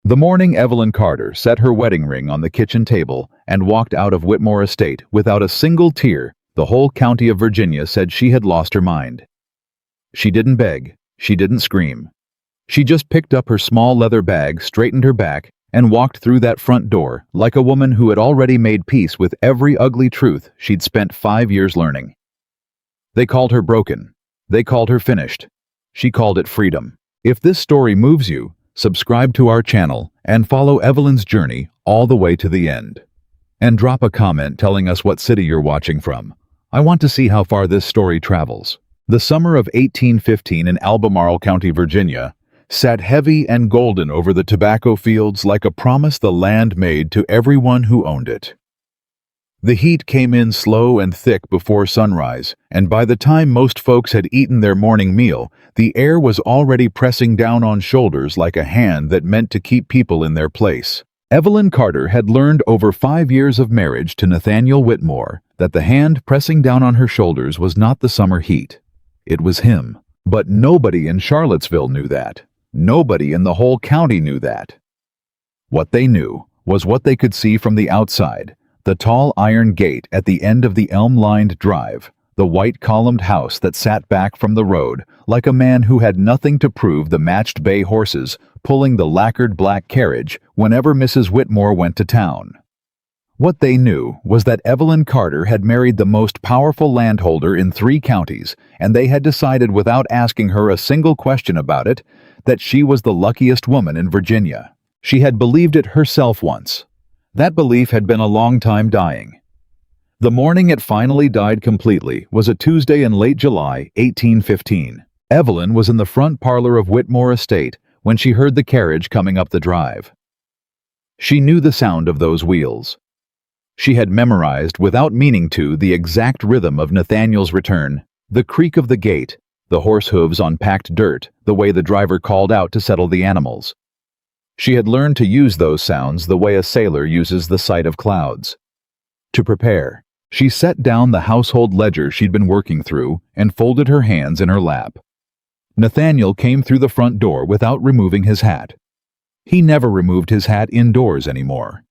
The morning Evelyn Carter set her wedding ring on the kitchen table and walked out of Whitmore Estate without a single tear, the whole county of Virginia said she had lost her mind. She didn't beg, she didn't scream. She just picked up her small leather bag, straightened her back, and walked through that front door like a woman who had already made peace with every ugly truth she'd spent 5 years learning. They called her broken. They called her finished. She called it freedom. If this story moves you, subscribe to our channel and follow Evelyn's journey all the way to the end. And drop a comment telling us what city you're watching from. I want to see how far this story travels. The summer of 1815 in Albemarle County, Virginia, sat heavy and golden over the tobacco fields like a promise the land made to everyone who owned it. The heat came in slow and thick before sunrise, and by the time most folks had eaten their morning meal, the air was already pressing down on shoulders like a hand that meant to keep people in their place. Evelyn Carter had learned over 5 years of marriage to Nathaniel Whitmore that the hand pressing down on her shoulders was not the summer heat. It was him. But nobody in Charlottesville knew that. Nobody in the whole county knew that. What they knew was what they could see from the outside. The tall iron gate at the end of the elm-lined drive, the white columned house that sat back from the road like a man who had nothing to prove, the matched bay horses pulling the lacquered black carriage whenever Mrs. Whitmore went to town. What they knew was that Evelyn Carter had married the most powerful landholder in 3 counties, and they had decided without asking her a single question about it that she was the luckiest woman in Virginia. She had believed it herself once. That belief had been a long time dying. The morning it finally died completely was a Tuesday in late July, 1815. Evelyn was in the front parlor of Whitmore Estate when she heard the carriage coming up the drive. She knew the sound of those wheels. She had memorized, without meaning to, the exact rhythm of Nathaniel's return, the creak of the gate, the horse hooves on packed dirt, the way the driver called out to settle the animals. She had learned to use those sounds the way a sailor uses the sight of clouds. To prepare, she set down the household ledger she'd been working through and folded her hands in her lap. Nathaniel came through the front door without removing his hat. He never removed his hat indoors anymore.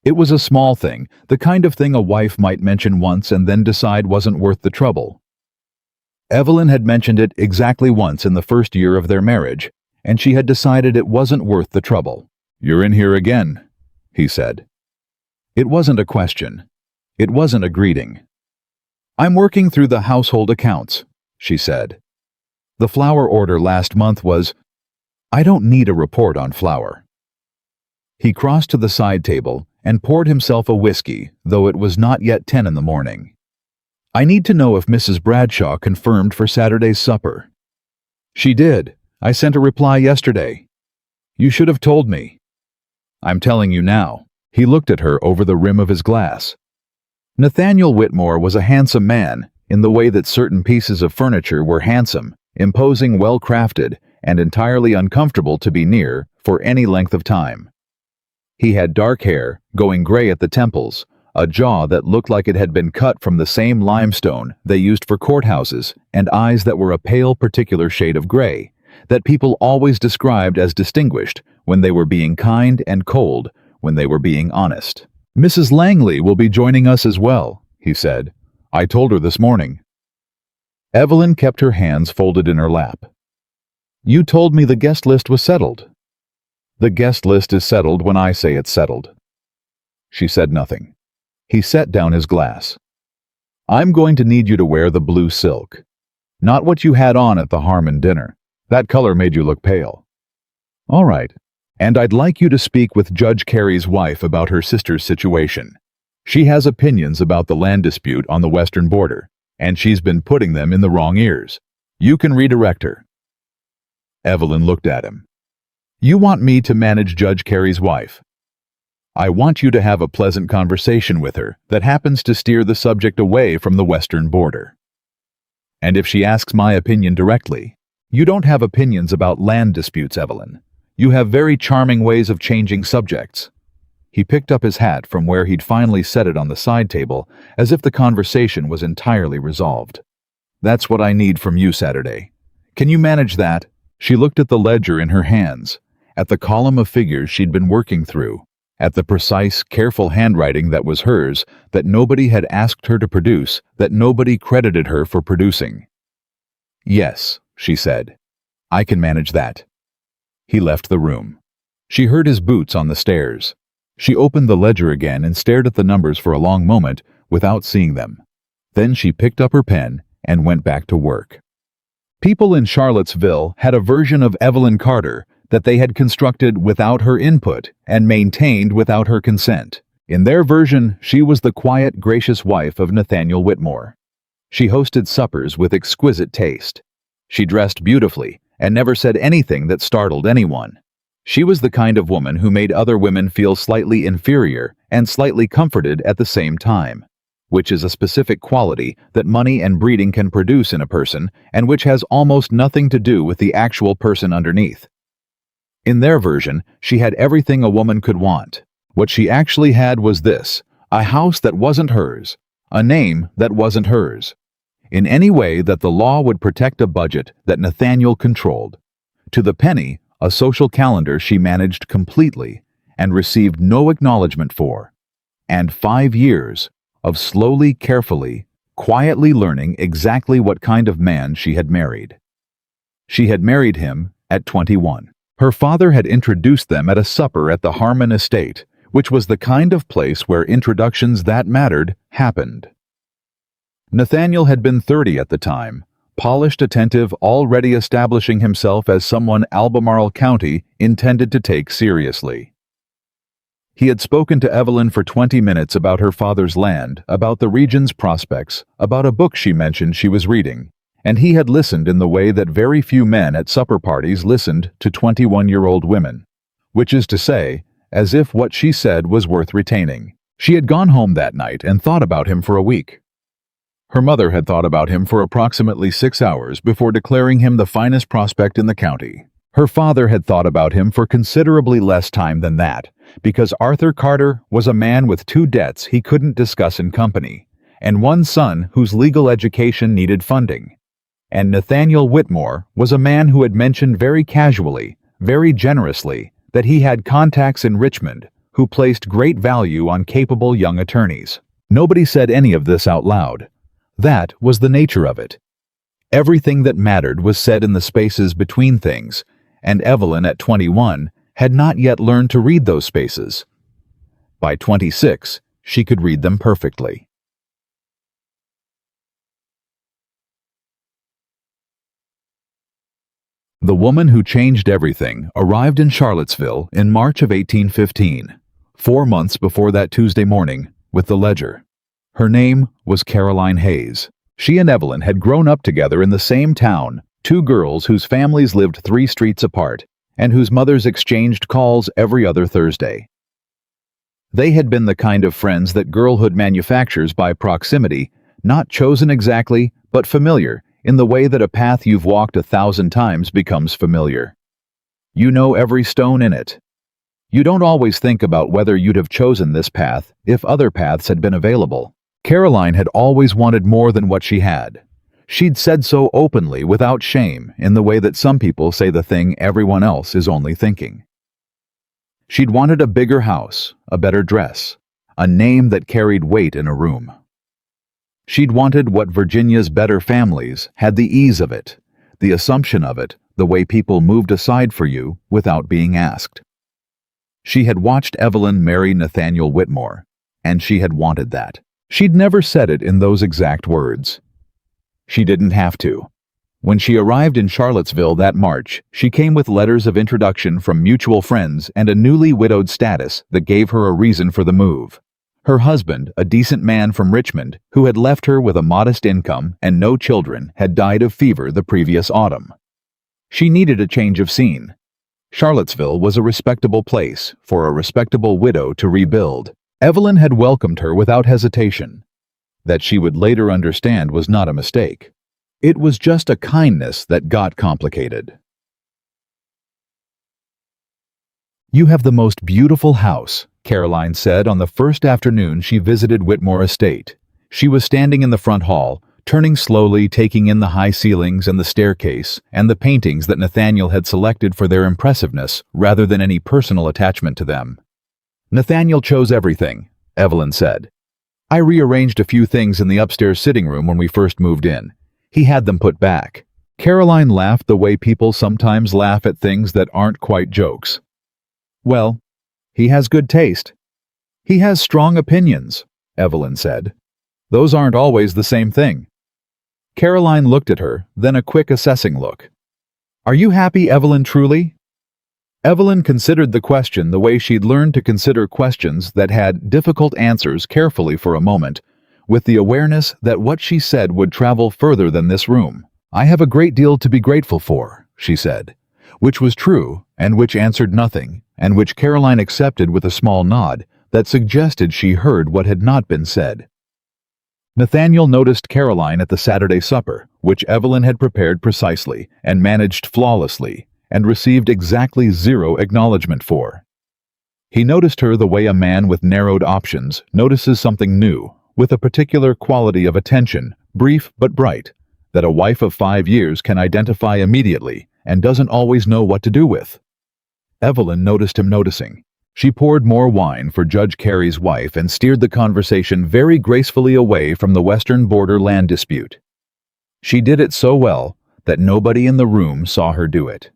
It was a small thing, the kind of thing a wife might mention once and then decide wasn't worth the trouble. Evelyn had mentioned it exactly once in the first year of their marriage, and she had decided it wasn't worth the trouble. "You're in here again," he said. It wasn't a question. It wasn't a greeting. "I'm working through the household accounts," she said. "The flour order last month was—" "I don't need a report on flour." He crossed to the side table and poured himself a whiskey, though it was not yet 10 in the morning. "I need to know if Mrs. Bradshaw confirmed for Saturday's supper." "She did. I sent a reply yesterday." "You should have told me." "I'm telling you now." He looked at her over the rim of his glass. Nathaniel Whitmore was a handsome man, in the way that certain pieces of furniture were handsome, imposing, well-crafted, and entirely uncomfortable to be near for any length of time. He had dark hair, going gray at the temples, a jaw that looked like it had been cut from the same limestone they used for courthouses, and eyes that were a pale particular shade of gray, that people always described as distinguished when they were being kind and cold when they were being honest. "Mrs. Langley will be joining us as well," he said. "I told her this morning." Evelyn kept her hands folded in her lap. "You told me the guest list was settled." "The guest list is settled when I say it's settled." She said nothing. He set down his glass. "I'm going to need you to wear the blue silk. Not what you had on at the Harmon dinner. That color made you look pale." "All right. And I'd like you to speak with Judge Carey's wife about her sister's situation. She has opinions about the land dispute on the western border, and she's been putting them in the wrong ears. You can redirect her." Evelyn looked at him. "You want me to manage Judge Carey's wife?" "I want you to have a pleasant conversation with her that happens to steer the subject away from the western border. And if she asks my opinion directly—" "You don't have opinions about land disputes, Evelyn. You have very charming ways of changing subjects." He picked up his hat from where he'd finally set it on the side table, as if the conversation was entirely resolved. "That's what I need from you Saturday. Can you manage that?" She looked at the ledger in her hands. at the column of figures she'd been working through, at the precise, careful handwriting that was hers, that nobody had asked her to produce, that nobody credited her for producing. "Yes," she said. "I can manage that." He left the room. She heard his boots on the stairs. She opened the ledger again and stared at the numbers for a long moment without seeing them. Then she picked up her pen and went back to work. People in Charlottesville had a version of Evelyn Carter that they had constructed without her input and maintained without her consent. In their version, she was the quiet, gracious wife of Nathaniel Whitmore. She hosted suppers with exquisite taste. She dressed beautifully and never said anything that startled anyone. She was the kind of woman who made other women feel slightly inferior and slightly comforted at the same time, which is a specific quality that money and breeding can produce in a person and which has almost nothing to do with the actual person underneath. In their version, she had everything a woman could want. What she actually had was this: a house that wasn't hers, a name that wasn't hers, in any way that the law would protect a budget that Nathaniel controlled. To the penny, a social calendar she managed completely and received no acknowledgement for, and 5 years of slowly, carefully, quietly learning exactly what kind of man she had married. She had married him at 21. Her father had introduced them at a supper at the Harmon estate, which was the kind of place where introductions that mattered happened. Nathaniel had been 30 at the time, polished, attentive, already establishing himself as someone Albemarle County intended to take seriously. He had spoken to Evelyn for 20 minutes about her father's land, about the region's prospects, about a book she mentioned she was reading, and he had listened in the way that very few men at supper parties listened to 21-year-old women, which is to say, as if what she said was worth retaining. She had gone home that night and thought about him for a week. Her mother had thought about him for approximately 6 hours before declaring him the finest prospect in the county. Her father had thought about him for considerably less time than that, because Arthur Carter was a man with 2 debts he couldn't discuss in company, and 1 son whose legal education needed funding. And Nathaniel Whitmore was a man who had mentioned very casually, very generously, that he had contacts in Richmond who placed great value on capable young attorneys. Nobody said any of this out loud. That was the nature of it. Everything that mattered was said in the spaces between things, and Evelyn at 21 had not yet learned to read those spaces. By 26, she could read them perfectly. The woman who changed everything arrived in Charlottesville in March of 1815, 4 months before that Tuesday morning, with the ledger. Her name was Caroline Hayes. She and Evelyn had grown up together in the same town, 2 girls whose families lived 3 streets apart, and whose mothers exchanged calls every other Thursday. They had been the kind of friends that girlhood manufactures by proximity, not chosen exactly, but familiar, in the way that a path you've walked 1,000 times becomes familiar. You know every stone in it. You don't always think about whether you'd have chosen this path if other paths had been available. Caroline had always wanted more than what she had. She'd said so openly, without shame, in the way that some people say the thing everyone else is only thinking. She'd wanted a bigger house, a better dress, a name that carried weight in a room. She'd wanted what Virginia's better families had: the ease of it, the assumption of it, the way people moved aside for you without being asked. She had watched Evelyn marry Nathaniel Whitmore, and she had wanted that. She'd never said it in those exact words. She didn't have to. When she arrived in Charlottesville that March, she came with letters of introduction from mutual friends and a newly widowed status that gave her a reason for the move. Her husband, a decent man from Richmond, who had left her with a modest income and no children, had died of fever the previous autumn. She needed a change of scene. Charlottesville was a respectable place for a respectable widow to rebuild. Evelyn had welcomed her without hesitation. That she would later understand was not a mistake. It was just a kindness that got complicated. "You have the most beautiful house," Caroline said on the first afternoon she visited Whitmore Estate. She was standing in the front hall, turning slowly, taking in the high ceilings and the staircase and the paintings that Nathaniel had selected for their impressiveness rather than any personal attachment to them. "Nathaniel chose everything," Evelyn said. "I rearranged a few things in the upstairs sitting room when we first moved in. He had them put back." Caroline laughed the way people sometimes laugh at things that aren't quite jokes. "Well, he has good taste." "He has strong opinions," Evelyn said. "Those aren't always the same thing." Caroline looked at her, then a quick assessing look. "Are you happy, Evelyn, truly?" Evelyn considered the question the way she'd learned to consider questions that had difficult answers carefully for a moment, with the awareness that what she said would travel further than this room. "I have a great deal to be grateful for," she said, which was true, and which answered nothing, and which Caroline accepted with a small nod that suggested she heard what had not been said. Nathaniel noticed Caroline at the Saturday supper, which Evelyn had prepared precisely and managed flawlessly, and received exactly 0 acknowledgement for. He noticed her the way a man with narrowed options notices something new, with a particular quality of attention, brief but bright, that a wife of 5 years can identify immediately and doesn't always know what to do with. Evelyn noticed him noticing. She poured more wine for Judge Carey's wife and steered the conversation very gracefully away from the western border land dispute. She did it so well that nobody in the room saw her do it.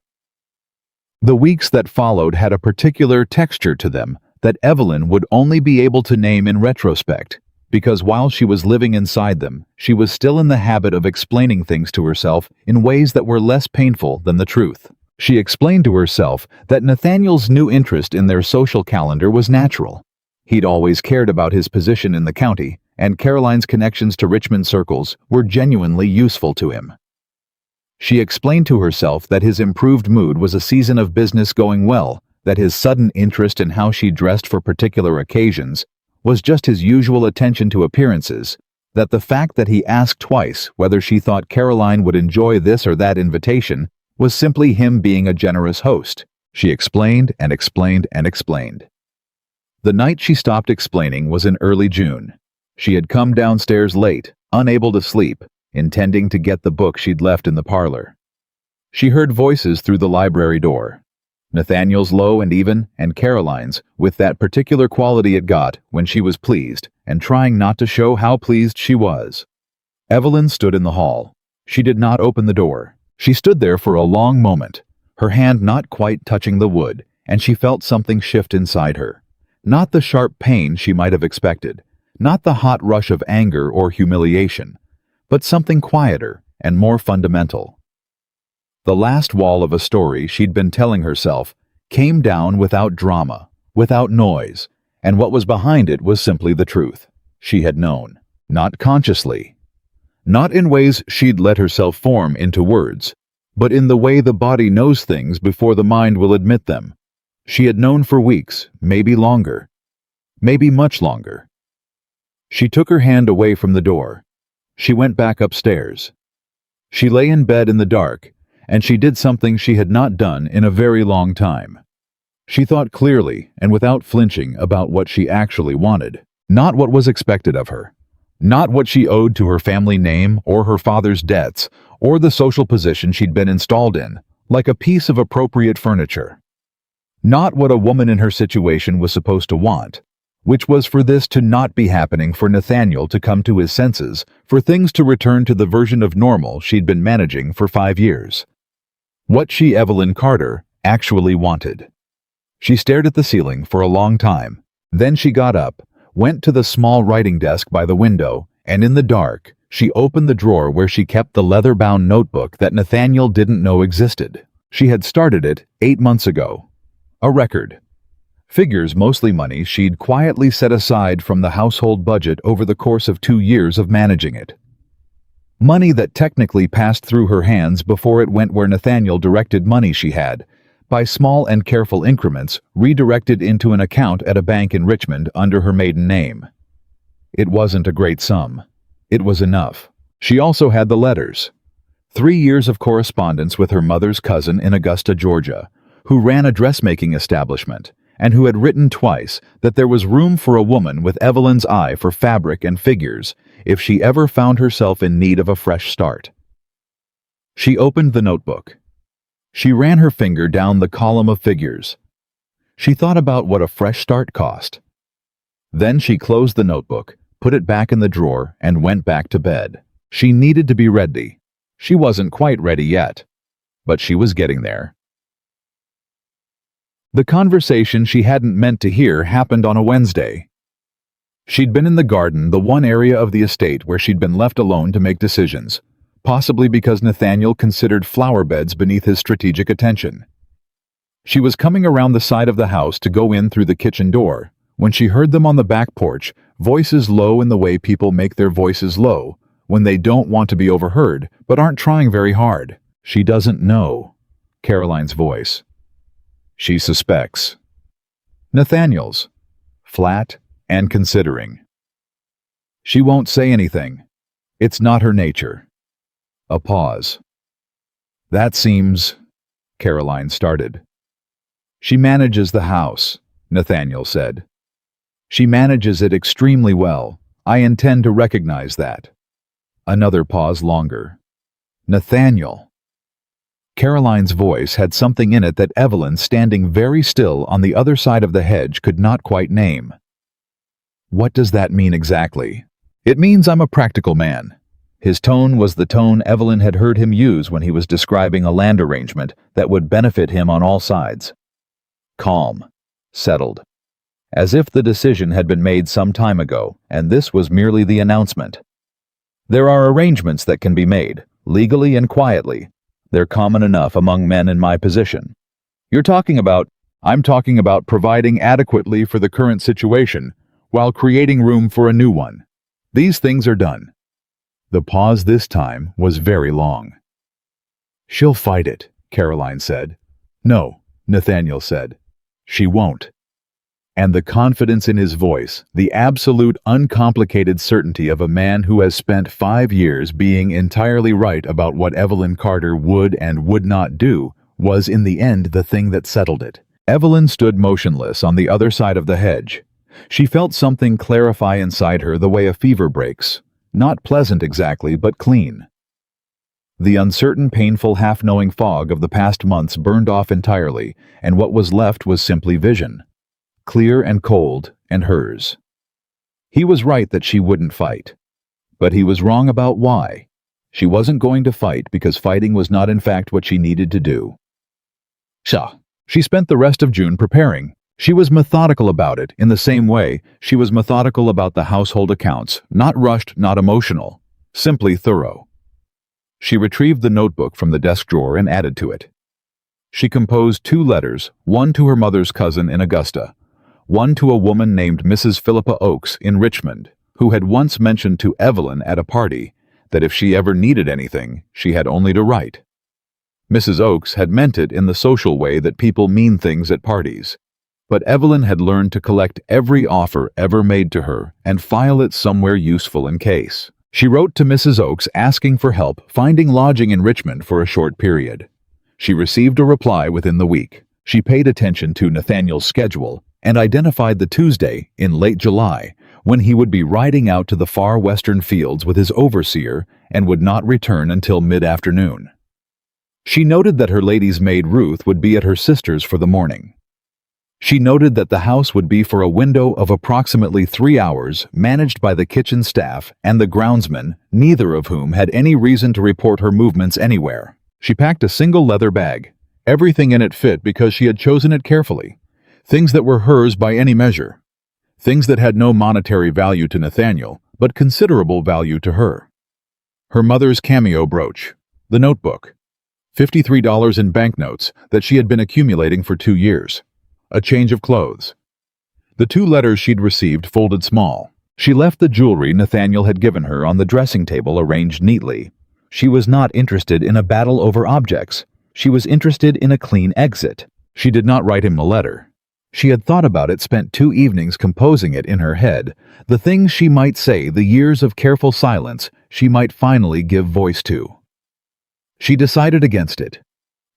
The weeks that followed had a particular texture to them that Evelyn would only be able to name in retrospect, because while she was living inside them, she was still in the habit of explaining things to herself in ways that were less painful than the truth. She explained to herself that Nathaniel's new interest in their social calendar was natural. He'd always cared about his position in the county, and Caroline's connections to Richmond circles were genuinely useful to him. She explained to herself that his improved mood was a season of business going well, that his sudden interest in how she dressed for particular occasions was just his usual attention to appearances, that the fact that he asked twice whether she thought Caroline would enjoy this or that invitation was simply him being a generous host. She explained and explained and explained. The night she stopped explaining was in early June. She had come downstairs late, unable to sleep, intending to get the book she'd left in the parlor. She heard voices through the library door. Nathaniel's low and even, and Caroline's, with that particular quality it got when she was pleased, and trying not to show how pleased she was. Evelyn stood in the hall. She did not open the door. She stood there for a long moment, her hand not quite touching the wood, and she felt something shift inside her. Not the sharp pain she might have expected, not the hot rush of anger or humiliation, but something quieter and more fundamental. The last wall of a story she'd been telling herself came down without drama, without noise, and what was behind it was simply the truth. She had known, not consciously, not in ways she'd let herself form into words, but in the way the body knows things before the mind will admit them. She had known for weeks, maybe longer, maybe much longer. She took her hand away from the door. She went back upstairs. She lay in bed in the dark, and she did something she had not done in a very long time. She thought clearly and without flinching about what she actually wanted, not what was expected of her, not what she owed to her family name or her father's debts or the social position she'd been installed in, like a piece of appropriate furniture. Not what a woman in her situation was supposed to want, which was for this to not be happening, for Nathaniel to come to his senses, for things to return to the version of normal she'd been managing for 5 years. What she, Evelyn Carter, actually wanted. She stared at the ceiling for a long time. Then she got up, went to the small writing desk by the window, and in the dark, she opened the drawer where she kept the leather-bound notebook that Nathaniel didn't know existed. She had started it 8 months ago. A record. Figures, mostly money, she'd quietly set aside from the household budget over the course of 2 years of managing it. Money that technically passed through her hands before it went where Nathaniel directed money she had, by small and careful increments, redirected into an account at a bank in Richmond under her maiden name. It wasn't a great sum. It was enough. She also had the letters. 3 years of correspondence with her mother's cousin in Augusta, Georgia, who ran a dressmaking establishment, and who had written twice that there was room for a woman with Evelyn's eye for fabric and figures if she ever found herself in need of a fresh start. She opened the notebook. She ran her finger down the column of figures. She thought about what a fresh start cost. Then she closed the notebook, put it back in the drawer, and went back to bed. She needed to be ready. She wasn't quite ready yet, but she was getting there. The conversation she hadn't meant to hear happened on a Wednesday. She'd been in the garden, the one area of the estate where she'd been left alone to make decisions, possibly because Nathaniel considered flower beds beneath his strategic attention. She was coming around the side of the house to go in through the kitchen door when she heard them on the back porch, voices low in the way people make their voices low when they don't want to be overheard but aren't trying very hard. She doesn't know. Caroline's voice. She suspects. Nathaniel's. Flat and considering. She won't say anything. It's not her nature. A pause. That seems... Caroline started. She manages the house, Nathaniel said. She manages it extremely well. I intend to recognize that. Another pause longer. Nathaniel. Caroline's voice had something in it that Evelyn, standing very still on the other side of the hedge, could not quite name. What does that mean exactly? It means I'm a practical man. His tone was the tone Evelyn had heard him use when he was describing a land arrangement that would benefit him on all sides. Calm. Settled. As if the decision had been made some time ago, and this was merely the announcement. There are arrangements that can be made, legally and quietly. They're common enough among men in my position. I'm talking about providing adequately for the current situation, while creating room for a new one. These things are done. The pause this time was very long. She'll fight it, Caroline said. No, Nathaniel said. She won't. And the confidence in his voice, the absolute uncomplicated certainty of a man who has spent 5 years being entirely right about what Evelyn Carter would and would not do, was in the end the thing that settled it. Evelyn stood motionless on the other side of the hedge. She felt something clarify inside her the way a fever breaks. Not pleasant exactly, but clean. The uncertain, painful, half-knowing fog of the past months burned off entirely, and what was left was simply vision. Clear and cold, and hers. He was right that she wouldn't fight. But he was wrong about why. She wasn't going to fight because fighting was not in fact what she needed to do. She spent the rest of June preparing. She was methodical about it in the same way she was methodical about the household accounts, not rushed, not emotional, simply thorough. She retrieved the notebook from the desk drawer and added to it. She composed 2 letters, one to her mother's cousin in Augusta, one to a woman named Mrs. Philippa Oakes in Richmond, who had once mentioned to Evelyn at a party that if she ever needed anything, she had only to write. Mrs. Oakes had meant it in the social way that people mean things at parties, but Evelyn had learned to collect every offer ever made to her and file it somewhere useful in case. She wrote to Mrs. Oakes asking for help finding lodging in Richmond for a short period. She received a reply within the week. She paid attention to Nathaniel's schedule and identified the Tuesday in late July when he would be riding out to the far western fields with his overseer and would not return until mid-afternoon. She noted that her lady's maid Ruth would be at her sister's for the morning. She noted that the house would be for a window of approximately 3 hours, managed by the kitchen staff and the groundsman, neither of whom had any reason to report her movements anywhere. She packed a single leather bag. Everything in it fit because she had chosen it carefully. Things that were hers by any measure. Things that had no monetary value to Nathaniel, but considerable value to her. Her mother's cameo brooch, the notebook, $53 in banknotes that she had been accumulating for 2 years, a change of clothes. The 2 letters she'd received folded small. She left the jewelry Nathaniel had given her on the dressing table arranged neatly. She was not interested in a battle over objects. She was interested in a clean exit. She did not write him a letter. She had thought about it, spent 2 evenings composing it in her head, the things she might say, the years of careful silence she might finally give voice to. She decided against it.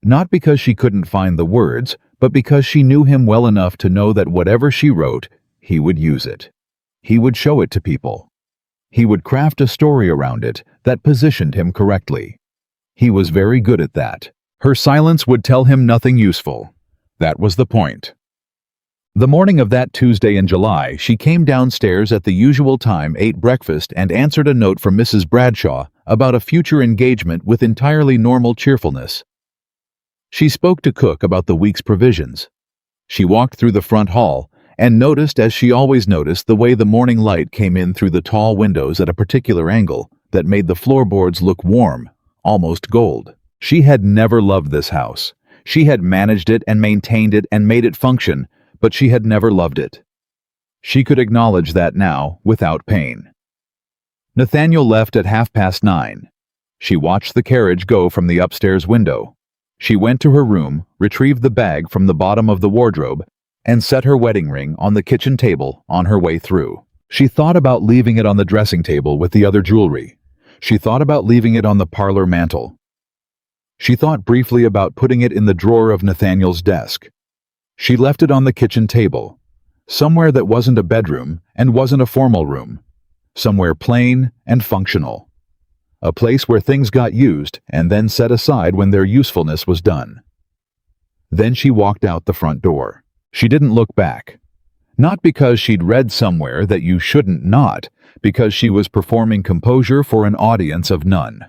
Not because she couldn't find the words, but because she knew him well enough to know that whatever she wrote, he would use it. He would show it to people. He would craft a story around it that positioned him correctly. He was very good at that. Her silence would tell him nothing useful. That was the point. The morning of that Tuesday in July, she came downstairs at the usual time, ate breakfast, and answered a note from Mrs. Bradshaw about a future engagement with entirely normal cheerfulness. She spoke to Cook about the week's provisions. She walked through the front hall and noticed, as she always noticed, the way the morning light came in through the tall windows at a particular angle that made the floorboards look warm, almost gold. She had never loved this house. She had managed it and maintained it and made it function, but she had never loved it. She could acknowledge that now without pain. Nathaniel left at 9:30. She watched the carriage go from the upstairs window. She went to her room, retrieved the bag from the bottom of the wardrobe, and set her wedding ring on the kitchen table on her way through. She thought about leaving it on the dressing table with the other jewelry. She thought about leaving it on the parlor mantel. She thought briefly about putting it in the drawer of Nathaniel's desk. She left it on the kitchen table, somewhere that wasn't a bedroom and wasn't a formal room, somewhere plain and functional, a place where things got used and then set aside when their usefulness was done. Then she walked out the front door. She didn't look back. Not because she'd read somewhere that you shouldn't not, because she was performing composure for an audience of none.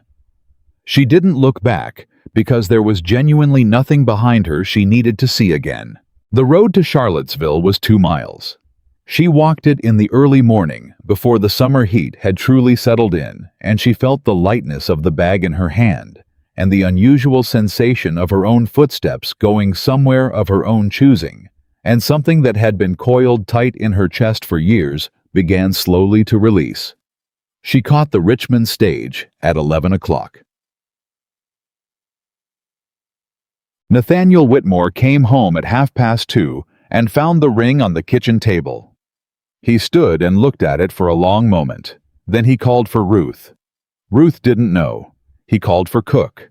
She didn't look back because there was genuinely nothing behind her she needed to see again. The road to Charlottesville was 2 miles. She walked it in the early morning, before the summer heat had truly settled in, and she felt the lightness of the bag in her hand, and the unusual sensation of her own footsteps going somewhere of her own choosing, and something that had been coiled tight in her chest for years began slowly to release. She caught the Richmond stage at 11 o'clock. Nathaniel Whitmore came home at 2:30 and found the ring on the kitchen table. He stood and looked at it for a long moment. Then he called for Ruth. Ruth didn't know. He called for Cook.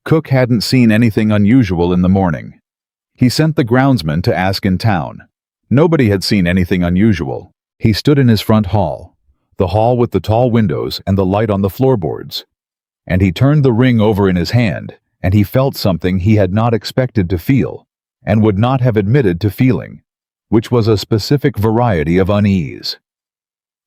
Cook hadn't seen anything unusual in the morning. He sent the groundsman to ask in town. Nobody had seen anything unusual. He stood in his front hall, the hall with the tall windows and the light on the floorboards, and he turned the ring over in his hand, and he felt something he had not expected to feel, and would not have admitted to feeling, which was a specific variety of unease.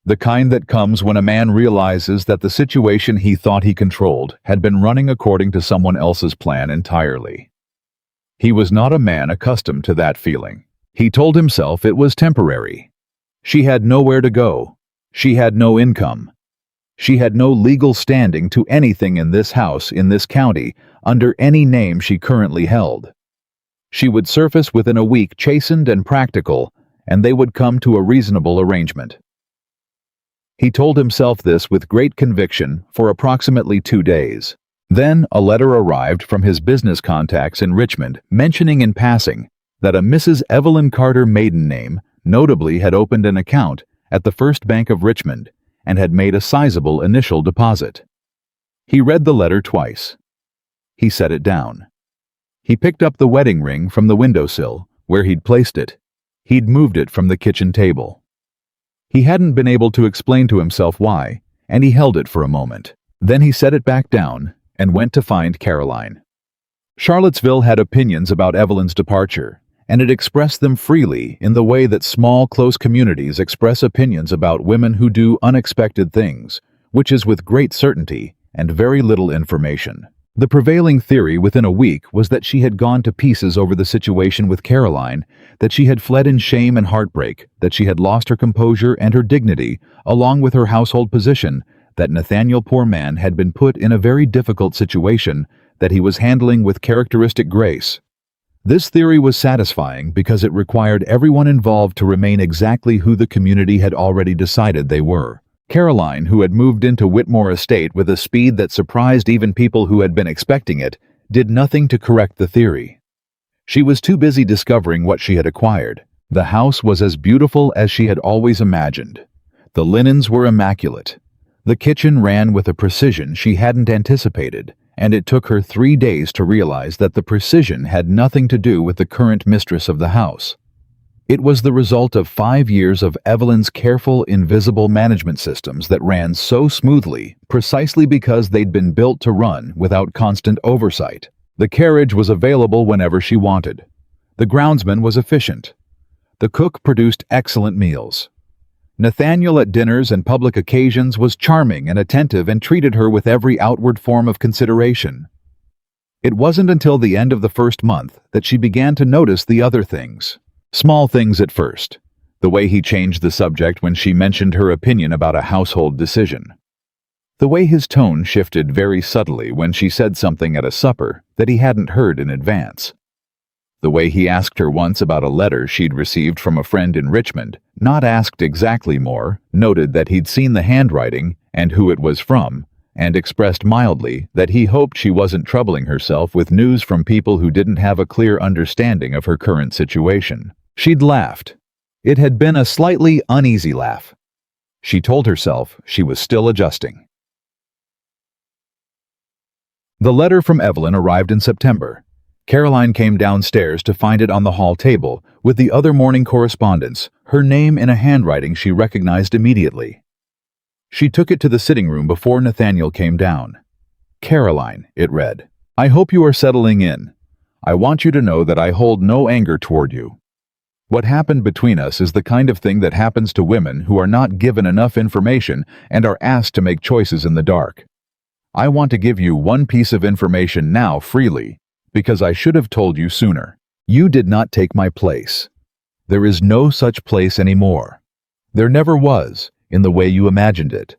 The kind that comes when a man realizes that the situation he thought he controlled had been running according to someone else's plan entirely. He was not a man accustomed to that feeling. He told himself it was temporary. She had nowhere to go. She had no income. She had no legal standing to anything in this house, in this county, under any name she currently held. She would surface within a week chastened and practical, and they would come to a reasonable arrangement. He told himself this with great conviction for approximately 2 days. Then a letter arrived from his business contacts in Richmond mentioning in passing that a Mrs. Evelyn Carter maiden name notably had opened an account at the First Bank of Richmond and had made a sizable initial deposit. He read the letter twice. He set it down. He picked up the wedding ring from the windowsill, where he'd placed it. He'd moved it from the kitchen table. He hadn't been able to explain to himself why, and he held it for a moment. Then he set it back down and went to find Caroline. Charlottesville had opinions about Evelyn's departure, and it expressed them freely in the way that small, close communities express opinions about women who do unexpected things, which is with great certainty and very little information. The prevailing theory within a week was that she had gone to pieces over the situation with Caroline, that she had fled in shame and heartbreak, that she had lost her composure and her dignity, along with her household position, that Nathaniel, poor man, had been put in a very difficult situation that he was handling with characteristic grace. This theory was satisfying because it required everyone involved to remain exactly who the community had already decided they were. Caroline, who had moved into Whitmore Estate with a speed that surprised even people who had been expecting it, did nothing to correct the theory. She was too busy discovering what she had acquired. The house was as beautiful as she had always imagined. The linens were immaculate. The kitchen ran with a precision she hadn't anticipated, and it took her 3 days to realize that the precision had nothing to do with the current mistress of the house. It was the result of 5 years of Evelyn's careful, invisible management systems that ran so smoothly precisely because they'd been built to run without constant oversight. The carriage was available whenever she wanted. The groundsman was efficient. The cook produced excellent meals. Nathaniel at dinners and public occasions was charming and attentive and treated her with every outward form of consideration. It wasn't until the end of the first month that she began to notice the other things. Small things at first. The way he changed the subject when she mentioned her opinion about a household decision. The way his tone shifted very subtly when she said something at a supper that he hadn't heard in advance. The way he asked her once about a letter she'd received from a friend in Richmond, not asked exactly more, noted that he'd seen the handwriting and who it was from, and expressed mildly that he hoped she wasn't troubling herself with news from people who didn't have a clear understanding of her current situation. She'd laughed. It had been a slightly uneasy laugh. She told herself she was still adjusting. The letter from Evelyn arrived in September. Caroline came downstairs to find it on the hall table with the other morning correspondence, her name in a handwriting she recognized immediately. She took it to the sitting room before Nathaniel came down. Caroline, it read, I hope you are settling in. I want you to know that I hold no anger toward you. What happened between us is the kind of thing that happens to women who are not given enough information and are asked to make choices in the dark. I want to give you one piece of information now freely, because I should have told you sooner. You did not take my place. There is no such place anymore. There never was, in the way you imagined it.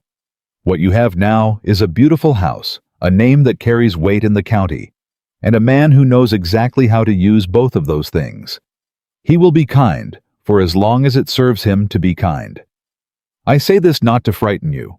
What you have now is a beautiful house, a name that carries weight in the county, and a man who knows exactly how to use both of those things. He will be kind, for as long as it serves him to be kind. I say this not to frighten you.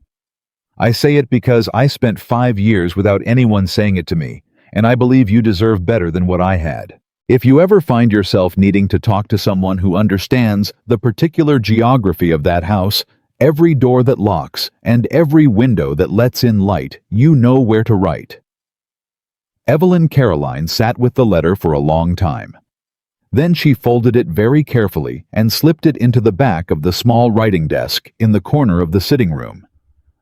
I say it because I spent 5 years without anyone saying it to me, and I believe you deserve better than what I had. If you ever find yourself needing to talk to someone who understands the particular geography of that house, every door that locks and every window that lets in light, you know where to write. Evelyn Caroline sat with the letter for a long time. Then she folded it very carefully and slipped it into the back of the small writing desk in the corner of the sitting room.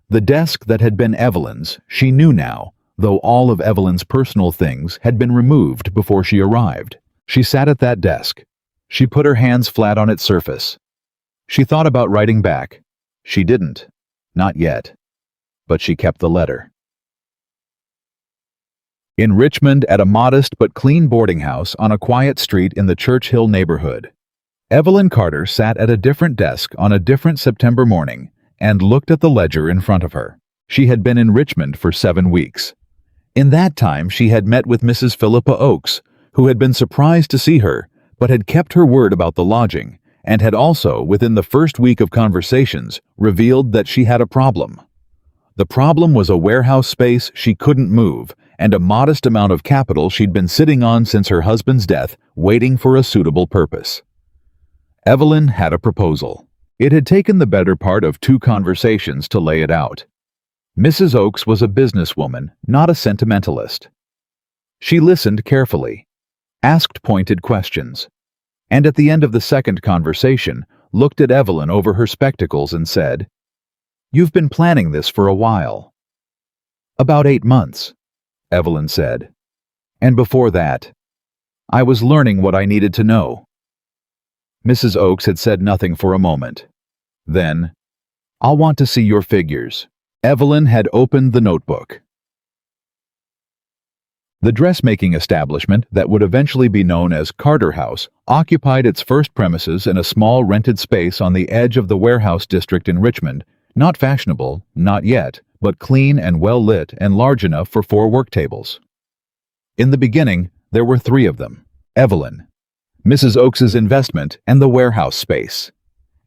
The desk that had been Evelyn's, she knew now, though all of Evelyn's personal things had been removed before she arrived. She sat at that desk. She put her hands flat on its surface. She thought about writing back. She didn't. Not yet. But she kept the letter. In Richmond, at a modest but clean boarding house on a quiet street in the Church Hill neighborhood, Evelyn Carter sat at a different desk on a different September morning and looked at the ledger in front of her. She had been in Richmond for 7 weeks. In that time, she had met with Mrs. Philippa Oakes, who had been surprised to see her, but had kept her word about the lodging, and had also, within the first week of conversations, revealed that she had a problem. The problem was a warehouse space she couldn't move, and a modest amount of capital she'd been sitting on since her husband's death, waiting for a suitable purpose. Evelyn had a proposal. It had taken the better part of 2 conversations to lay it out. Mrs. Oakes was a businesswoman, not a sentimentalist. She listened carefully, asked pointed questions, and at the end of the second conversation, looked at Evelyn over her spectacles and said, "You've been planning this for a while." "About 8 months," Evelyn said. "And before that, I was learning what I needed to know." Mrs. Oakes had said nothing for a moment. Then, "I'll want to see your figures." Evelyn had opened the notebook. The dressmaking establishment that would eventually be known as Carter House occupied its first premises in a small rented space on the edge of the warehouse district in Richmond, not fashionable, not yet, but clean and well lit and large enough for 4 work tables. In the beginning, there were 3 of them: Evelyn, Mrs. Oakes's investment, and the warehouse space,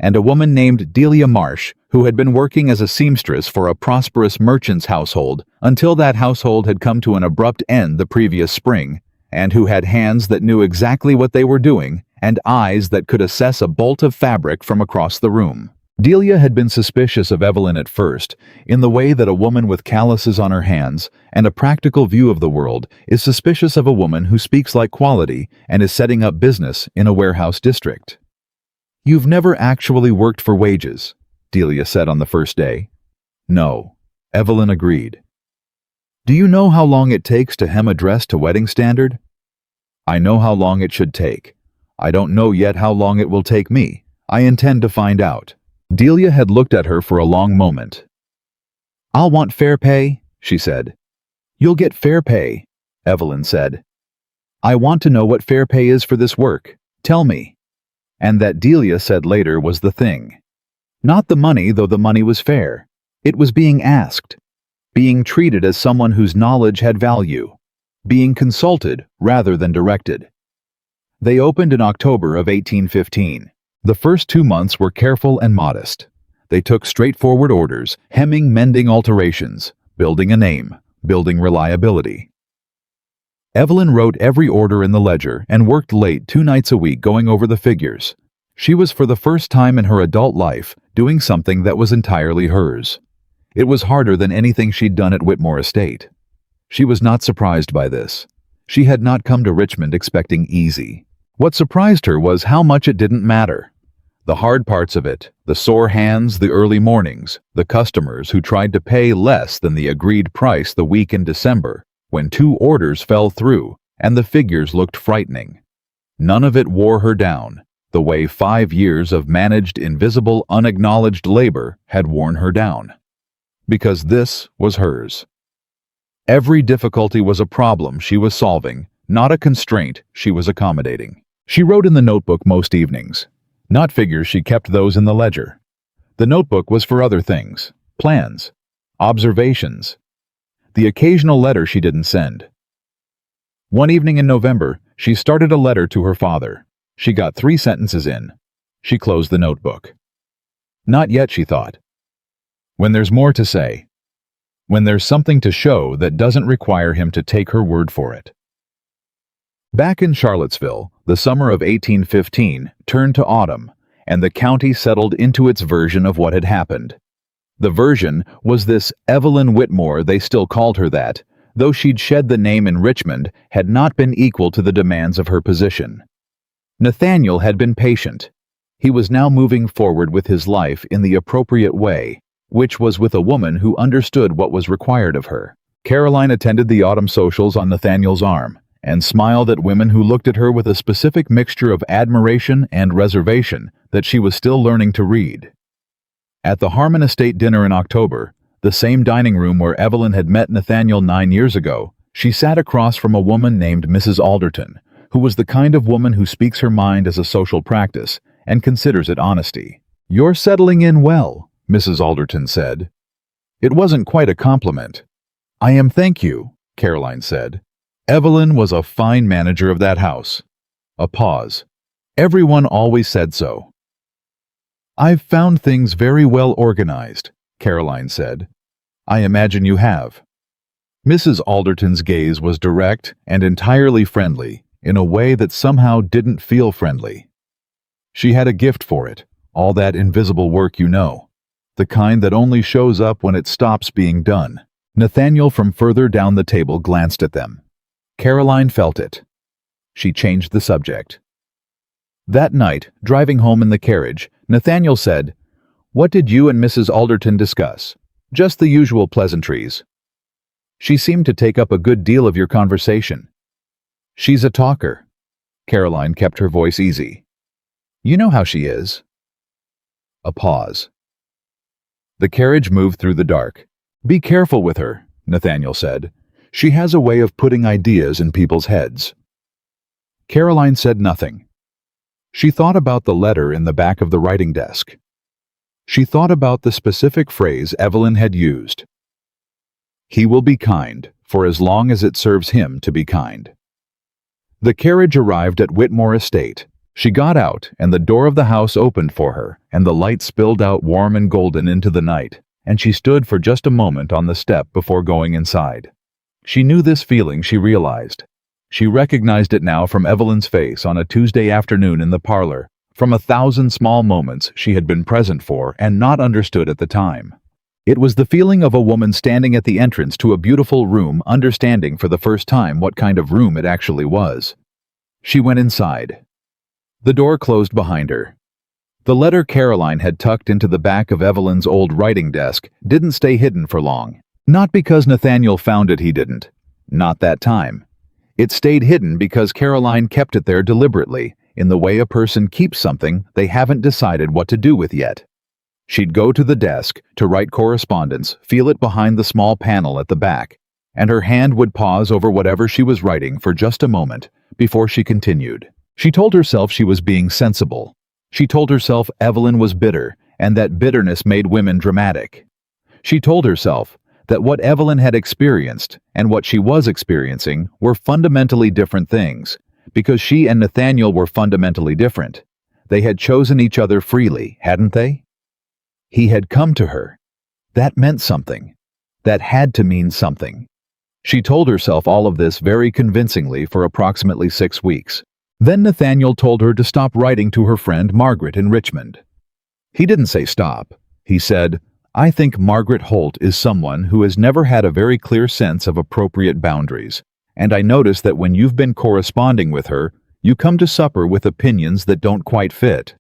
and a woman named Delia Marsh, who had been working as a seamstress for a prosperous merchant's household until that household had come to an abrupt end the previous spring, and who had hands that knew exactly what they were doing and eyes that could assess a bolt of fabric from across the room. Delia had been suspicious of Evelyn at first, in the way that a woman with calluses on her hands and a practical view of the world is suspicious of a woman who speaks like quality and is setting up business in a warehouse district. "You've never actually worked for wages," Delia said on the first day. "No," Evelyn agreed. "Do you know how long it takes to hem a dress to wedding standard?" "I know how long it should take. I don't know yet how long it will take me. I intend to find out." Delia had looked at her for a long moment. "I'll want fair pay," she said. "You'll get fair pay," Evelyn said. "I want to know what fair pay is for this work. Tell me." And that, Delia said later, was the thing. Not the money, though the money was fair. It was being asked. Being treated as someone whose knowledge had value. Being consulted rather than directed. They opened in October of 1815. The first 2 months were careful and modest. They took straightforward orders, hemming, mending, alterations, building a name, building reliability. Evelyn wrote every order in the ledger and worked late 2 nights a week going over the figures. She was for the first time in her adult life doing something that was entirely hers. It was harder than anything she'd done at Whitmore Estate. She was not surprised by this. She had not come to Richmond expecting easy. What surprised her was how much it didn't matter. The hard parts of it, the sore hands, the early mornings, the customers who tried to pay less than the agreed price the week in December, when 2 orders fell through and the figures looked frightening. None of it wore her down, the way 5 years of managed, invisible, unacknowledged labor had worn her down. Because this was hers. Every difficulty was a problem she was solving, not a constraint she was accommodating. She wrote in the notebook most evenings. Not figures, she kept those in the ledger. The notebook was for other things, plans, observations. The occasional letter she didn't send. One evening in November, she started a letter to her father. She got 3 sentences in. She closed the notebook. Not yet, she thought. When there's more to say. When there's something to show that doesn't require him to take her word for it. Back in Charlottesville, the summer of 1815 turned to autumn, and the county settled into its version of what had happened. The version was this Evelyn Whitmore, they still called her that, though she'd shed the name in Richmond, had not been equal to the demands of her position. Nathaniel had been patient. He was now moving forward with his life in the appropriate way, which was with a woman who understood what was required of her. Caroline attended the autumn socials on Nathaniel's arm, and smiled at women who looked at her with a specific mixture of admiration and reservation that she was still learning to read. At the Harmon Estate dinner in October, the same dining room where Evelyn had met Nathaniel 9 years ago, she sat across from a woman named Mrs. Alderton, who was the kind of woman who speaks her mind as a social practice and considers it honesty. "You're settling in well," Mrs. Alderton said. It wasn't quite a compliment. "I am, thank you," Caroline said. Evelyn was a fine manager of that house. A pause. "Everyone always said so." "I've found things very well organized," Caroline said. "I imagine you have." Mrs. Alderton's gaze was direct and entirely friendly, in a way that somehow didn't feel friendly. She had a gift for it, all that invisible work, you know. The kind that only shows up when it stops being done. Nathaniel from further down the table glanced at them. Caroline felt it. She changed the subject. That night, driving home in the carriage, Nathaniel said, "What did you and Mrs. Alderton discuss?" "Just the usual pleasantries." "She seemed to take up a good deal of your conversation." "She's a talker." Caroline kept her voice easy. "You know how she is." A pause. The carriage moved through the dark. "Be careful with her," Nathaniel said. "She has a way of putting ideas in people's heads." Caroline said nothing. She thought about the letter in the back of the writing desk. She thought about the specific phrase Evelyn had used. "He will be kind, for as long as it serves him to be kind." The carriage arrived at Whitmore Estate. She got out, and the door of the house opened for her, and the light spilled out warm and golden into the night, and she stood for just a moment on the step before going inside. She knew this feeling, she realized. She recognized it now from Evelyn's face on a Tuesday afternoon in the parlor, from 1,000 small moments she had been present for and not understood at the time. It was the feeling of a woman standing at the entrance to a beautiful room, understanding for the first time what kind of room it actually was. She went inside. The door closed behind her. The letter Caroline had tucked into the back of Evelyn's old writing desk didn't stay hidden for long. Not because Nathaniel found it, he didn't. Not that time. It stayed hidden because Caroline kept it there deliberately, in the way a person keeps something they haven't decided what to do with yet. She'd go to the desk to write correspondence, feel it behind the small panel at the back, and her hand would pause over whatever she was writing for just a moment before she continued. She told herself she was being sensible. She told herself Evelyn was bitter, and that bitterness made women dramatic. She told herself that what Evelyn had experienced and what she was experiencing were fundamentally different things, because she and Nathaniel were fundamentally different. They had chosen each other freely, hadn't they? He had come to her. That meant something. That had to mean something. She told herself all of this very convincingly for approximately 6 weeks. Then Nathaniel told her to stop writing to her friend Margaret in Richmond. He didn't say stop. He said, "I think Margaret Holt is someone who has never had a very clear sense of appropriate boundaries, and I notice that when you've been corresponding with her, you come to supper with opinions that don't quite fit."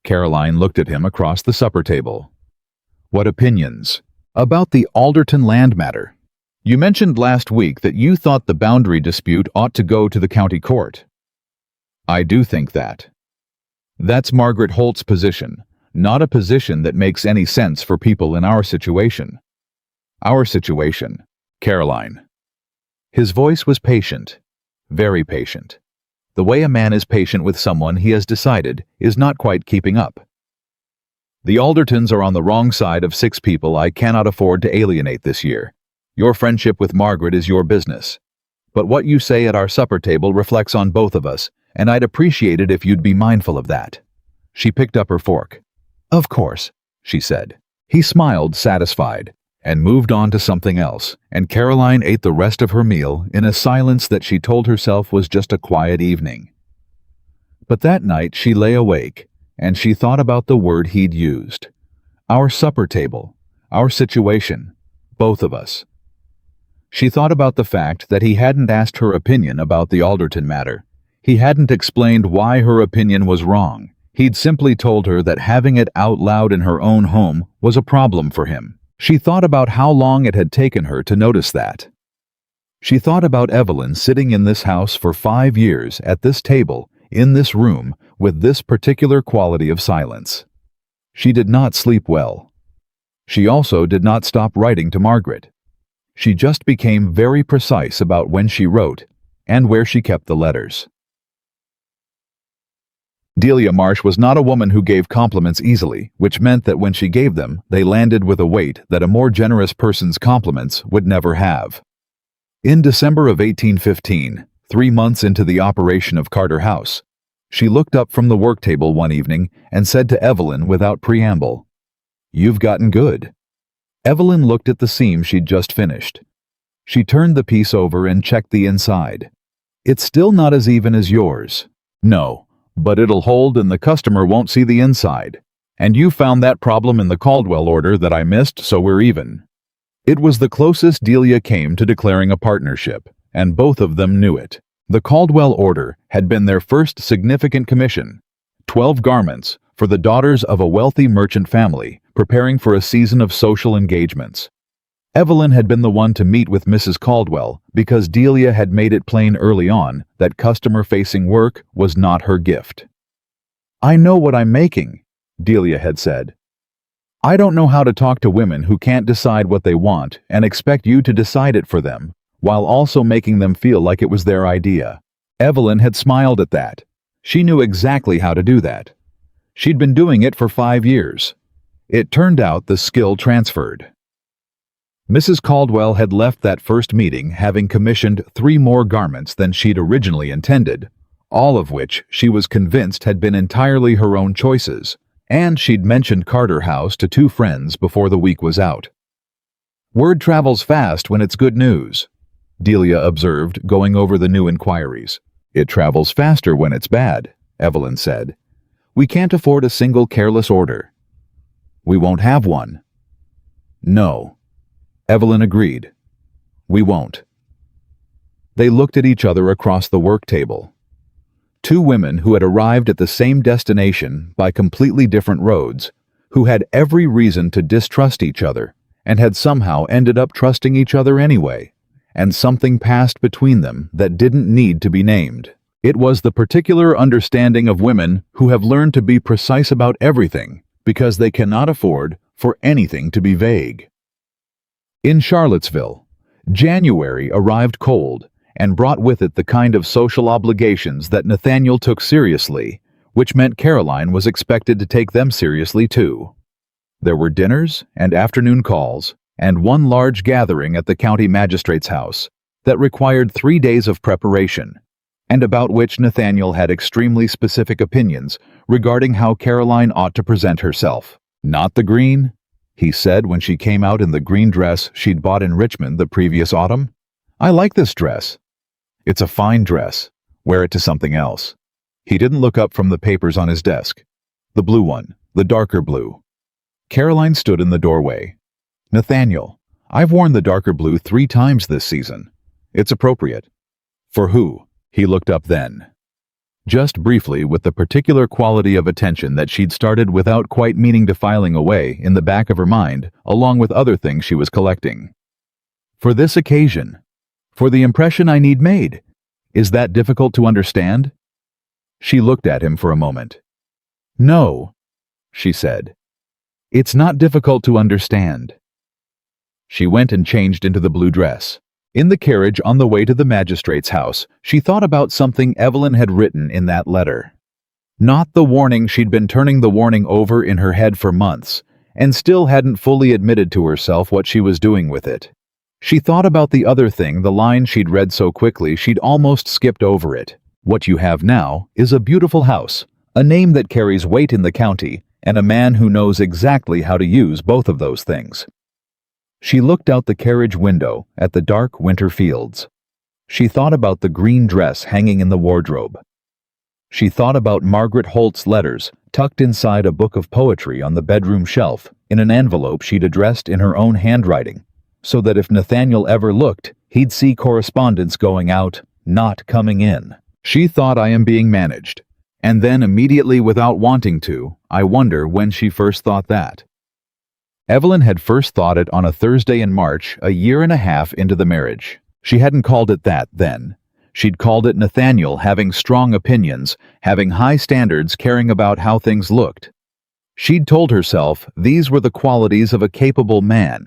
Caroline looked at him across the supper table. "What opinions?" "About the Alderton land matter. You mentioned last week that you thought the boundary dispute ought to go to the county court." "I do think that. That's Margaret Holt's position, not a position that makes any sense for people in our situation." "Our situation, Caroline." His voice was patient, very patient. The way a man is patient with someone he has decided is not quite keeping up. "The Aldertons are on the wrong side of 6 people I cannot afford to alienate this year. Your friendship with Margaret is your business. But what you say at our supper table reflects on both of us, and I'd appreciate it if you'd be mindful of that." She picked up her fork. "Of course," she said. He smiled, satisfied, and moved on to something else, and Caroline ate the rest of her meal in a silence that she told herself was just a quiet evening. But that night she lay awake, and she thought about the word he'd used. Our supper table, our situation, both of us. She thought about the fact that he hadn't asked her opinion about the Alderton matter. He hadn't explained why her opinion was wrong. He'd simply told her that having it out loud in her own home was a problem for him. She thought about how long it had taken her to notice that. She thought about Evelyn sitting in this house for 5 years, at this table, in this room, with this particular quality of silence. She did not sleep well. She also did not stop writing to Margaret. She just became very precise about when she wrote and where she kept the letters. Delia Marsh was not a woman who gave compliments easily, which meant that when she gave them, they landed with a weight that a more generous person's compliments would never have. In December of 1815, 3 months into the operation of Carter House, she looked up from the work table one evening and said to Evelyn without preamble, "You've gotten good." Evelyn looked at the seam she'd just finished. She turned the piece over and checked the inside. "It's still not as even as yours." "No, but it'll hold and the customer won't see the inside. And you found that problem in the Caldwell order that I missed, so we're even." It was the closest Delia came to declaring a partnership, and both of them knew it. The Caldwell order had been their first significant commission, 12 garments for the daughters of a wealthy merchant family preparing for a season of social engagements. Evelyn had been the one to meet with Mrs. Caldwell because Delia had made it plain early on that customer-facing work was not her gift. "I know what I'm making," Delia had said. "I don't know how to talk to women who can't decide what they want and expect you to decide it for them, while also making them feel like it was their idea." Evelyn had smiled at that. She knew exactly how to do that. She'd been doing it for 5 years. It turned out the skill transferred. Mrs. Caldwell had left that first meeting having commissioned 3 more garments than she'd originally intended, all of which she was convinced had been entirely her own choices, and she'd mentioned Carter House to 2 friends before the week was out. "Word travels fast when it's good news," Delia observed, going over the new inquiries. "It travels faster when it's bad," Evelyn said. We can't afford a single careless order. We won't have one. No. Evelyn agreed. We won't. They looked at each other across the work table. Two women who had arrived at the same destination by completely different roads, who had every reason to distrust each other, and had somehow ended up trusting each other anyway, and something passed between them that didn't need to be named. It was the particular understanding of women who have learned to be precise about everything because they cannot afford for anything to be vague. In Charlottesville, January arrived cold and brought with it the kind of social obligations that Nathaniel took seriously, which meant Caroline was expected to take them seriously too. There were dinners and afternoon calls, and one large gathering at the county magistrate's house that required 3 days of preparation, and about which Nathaniel had extremely specific opinions regarding how Caroline ought to present herself. "Not the green?" he said when she came out in the green dress she'd bought in Richmond the previous autumn. "I like this dress. It's a fine dress. Wear it to something else." He didn't look up from the papers on his desk. "The blue one, the darker blue." Caroline stood in the doorway. "Nathaniel, I've worn the darker blue 3 times this season. It's appropriate." "For who?" He looked up then. Just briefly, with the particular quality of attention that she'd started without quite meaning to filing away in the back of her mind, along with other things she was collecting. "For this occasion. For the impression I need made. Is that difficult to understand?" She looked at him for a moment. "No," she said. "It's not difficult to understand." She went and changed into the blue dress. In the carriage on the way to the magistrate's house, she thought about something Evelyn had written in that letter. Not the warning she'd been turning the warning over in her head for months, and still hadn't fully admitted to herself what she was doing with it. She thought about the other thing, the line she'd read so quickly she'd almost skipped over it. "What you have now is a beautiful house, a name that carries weight in the county, and a man who knows exactly how to use both of those things." She looked out the carriage window at the dark winter fields. She thought about the green dress hanging in the wardrobe. She thought about Margaret Holt's letters tucked inside a book of poetry on the bedroom shelf in an envelope she'd addressed in her own handwriting, so that if Nathaniel ever looked, he'd see correspondence going out, not coming in. She thought, "I am being managed." And then immediately, without wanting to, I wonder when she first thought that. Evelyn had first thought it on a Thursday in March, a year and a half into the marriage. She hadn't called it that then. She'd called it Nathaniel having strong opinions, having high standards, caring about how things looked. She'd told herself these were the qualities of a capable man,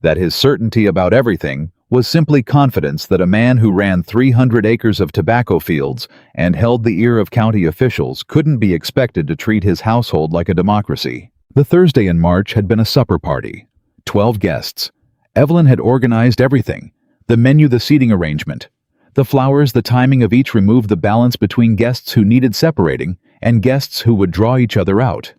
that his certainty about everything was simply confidence that a man who ran 300 acres of tobacco fields and held the ear of county officials couldn't be expected to treat his household like a democracy. The Thursday in March had been a supper party. 12 guests. Evelyn had organized everything. The menu, the seating arrangement. The flowers, the timing of each removed the balance between guests who needed separating and guests who would draw each other out.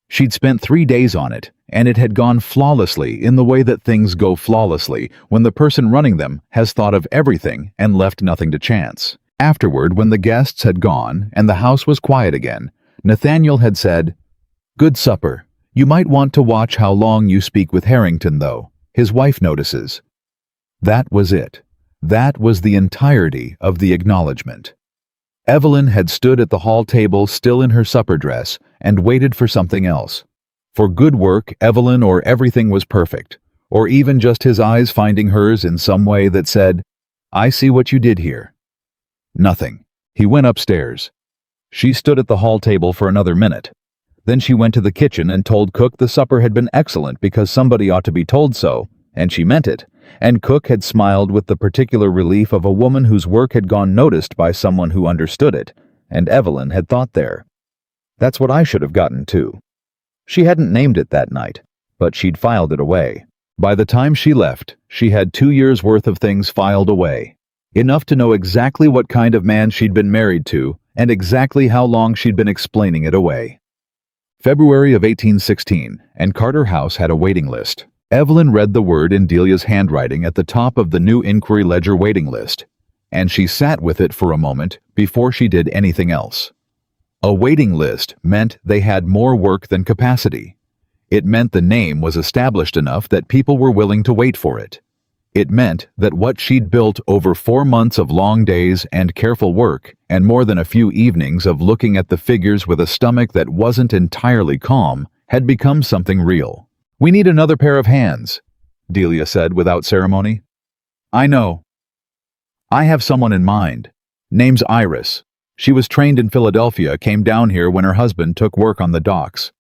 She'd spent 3 days on it, and it had gone flawlessly in the way that things go flawlessly when the person running them has thought of everything and left nothing to chance. Afterward, when the guests had gone and the house was quiet again, Nathaniel had said, "Good supper. You might want to watch how long you speak with Harrington, though. His wife notices." That was it. That was the entirety of the acknowledgement. Evelyn had stood at the hall table still in her supper dress and waited for something else. For good work, Evelyn, or everything was perfect, or even just his eyes finding hers in some way that said, "I see what you did here." Nothing. He went upstairs. She stood at the hall table for another minute. Then she went to the kitchen and told Cook the supper had been excellent because somebody ought to be told so, and she meant it, and Cook had smiled with the particular relief of a woman whose work had gone noticed by someone who understood it, and Evelyn had thought there. That's what I should have gotten too. She hadn't named it that night, but she'd filed it away. By the time she left, she had 2 years' worth of things filed away. Enough to know exactly what kind of man she'd been married to and exactly how long she'd been explaining it away. February of 1816, and Carter House had a waiting list. Evelyn read the word in Delia's handwriting at the top of the new inquiry ledger waiting list, and she sat with it for a moment before she did anything else. A waiting list meant they had more work than capacity. It meant the name was established enough that people were willing to wait for it. It meant that what she'd built over 4 months of long days and careful work, and more than a few evenings of looking at the figures with a stomach that wasn't entirely calm, had become something real. "We need another pair of hands," Delia said without ceremony. "I know. I have someone in mind. Name's Iris. She was trained in Philadelphia, came down here when her husband took work on the docks.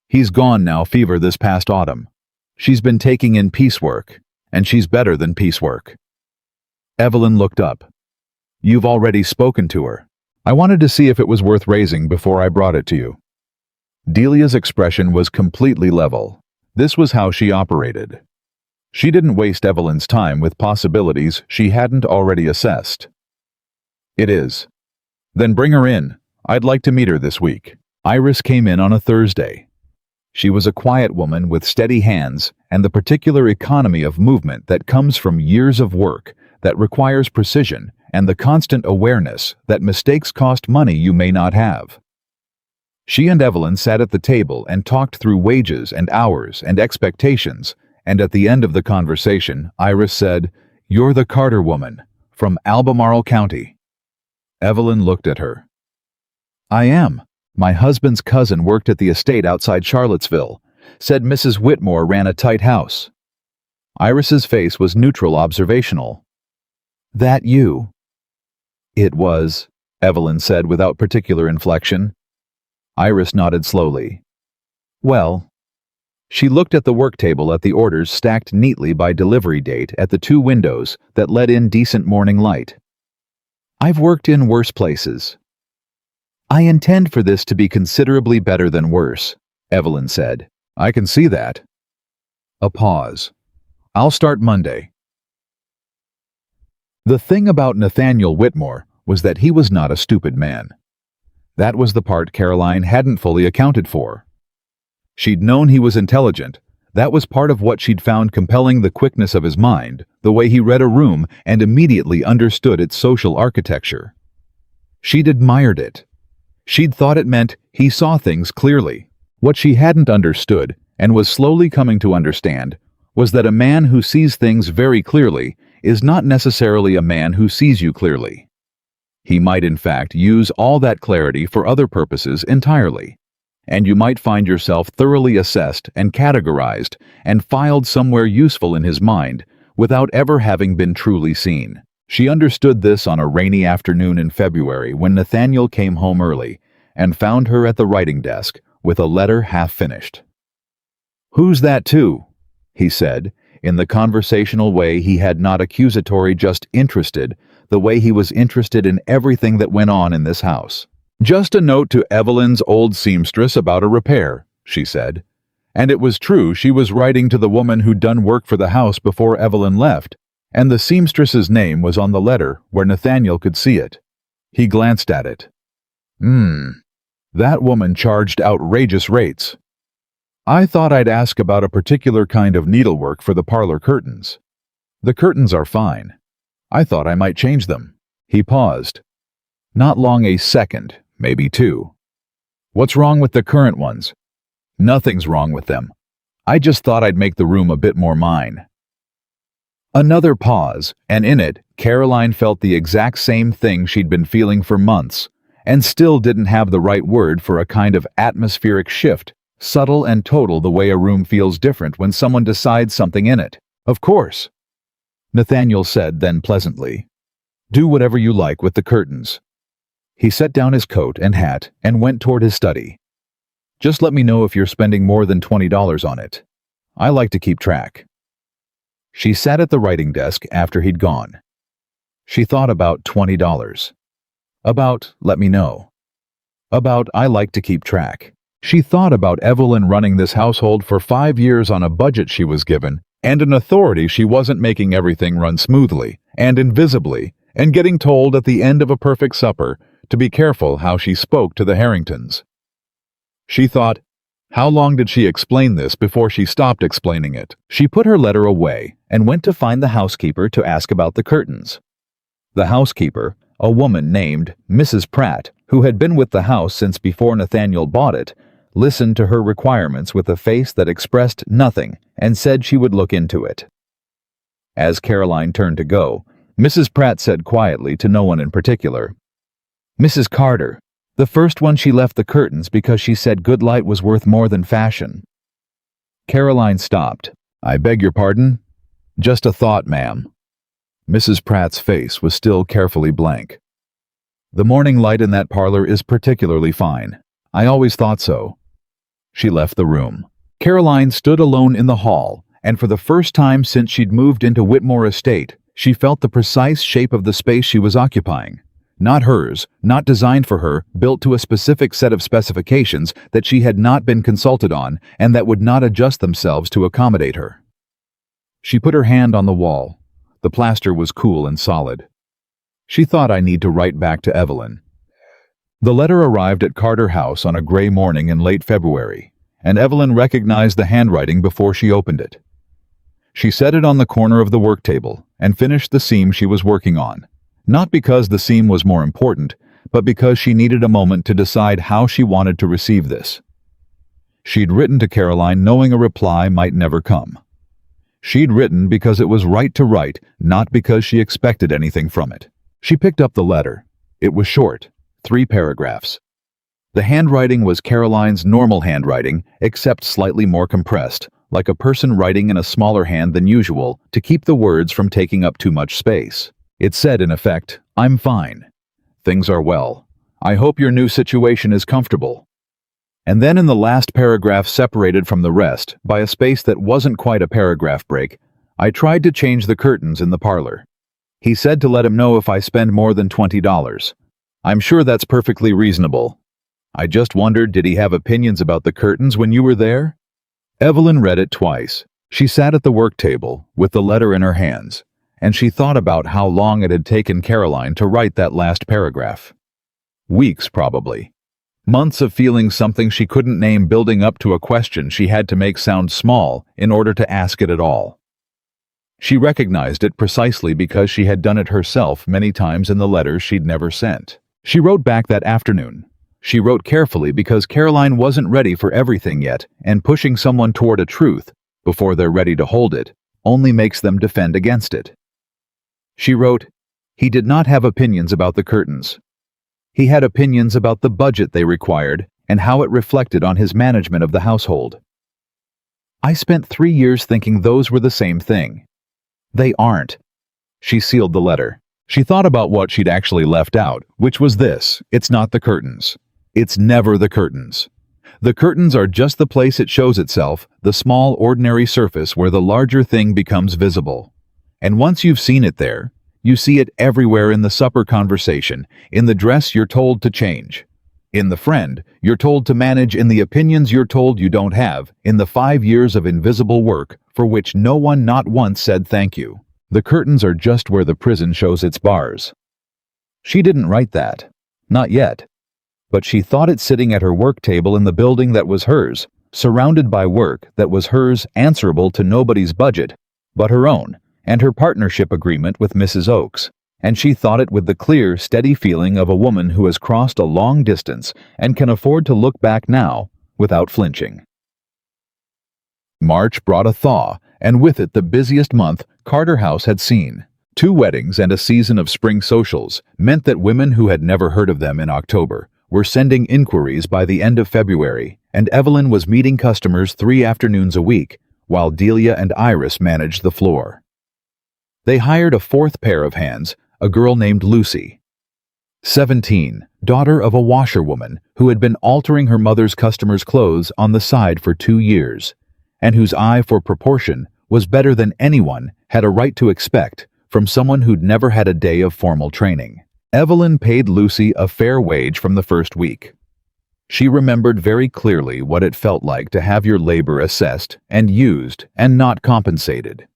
He's gone now, fever this past autumn. She's been taking in piecework, and she's better than piecework." Evelyn looked up. "You've already spoken to her. I wanted to see if it was worth raising before I brought it to you." Delia's expression was completely level. This was how she operated. She didn't waste Evelyn's time with possibilities she hadn't already assessed. "It is." "Then bring her in. I'd like to meet her this week." Iris came in on a Thursday. She was a quiet woman with steady hands and the particular economy of movement that comes from years of work that requires precision and the constant awareness that mistakes cost money you may not have. She and Evelyn sat at the table and talked through wages and hours and expectations, and at the end of the conversation, Iris said, "You're the Carter woman, from Albemarle County." Evelyn looked at her. "I am. My husband's cousin worked at the estate outside Charlottesville. Said Mrs. Whitmore ran a tight house." Iris's face was neutral observational. "That you?" "It was," Evelyn said without particular inflection. Iris nodded slowly. "Well." She looked at the work table at the orders stacked neatly by delivery date at the 2 windows that let in decent morning light. "I've worked in worse places." "I intend for this to be considerably better than worse," Evelyn said. "I can see that." A pause. "I'll start Monday." The thing about Nathaniel Whitmore was that he was not a stupid man. That was the part Caroline hadn't fully accounted for. She'd known he was intelligent. That was part of what she'd found compelling: the quickness of his mind, the way he read a room and immediately understood its social architecture. She'd admired it. She'd thought it meant he saw things clearly. What she hadn't understood, and was slowly coming to understand, was that a man who sees things very clearly is not necessarily a man who sees you clearly. He might in fact use all that clarity for other purposes entirely, and you might find yourself thoroughly assessed and categorized and filed somewhere useful in his mind without ever having been truly seen. She understood this on a rainy afternoon in February when Nathaniel came home early and found her at the writing desk with a letter half finished. "Who's that to?" he said, in the conversational way he had, not accusatory, just interested, the way he was interested in everything that went on in this house. "Just a note to Evelyn's old seamstress about a repair," she said. And it was true, she was writing to the woman who'd done work for the house before Evelyn left, and the seamstress's name was on the letter where Nathaniel could see it. He glanced at it. That woman charged outrageous rates. "I thought I'd ask about a particular kind of needlework for the parlor curtains. The curtains are fine. I thought I might change them." He paused. Not long, a second, maybe 2. "What's wrong with the current ones?" "Nothing's wrong with them. I just thought I'd make the room a bit more mine." Another pause, and in it, Caroline felt the exact same thing she'd been feeling for months, and still didn't have the right word for a kind of atmospheric shift, subtle and total, the way a room feels different when someone decides something in it. "Of course," Nathaniel said then pleasantly. "Do whatever you like with the curtains." He set down his coat and hat and went toward his study. "Just let me know if you're spending more than $20 on it. I like to keep track." She sat at the writing desk after he'd gone. She thought about $20. About, "let me know." About, "I like to keep track." She thought about Evelyn running this household for 5 years on a budget she was given, and an authority she wasn't making everything run smoothly and invisibly, and getting told at the end of a perfect supper to be careful how she spoke to the Harringtons. She thought, how long did she explain this before she stopped explaining it? She put her letter away and went to find the housekeeper to ask about the curtains. The housekeeper, a woman named Mrs. Pratt, who had been with the house since before Nathaniel bought it, listened to her requirements with a face that expressed nothing and said she would look into it. As Caroline turned to go, Mrs. Pratt said quietly to no one in particular, "Mrs. Carter, the first one she left the curtains because she said good light was worth more than fashion." Caroline stopped. "I beg your pardon?" "Just a thought, ma'am." Mrs. Pratt's face was still carefully blank. "The morning light in that parlor is particularly fine. I always thought so." She left the room. Caroline stood alone in the hall, and for the first time since she'd moved into Whitmore Estate, she felt the precise shape of the space she was occupying. Not hers, not designed for her, built to a specific set of specifications that she had not been consulted on and that would not adjust themselves to accommodate her. She put her hand on the wall. The plaster was cool and solid. She thought, "I need to write back to Evelyn." The letter arrived at Carter House on a gray morning in late February, and Evelyn recognized the handwriting before she opened it. She set it on the corner of the work table and finished the seam she was working on, not because the seam was more important, but because she needed a moment to decide how she wanted to receive this. She'd written to Caroline knowing a reply might never come. She'd written because it was right to write, not because she expected anything from it. She picked up the letter. It was short, 3 paragraphs. The handwriting was Caroline's normal handwriting, except slightly more compressed, like a person writing in a smaller hand than usual to keep the words from taking up too much space. It said, in effect, "I'm fine. Things are well. I hope your new situation is comfortable." And then in the last paragraph, separated from the rest by a space that wasn't quite a paragraph break, "I tried to change the curtains in the parlor. He said to let him know if I spend more than $20. I'm sure that's perfectly reasonable. I just wondered, did he have opinions about the curtains when you were there?" Evelyn read it twice. She sat at the work table with the letter in her hands, and she thought about how long it had taken Caroline to write that last paragraph. Weeks, probably. Months of feeling something she couldn't name building up to a question she had to make sound small in order to ask it at all. She recognized it precisely because she had done it herself many times in the letters she'd never sent. She wrote back that afternoon. She wrote carefully because Caroline wasn't ready for everything yet, and pushing someone toward a truth before they're ready to hold it only makes them defend against it. She wrote, "He did not have opinions about the curtains. He had opinions about the budget they required and how it reflected on his management of the household. I spent 3 years thinking those were the same thing. They aren't." She sealed the letter. She thought about what she'd actually left out, which was this: it's not the curtains. It's never the curtains. The curtains are just the place it shows itself, the small, ordinary surface where the larger thing becomes visible. And once you've seen it there, you see it everywhere: in the supper conversation, in the dress you're told to change, in the friend you're told to manage, in the opinions you're told you don't have, in the 5 years of invisible work for which no one not once said thank you. The curtains are just where the prison shows its bars. She didn't write that. Not yet. But she thought it sitting at her work table in the building that was hers, surrounded by work that was hers, answerable to nobody's budget but her own, and her partnership agreement with Mrs. Oakes, and she thought it with the clear, steady feeling of a woman who has crossed a long distance and can afford to look back now without flinching. March brought a thaw, and with it the busiest month Carter House had seen. 2 weddings and a season of spring socials meant that women who had never heard of them in October were sending inquiries by the end of February, and Evelyn was meeting customers 3 afternoons a week, while Delia and Iris managed the floor. They hired a 4th pair of hands, a girl named Lucy, 17, daughter of a washerwoman who had been altering her mother's customers' clothes on the side for 2 years, and whose eye for proportion was better than anyone had a right to expect from someone who'd never had a day of formal training. Evelyn paid Lucy a fair wage from the first week. She remembered very clearly what it felt like to have your labor assessed and used and not compensated.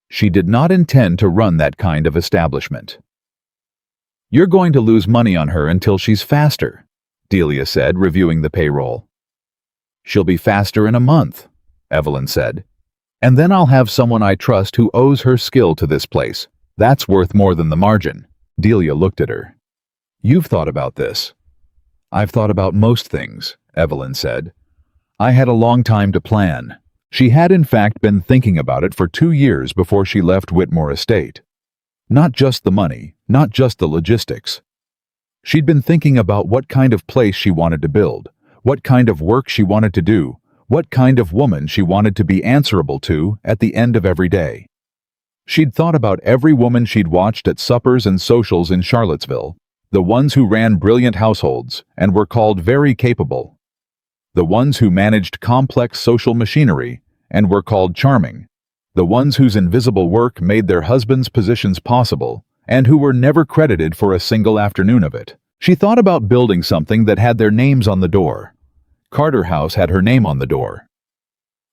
She did not intend to run that kind of establishment. "You're going to lose money on her until she's faster," Delia said, reviewing the payroll. "She'll be faster in a month," Evelyn said. "And then I'll have someone I trust who owes her skill to this place. That's worth more than the margin." Delia looked at her. "You've thought about this." "I've thought about most things," Evelyn said. "I had a long time to plan." She had in fact been thinking about it for 2 years before she left Whitmore Estate. Not just the money, not just the logistics. She'd been thinking about what kind of place she wanted to build, what kind of work she wanted to do, what kind of woman she wanted to be answerable to at the end of every day. She'd thought about every woman she'd watched at suppers and socials in Charlottesville, the ones who ran brilliant households and were called very capable, the ones who managed complex social machinery and were called charming, the ones whose invisible work made their husbands' positions possible and who were never credited for a single afternoon of it. She thought about building something that had their names on the door. Carter House had her name on the door.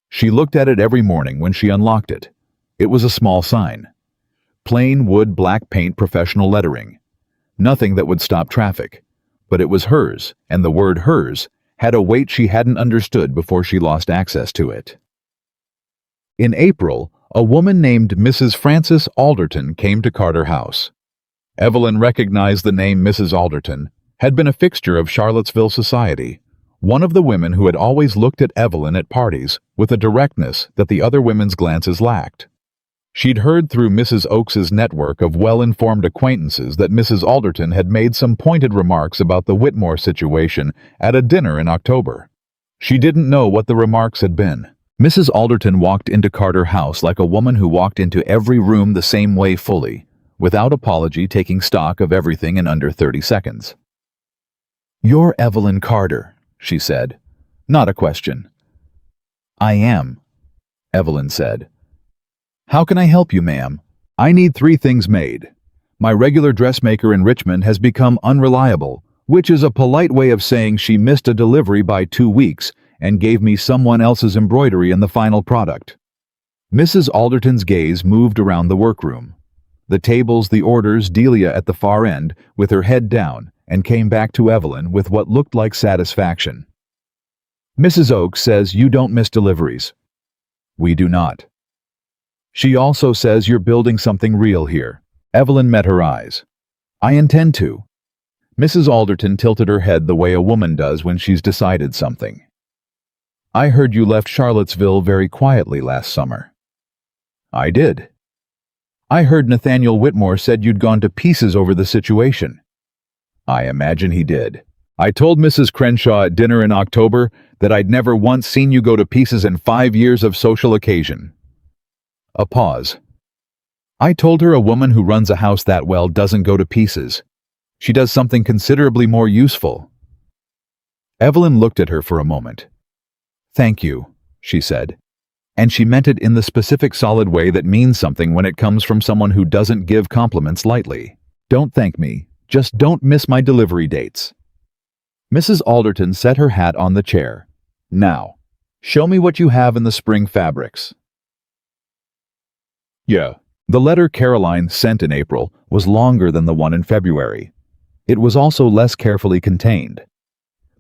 She looked at it every morning when she unlocked it. It was a small sign. Plain wood black paint professional lettering. Nothing that would stop traffic. But it was hers, and the word hers had a weight she hadn't understood before she lost access to it. In April, a woman named Mrs. Frances Alderton came to Carter House. Evelyn recognized the name Mrs. Alderton, had been a fixture of Charlottesville society, one of the women who had always looked at Evelyn at parties with a directness that the other women's glances lacked. She'd heard through Mrs. Oakes's network of well-informed acquaintances that Mrs. Alderton had made some pointed remarks about the Whitmore situation at a dinner in October. She didn't know what the remarks had been. Mrs. Alderton walked into Carter House like a woman who walked into every room the same way fully, without apology, taking stock of everything in under 30 seconds. "You're Evelyn Carter," she said. Not a question. "I am," Evelyn said. "How can I help you, ma'am?" "I need 3 things made. My regular dressmaker in Richmond has become unreliable, which is a polite way of saying she missed a delivery by 2 weeks and gave me someone else's embroidery in the final product." Mrs. Alderton's gaze moved around the workroom. The tables, the orders, Delia at the far end, with her head down, and came back to Evelyn with what looked like satisfaction. "Mrs. Oakes says you don't miss deliveries." "We do not." "She also says you're building something real here." Evelyn met her eyes. "I intend to." Mrs. Alderton tilted her head the way a woman does when she's decided something. "I heard you left Charlottesville very quietly last summer." "I did." "I heard Nathaniel Whitmore said you'd gone to pieces over the situation." "I imagine he did. I told Mrs. Crenshaw at dinner in October that I'd never once seen you go to pieces in 5 years of social occasion." A pause. "I told her a woman who runs a house that well doesn't go to pieces. She does something considerably more useful." Evelyn looked at her for a moment. "Thank you," she said. And she meant it in the specific solid way that means something when it comes from someone who doesn't give compliments lightly. "Don't thank me. Just don't miss my delivery dates." Mrs. Alderton set her hat on the chair. "Now, show me what you have in the spring fabrics." Yeah. The letter Caroline sent in April was longer than the one in February. It was also less carefully contained.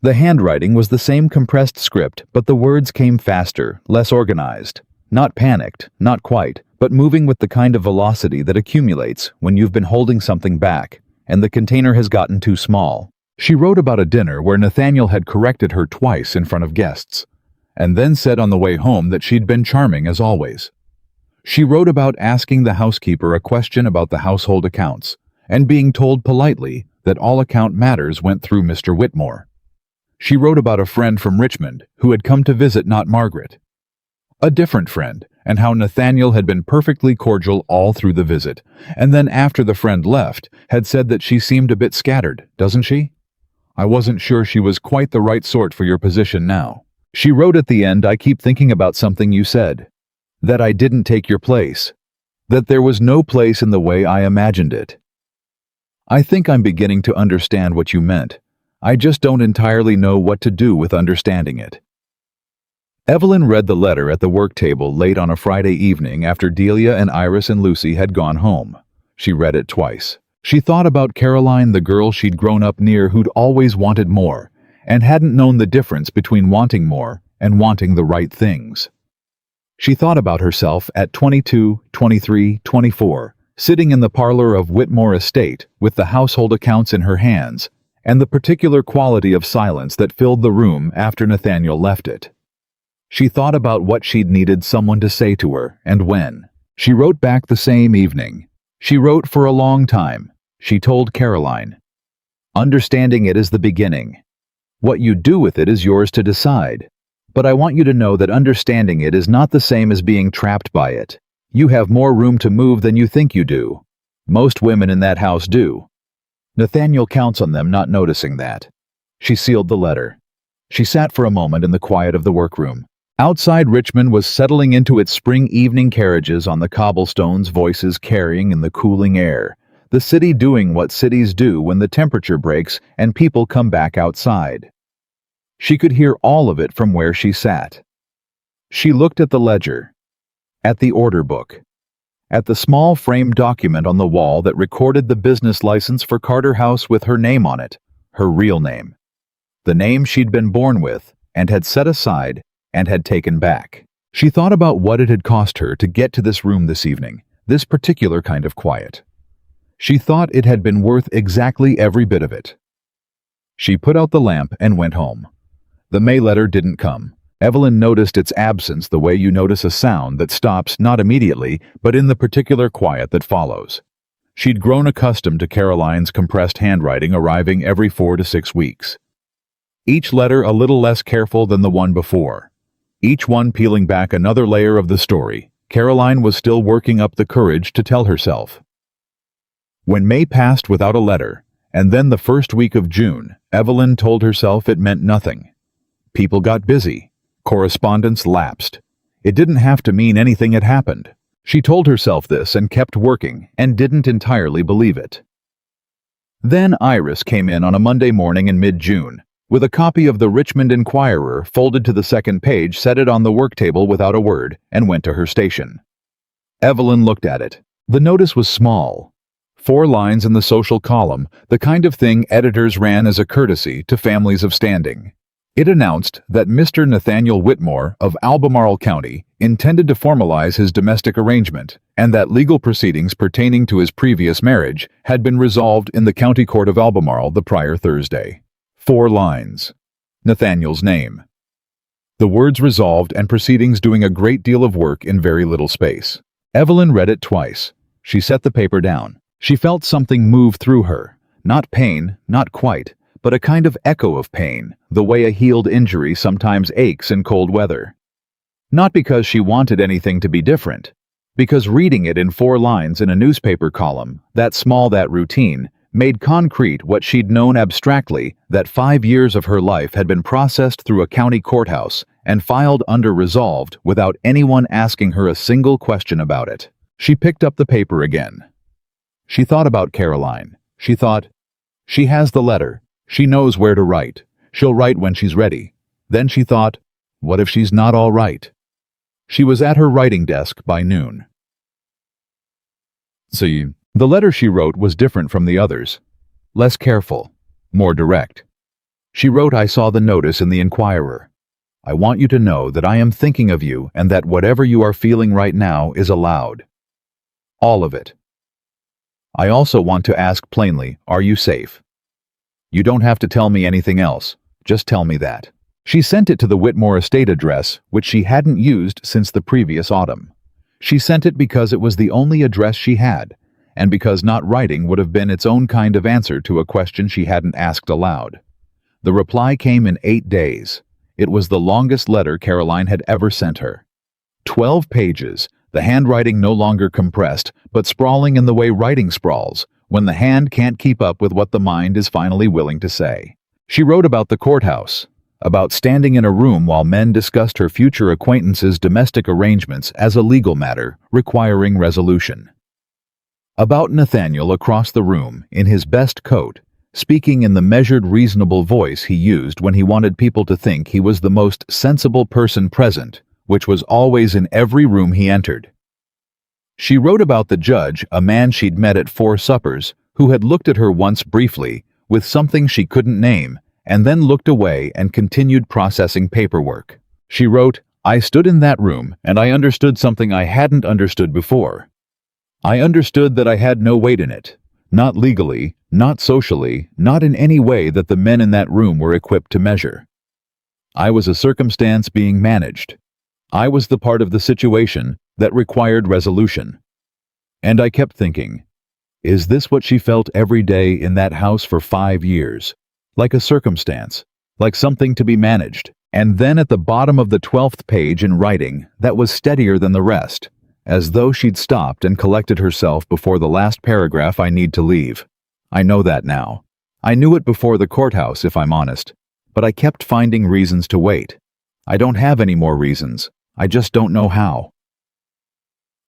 The handwriting was the same compressed script, but the words came faster, less organized. Not panicked, not quite, but moving with the kind of velocity that accumulates when you've been holding something back, and the container has gotten too small. She wrote about a dinner where Nathaniel had corrected her twice in front of guests, and then said on the way home that she'd been charming as always. She wrote about asking the housekeeper a question about the household accounts, and being told politely that all account matters went through Mr. Whitmore. She wrote about a friend from Richmond who had come to visit not Margaret. A different friend, and how Nathaniel had been perfectly cordial all through the visit, and then after the friend left, had said that she seemed a bit scattered, doesn't she? I wasn't sure she was quite the right sort for your position now. She wrote at the end, I keep thinking about something you said. That I didn't take your place. That there was no place in the way I imagined it. I think I'm beginning to understand what you meant. I just don't entirely know what to do with understanding it. Evelyn read the letter at the work table late on a Friday evening after Delia and Iris and Lucy had gone home. She read it twice. She thought about Caroline, the girl she'd grown up near who'd always wanted more, and hadn't known the difference between wanting more and wanting the right things. She thought about herself at 22, 23, 24, sitting in the parlor of Whitmore Estate with the household accounts in her hands, and the particular quality of silence that filled the room after Nathaniel left it. She thought about what she'd needed someone to say to her and when. She wrote back the same evening. She wrote for a long time. She told Caroline, "Understanding it is the beginning. What you do with it is yours to decide. But I want you to know that understanding it is not the same as being trapped by it. You have more room to move than you think you do. Most women in that house do." Nathaniel counts on them not noticing that. She sealed the letter. She sat for a moment in the quiet of the workroom. Outside, Richmond was settling into its spring evening carriages on the cobblestones, voices carrying in the cooling air. The city doing what cities do when the temperature breaks and people come back outside. She could hear all of it from where she sat. She looked at the ledger, at the order book, at the small framed document on the wall that recorded the business license for Carter House with her name on it, her real name. The name she'd been born with and had set aside and had taken back. She thought about what it had cost her to get to this room this evening, this particular kind of quiet. She thought it had been worth exactly every bit of it. She put out the lamp and went home. The May letter didn't come. Evelyn noticed its absence the way you notice a sound that stops not immediately, but in the particular quiet that follows. She'd grown accustomed to Caroline's compressed handwriting arriving every 4 to 6 weeks. Each letter a little less careful than the one before. Each one peeling back another layer of the story. Caroline was still working up the courage to tell herself. When May passed without a letter, and then the first week of June, Evelyn told herself it meant nothing. People got busy. Correspondence lapsed. It didn't have to mean anything had happened. She told herself this and kept working, and didn't entirely believe it. Then Iris came in on a Monday morning in mid-June, with a copy of the Richmond Enquirer folded to the second page, set it on the work table without a word, and went to her station. Evelyn looked at it. The notice was small. 4 lines in the social column, the kind of thing editors ran as a courtesy to families of standing. It announced that Mr. Nathaniel Whitmore of Albemarle County intended to formalize his domestic arrangement, and that legal proceedings pertaining to his previous marriage had been resolved in the County Court of Albemarle the prior Thursday. 4 lines. Nathaniel's name. The words resolved and proceedings doing a great deal of work in very little space. Evelyn read it twice. She set the paper down. She felt something move through her. Not pain, not quite, but a kind of echo of pain, the way a healed injury sometimes aches in cold weather. Not because she wanted anything to be different, because reading it in 4 lines in a newspaper column, that small, that routine, made concrete what she'd known abstractly, that 5 years of her life had been processed through a county courthouse and filed under resolved without anyone asking her a single question about it. She picked up the paper again. She thought about Caroline. She thought, she has the letter. She knows where to write. She'll write when she's ready. Then she thought, what if she's not all right? She was at her writing desk by noon. See, the letter she wrote was different from the others. Less careful, more direct. She wrote, I saw the notice in the Enquirer. I want you to know that I am thinking of you and that whatever you are feeling right now is allowed. All of it. I also want to ask plainly, are you safe? You don't have to tell me anything else. Just tell me that. She sent it to the Whitmore Estate address, which she hadn't used since the previous autumn. She sent it because it was the only address she had, and because not writing would have been its own kind of answer to a question she hadn't asked aloud. The reply came in 8 days. It was the longest letter Caroline had ever sent her. 12 pages, the handwriting no longer compressed, but sprawling in the way writing sprawls, when the hand can't keep up with what the mind is finally willing to say. She wrote about the courthouse, about standing in a room while men discussed her future acquaintances' domestic arrangements as a legal matter requiring resolution. About Nathaniel across the room, in his best coat, speaking in the measured, reasonable voice he used when he wanted people to think he was the most sensible person present, which was always in every room he entered. She wrote about the judge, a man she'd met at 4 suppers, who had looked at her once briefly, with something she couldn't name, and then looked away and continued processing paperwork. She wrote, I stood in that room, and I understood something I hadn't understood before. I understood that I had no weight in it. Not legally, not socially, not in any way that the men in that room were equipped to measure. I was a circumstance being managed. I was the part of the situation that required resolution. And I kept thinking, is this what she felt every day in that house for 5 years? Like a circumstance, like something to be managed. And then at the bottom of the 12th page in writing that was steadier than the rest, as though she'd stopped and collected herself before the last paragraph I need to leave. I know that now. I knew it before the courthouse, if I'm honest, but I kept finding reasons to wait. I don't have any more reasons. I just don't know how.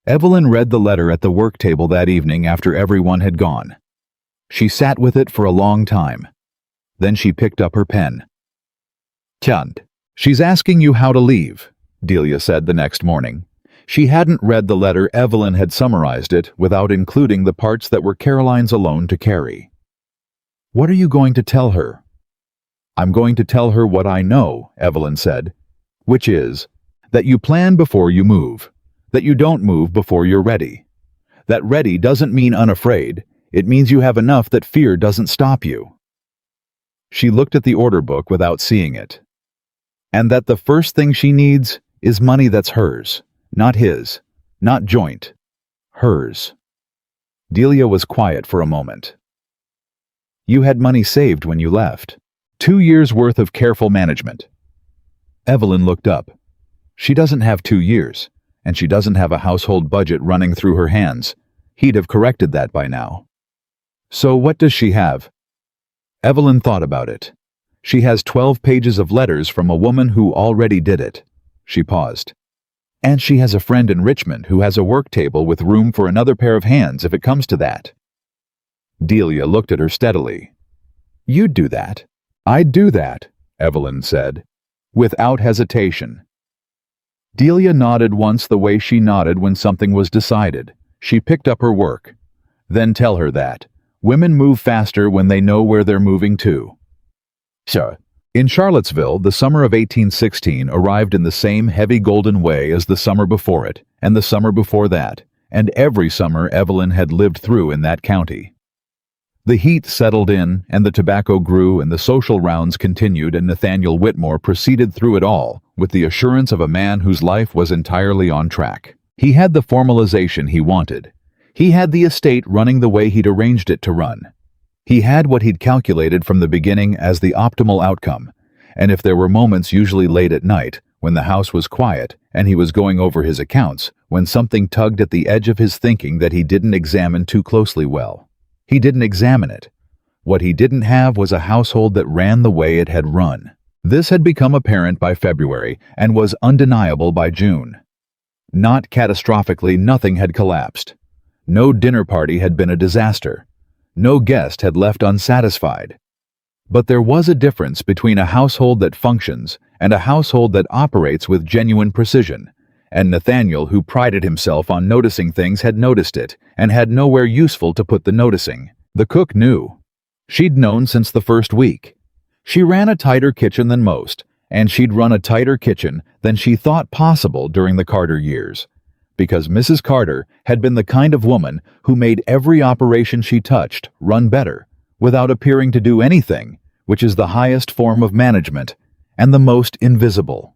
Evelyn read the letter at the work table that evening after everyone had gone. She sat with it for a long time. Then she picked up her pen. "Chand, she's asking you how to leave," Delia said the next morning. She hadn't read the letter. Evelyn had summarized it without including the parts that were Caroline's alone to carry. "What are you going to tell her?" "I'm going to tell her what I know," Evelyn said, "which is that you plan before you move, that you don't move before you're ready. That ready doesn't mean unafraid, it means you have enough that fear doesn't stop you." She looked at the order book without seeing it. "And that the first thing she needs is money that's hers. Not his, not joint. Hers." Delia was quiet for a moment. "You had money saved when you left. 2 years' worth of careful management." Evelyn looked up. "She doesn't have 2 years, and she doesn't have a household budget running through her hands. He'd have corrected that by now." "So what does she have?" Evelyn thought about it. "She has 12 pages of letters from a woman who already did it." She paused. "And she has a friend in Richmond who has a work table with room for another pair of hands if it comes to that." Delia looked at her steadily. "You'd do that." "I'd do that," Evelyn said, without hesitation. Delia nodded once the way she nodded when something was decided. She picked up her work. "Then tell her that. Women move faster when they know where they're moving to." Sure. In Charlottesville, the summer of 1816 arrived in the same heavy golden way as the summer before it, and the summer before that, and every summer Evelyn had lived through in that county. The heat settled in, and the tobacco grew, and the social rounds continued, and Nathaniel Whitmore proceeded through it all with the assurance of a man whose life was entirely on track. He had the formalization he wanted. He had the estate running the way he'd arranged it to run. He had what he'd calculated from the beginning as the optimal outcome, and if there were moments, usually late at night, when the house was quiet and he was going over his accounts, when something tugged at the edge of his thinking that he didn't examine too closely well. He didn't examine it. What he didn't have was a household that ran the way it had run. This had become apparent by February and was undeniable by June. Not catastrophically, nothing had collapsed. No dinner party had been a disaster. No guest had left unsatisfied. But there was a difference between a household that functions and a household that operates with genuine precision, and Nathaniel, who prided himself on noticing things, had noticed it and had nowhere useful to put the noticing. The cook knew. She'd known since the first week. She ran a tighter kitchen than most, and she'd run a tighter kitchen than she thought possible during the Carter years, because Mrs. Carter had been the kind of woman who made every operation she touched run better, without appearing to do anything, which is the highest form of management and the most invisible.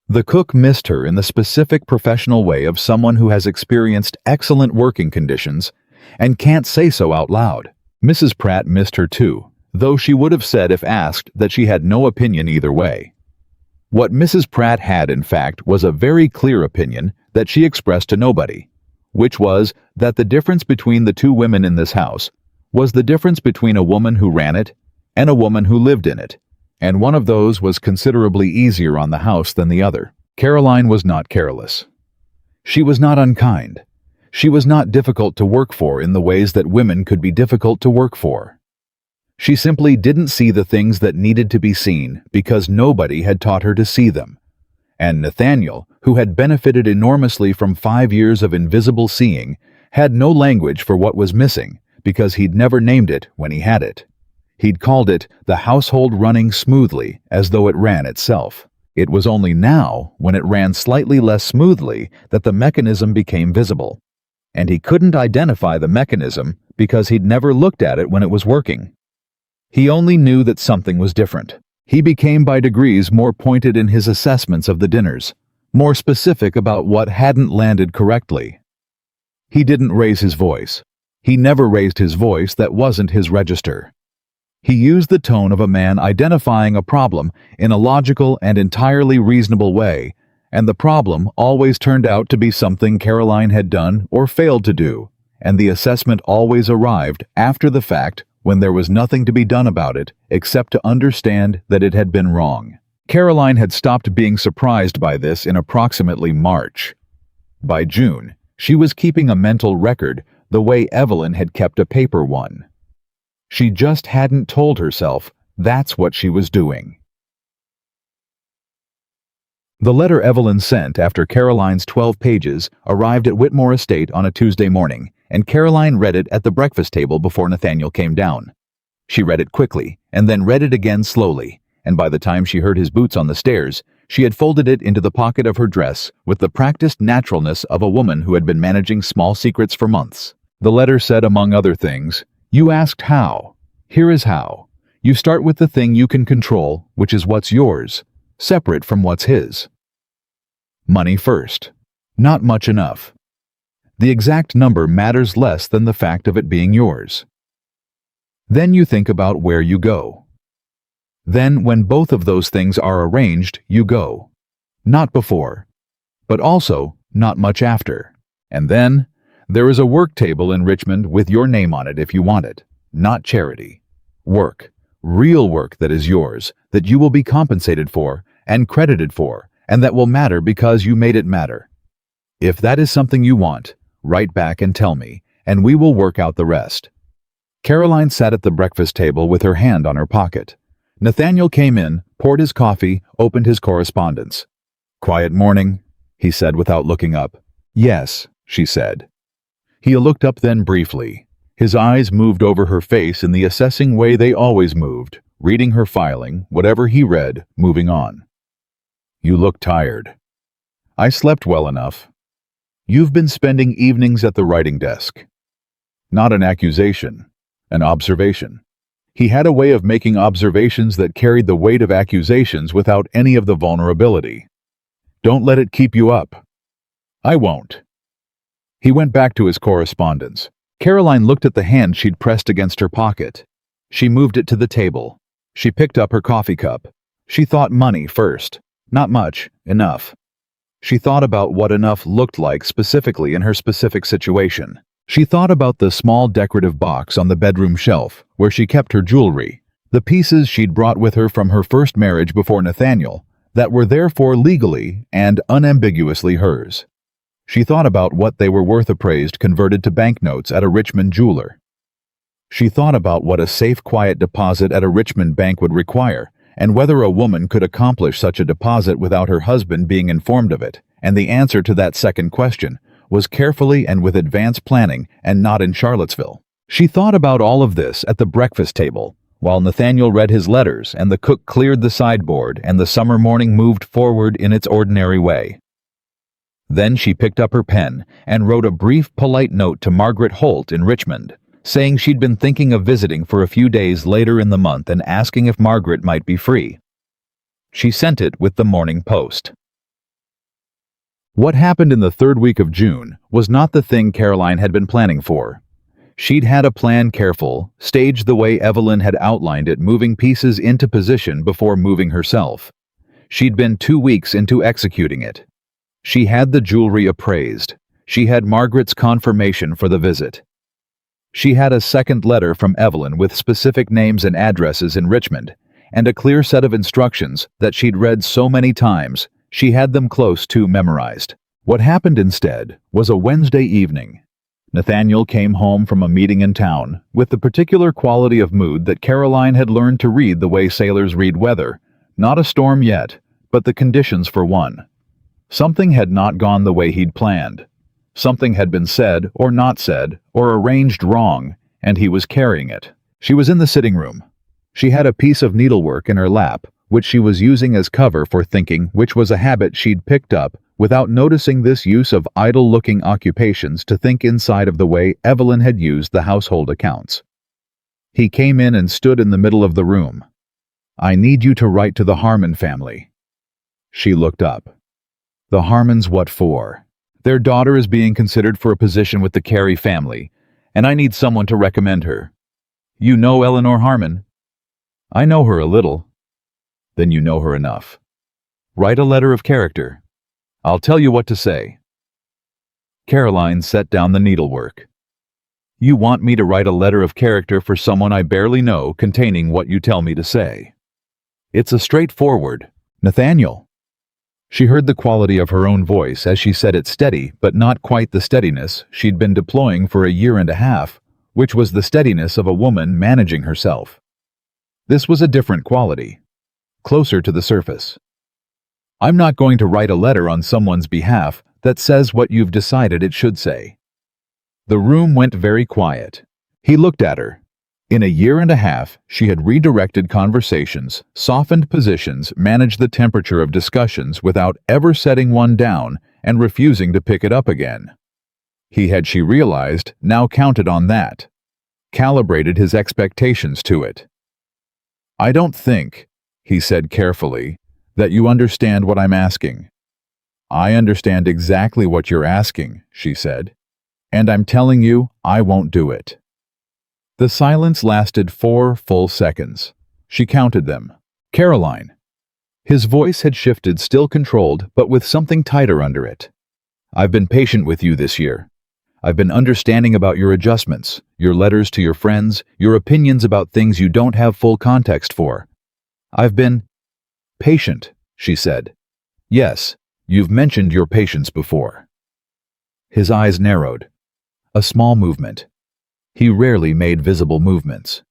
The cook missed her in the specific professional way of someone who has experienced excellent working conditions and can't say so out loud. Mrs. Pratt missed her too, though she would have said if asked that she had no opinion either way. What Mrs. Pratt had, in fact, was a very clear opinion that she expressed to nobody, which was that the difference between the two women in this house was the difference between a woman who ran it and a woman who lived in it, and one of those was considerably easier on the house than the other. Caroline was not careless. She was not unkind. She was not difficult to work for in the ways that women could be difficult to work for. She simply didn't see the things that needed to be seen because nobody had taught her to see them. And Nathaniel, who had benefited enormously from 5 years of invisible seeing, had no language for what was missing because he'd never named it when he had it. He'd called it the household running smoothly as though it ran itself. It was only now, when it ran slightly less smoothly, that the mechanism became visible. and he couldn't identify the mechanism because he'd never looked at it when it was working. He only knew that something was different. He became by degrees more pointed in his assessments of the dinners, more specific about what hadn't landed correctly. He didn't raise his voice. He never raised his voice that wasn't his register. He used the tone of a man identifying a problem in a logical and entirely reasonable way, and the problem always turned out to be something Caroline had done or failed to do, and the assessment always arrived after the fact when there was nothing to be done about it except to understand that it had been wrong. Caroline had stopped being surprised by this in approximately March. By June, she was keeping a mental record the way Evelyn had kept a paper one. She just hadn't told herself that's what she was doing. The letter Evelyn sent after Caroline's 12 pages arrived at Whitmore Estate on a Tuesday morning, and Caroline read it at the breakfast table before Nathaniel came down. She read it quickly, and then read it again slowly, and by the time she heard his boots on the stairs, she had folded it into the pocket of her dress with the practiced naturalness of a woman who had been managing small secrets for months. The letter said, among other things, "You asked how. Here is how. You start with the thing you can control, which is what's yours, separate from what's his. Money first. Not much enough. The exact number matters less than the fact of it being yours. Then you think about where you go. Then, when both of those things are arranged, you go. Not before, but also not much after. And then, there is a work table in Richmond with your name on it if you want it. Not charity. Work. Real work that is yours, that you will be compensated for and credited for, and that will matter because you made it matter. If that is something you want, write back and tell me, and we will work out the rest." Caroline sat at the breakfast table with her hand on her pocket. Nathaniel came in, poured his coffee, opened his correspondence. "Quiet morning," he said without looking up. "Yes," she said. He looked up then briefly. His eyes moved over her face in the assessing way they always moved, reading her filing, whatever he read, moving on. "You look tired." "I slept well enough." "You've been spending evenings at the writing desk." Not an accusation, an observation. He had a way of making observations that carried the weight of accusations without any of the vulnerability. "Don't let it keep you up." "I won't." He went back to his correspondence. Caroline looked at the hand she'd pressed against her pocket. She moved it to the table. She picked up her coffee cup. She thought money first. Not much, enough. She thought about what enough looked like specifically in her specific situation. She thought about the small decorative box on the bedroom shelf where she kept her jewelry, the pieces she'd brought with her from her first marriage before Nathaniel, that were therefore legally and unambiguously hers. She thought about what they were worth appraised converted to banknotes at a Richmond jeweler. She thought about what a safe, quiet deposit at a Richmond bank would require, and whether a woman could accomplish such a deposit without her husband being informed of it, and the answer to that second question was carefully and with advanced planning and not in Charlottesville. She thought about all of this at the breakfast table, while Nathaniel read his letters and the cook cleared the sideboard and the summer morning moved forward in its ordinary way. Then she picked up her pen and wrote a brief, polite note to Margaret Holt in Richmond, saying she'd been thinking of visiting for a few days later in the month and asking if Margaret might be free. She sent it with the Morning Post. What happened in the third week of June was not the thing Caroline had been planning for. She'd had a plan careful, staged the way Evelyn had outlined it, moving pieces into position before moving herself. She'd been 2 weeks into executing it. She had the jewelry appraised. She had Margaret's confirmation for the visit. She had a second letter from Evelyn with specific names and addresses in Richmond, and a clear set of instructions that she'd read so many times she had them close to memorized. What happened instead was a Wednesday evening. Nathaniel came home from a meeting in town with the particular quality of mood that Caroline had learned to read the way sailors read weather, not a storm yet, but the conditions for one. Something had not gone the way he'd planned. Something had been said or not said or arranged wrong, and he was carrying it. She was in the sitting room. She had a piece of needlework in her lap, which she was using as cover for thinking, which was a habit she'd picked up without noticing this use of idle-looking occupations to think inside of the way Evelyn had used the household accounts. He came in and stood in the middle of the room. "I need you to write to the Harmon family." She looked up. "The Harmons, what for?" "Their daughter is being considered for a position with the Carey family, and I need someone to recommend her." "You know Eleanor Harmon?" "I know her a little." "Then you know her enough. Write a letter of character. I'll tell you what to say." Caroline set down the needlework. "You want me to write a letter of character for someone I barely know containing what you tell me to say?" "It's a straightforward, Nathaniel." She heard the quality of her own voice as she said it, steady, but not quite the steadiness she'd been deploying for a year and a half, which was the steadiness of a woman managing herself. This was a different quality, closer to the surface. "I'm not going to write a letter on someone's behalf that says what you've decided it should say." The room went very quiet. He looked at her. In a year and a half, she had redirected conversations, softened positions, managed the temperature of discussions without ever setting one down and refusing to pick it up again. He had, she realized, now counted on that, calibrated his expectations to it. "I don't think," he said carefully, "that you understand what I'm asking." "I understand exactly what you're asking," she said, "and I'm telling you I won't do it." The silence lasted 4 full seconds. She counted them. "Caroline." His voice had shifted, still controlled, but with something tighter under it. "I've been patient with you this year. I've been understanding about your adjustments, your letters to your friends, your opinions about things you don't have full context for. I've been patient," she said. "Yes, you've mentioned your patience before." His eyes narrowed. A small movement. He rarely made visible movements.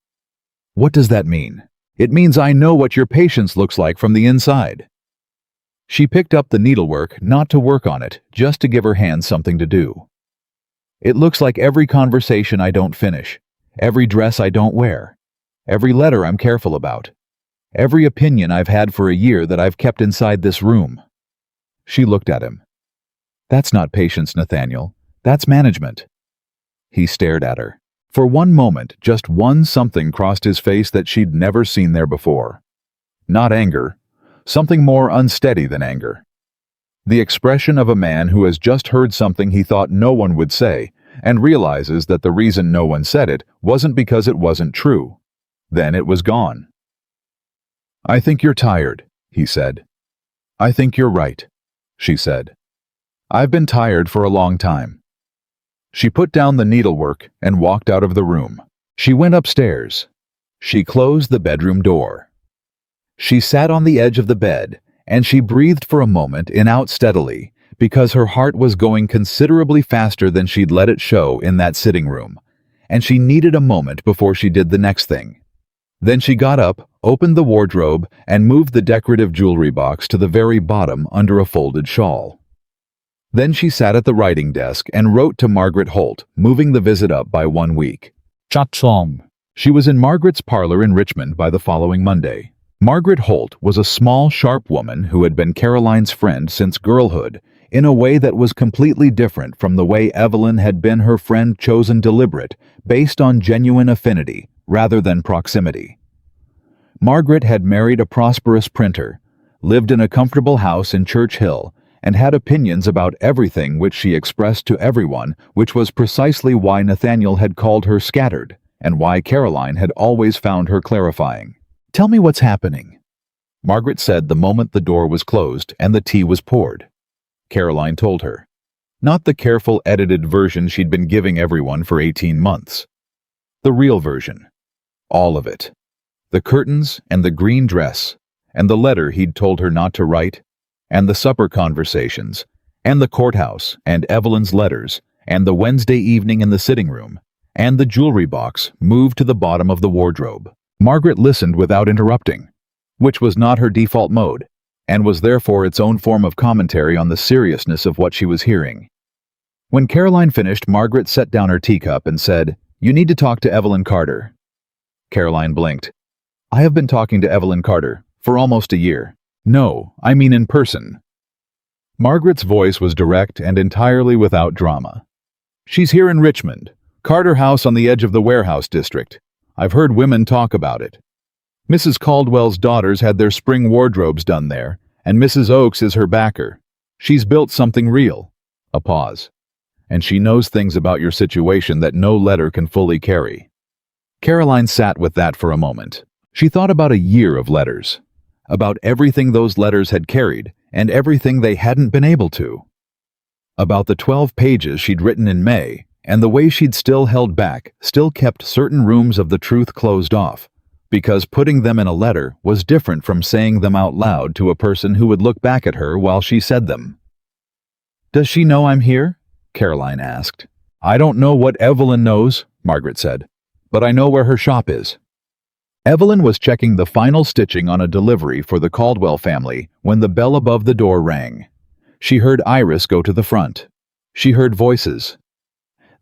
"What does that mean?" "It means I know what your patience looks like from the inside." She picked up the needlework, not to work on it, just to give her hands something to do. "It looks like every conversation I don't finish, every dress I don't wear, every letter I'm careful about, every opinion I've had for a year that I've kept inside this room." She looked at him. "That's not patience, Nathaniel. That's management." He stared at her. For one moment, just one something crossed his face that she'd never seen there before. Not anger, something more unsteady than anger. The expression of a man who has just heard something he thought no one would say, and realizes that the reason no one said it wasn't because it wasn't true. Then it was gone. "I think you're tired," he said. "I think you're right," she said. "I've been tired for a long time." She put down the needlework and walked out of the room. She went upstairs. She closed the bedroom door. She sat on the edge of the bed, and she breathed for a moment in out steadily, because her heart was going considerably faster than she'd let it show in that sitting room, and she needed a moment before she did the next thing. Then she got up, opened the wardrobe, and moved the decorative jewelry box to the very bottom under a folded shawl. Then she sat at the writing desk and wrote to Margaret Holt, moving the visit up by 1 week. Chatsong. She was in Margaret's parlor in Richmond by the following Monday. Margaret Holt was a small, sharp woman who had been Caroline's friend since girlhood, in a way that was completely different from the way Evelyn had been her friend, chosen deliberate, based on genuine affinity rather than proximity. Margaret had married a prosperous printer, lived in a comfortable house in Church Hill, and had opinions about everything which she expressed to everyone, which was precisely why Nathaniel had called her scattered, and why Caroline had always found her clarifying. "Tell me what's happening," Margaret said the moment the door was closed and the tea was poured. Caroline told her. Not the careful edited version she'd been giving everyone for 18 months. The real version. All of it. The curtains and the green dress, and the letter he'd told her not to write, and the supper conversations, and the courthouse, and Evelyn's letters, and the Wednesday evening in the sitting room, and the jewelry box moved to the bottom of the wardrobe. Margaret listened without interrupting, which was not her default mode, and was therefore its own form of commentary on the seriousness of what she was hearing. When Caroline finished, Margaret set down her teacup and said, "You need to talk to Evelyn Carter." Caroline blinked. "I have been talking to Evelyn Carter for almost a year. No, I mean in person." Margaret's voice was direct and entirely without drama. She's here in Richmond, Carter House on the edge of the warehouse district. I've heard women talk about it. Mrs. Caldwell's daughters had their spring wardrobes done there, and Mrs. Oakes is her backer. She's built something real. A pause. And she knows things about your situation that no letter can fully carry. Caroline sat with that for a moment. She thought about a year of letters, about everything those letters had carried and everything they hadn't been able to, about the 12 pages she'd written in May and the way she'd still held back, still kept certain rooms of the truth closed off, because putting them in a letter was different from saying them out loud to a person who would look back at her while she said them. "Does she know I'm here?" Caroline asked. "I don't know what Evelyn knows," Margaret said, "but I know where her shop is." Evelyn was checking the final stitching on a delivery for the Caldwell family when the bell above the door rang. She heard Iris go to the front. She heard voices.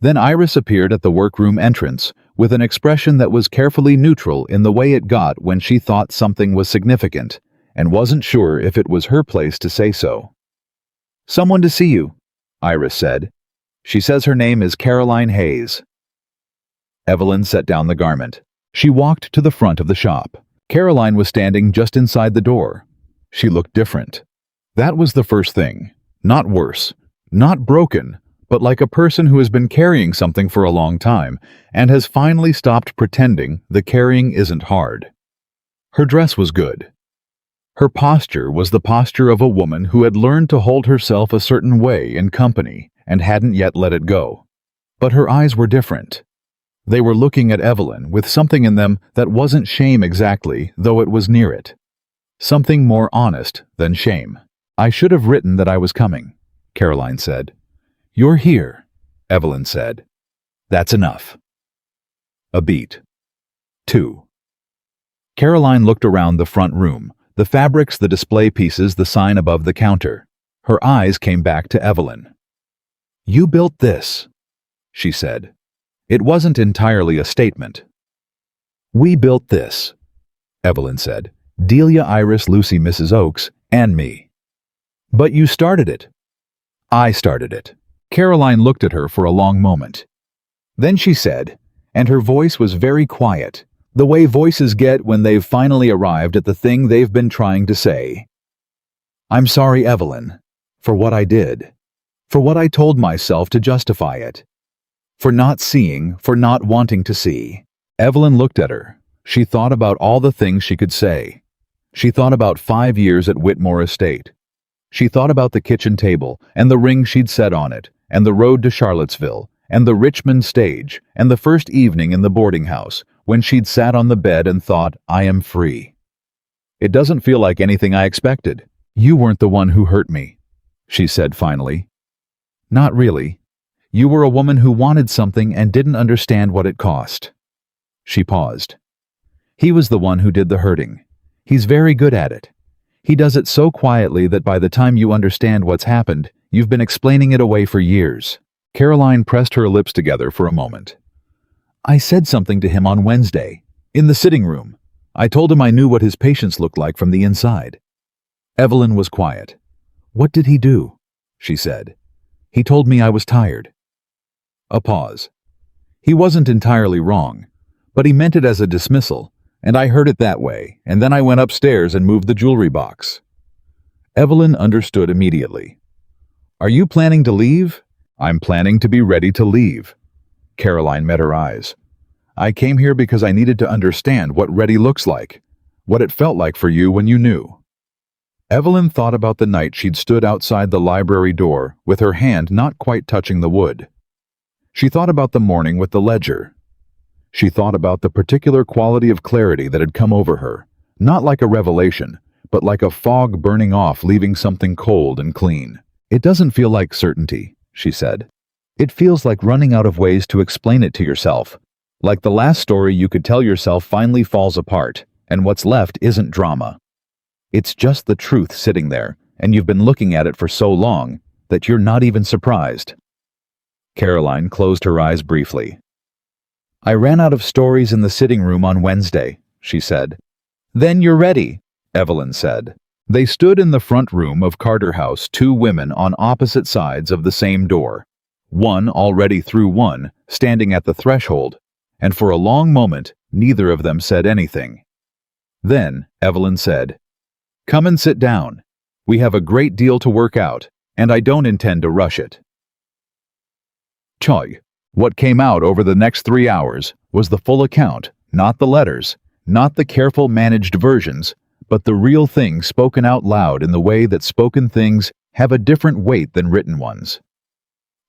Then Iris appeared at the workroom entrance with an expression that was carefully neutral in the way it got when she thought something was significant and wasn't sure if it was her place to say so. "Someone to see you," Iris said. "She says her name is Caroline Hayes." Evelyn set down the garment. She walked to the front of the shop. Caroline was standing just inside the door. She looked different. That was the first thing. Not worse. Not broken, but like a person who has been carrying something for a long time and has finally stopped pretending the carrying isn't hard. Her dress was good. Her posture was the posture of a woman who had learned to hold herself a certain way in company and hadn't yet let it go. But her eyes were different. They were looking at Evelyn with something in them that wasn't shame exactly, though it was near it. Something more honest than shame. "I should have written that I was coming," Caroline said. "You're here," Evelyn said. "That's enough." A beat. 2. Caroline looked around the front room, the fabrics, the display pieces, the sign above the counter. Her eyes came back to Evelyn. "You built this," she said. It wasn't entirely a statement. "We built this," Evelyn said. "Delia, Iris, Lucy, Mrs. Oakes, and me." "But you started it." "I started it." Caroline looked at her for a long moment. Then she said, and her voice was very quiet, the way voices get when they've finally arrived at the thing they've been trying to say. "I'm sorry, Evelyn, for what I did, for what I told myself to justify it, for not seeing, for not wanting to see." Evelyn looked at her. She thought about all the things she could say. She thought about 5 years at Whitmore Estate. She thought about the kitchen table, and the ring she'd set on it, and the road to Charlottesville, and the Richmond stage, and the first evening in the boarding house, when she'd sat on the bed and thought, "I am free. It doesn't feel like anything I expected. You weren't the one who hurt me," she said finally. "Not really. You were a woman who wanted something and didn't understand what it cost." She paused. "He was the one who did the hurting. He's very good at it. He does it so quietly that by the time you understand what's happened, you've been explaining it away for years." Caroline pressed her lips together for a moment. "I said something to him on Wednesday, in the sitting room. I told him I knew what his patients looked like from the inside." Evelyn was quiet. "What did he do?" she said. "He told me I was tired." A pause. "He wasn't entirely wrong, but he meant it as a dismissal, and I heard it that way, and then I went upstairs and moved the jewelry box." Evelyn understood immediately. "Are you planning to leave?" "I'm planning to be ready to leave." Caroline met her eyes. "I came here because I needed to understand what ready looks like, what it felt like for you when you knew." Evelyn thought about the night she'd stood outside the library door with her hand not quite touching the wood. She thought about the morning with the ledger. She thought about the particular quality of clarity that had come over her, not like a revelation, but like a fog burning off, leaving something cold and clean. "It doesn't feel like certainty," she said. "It feels like running out of ways to explain it to yourself, like the last story you could tell yourself finally falls apart, and what's left isn't drama. It's just the truth sitting there, and you've been looking at it for so long that you're not even surprised." Caroline closed her eyes briefly. "I ran out of stories in the sitting room on Wednesday," she said. "Then you're ready," Evelyn said. They stood in the front room of Carter House, two women on opposite sides of the same door. One already through one, standing at the threshold, and for a long moment neither of them said anything. Then Evelyn said, "Come and sit down. We have a great deal to work out, and I don't intend to rush it." Choi. What came out over the next 3 hours was the full account, not the letters, not the careful managed versions, but the real thing spoken out loud in the way that spoken things have a different weight than written ones.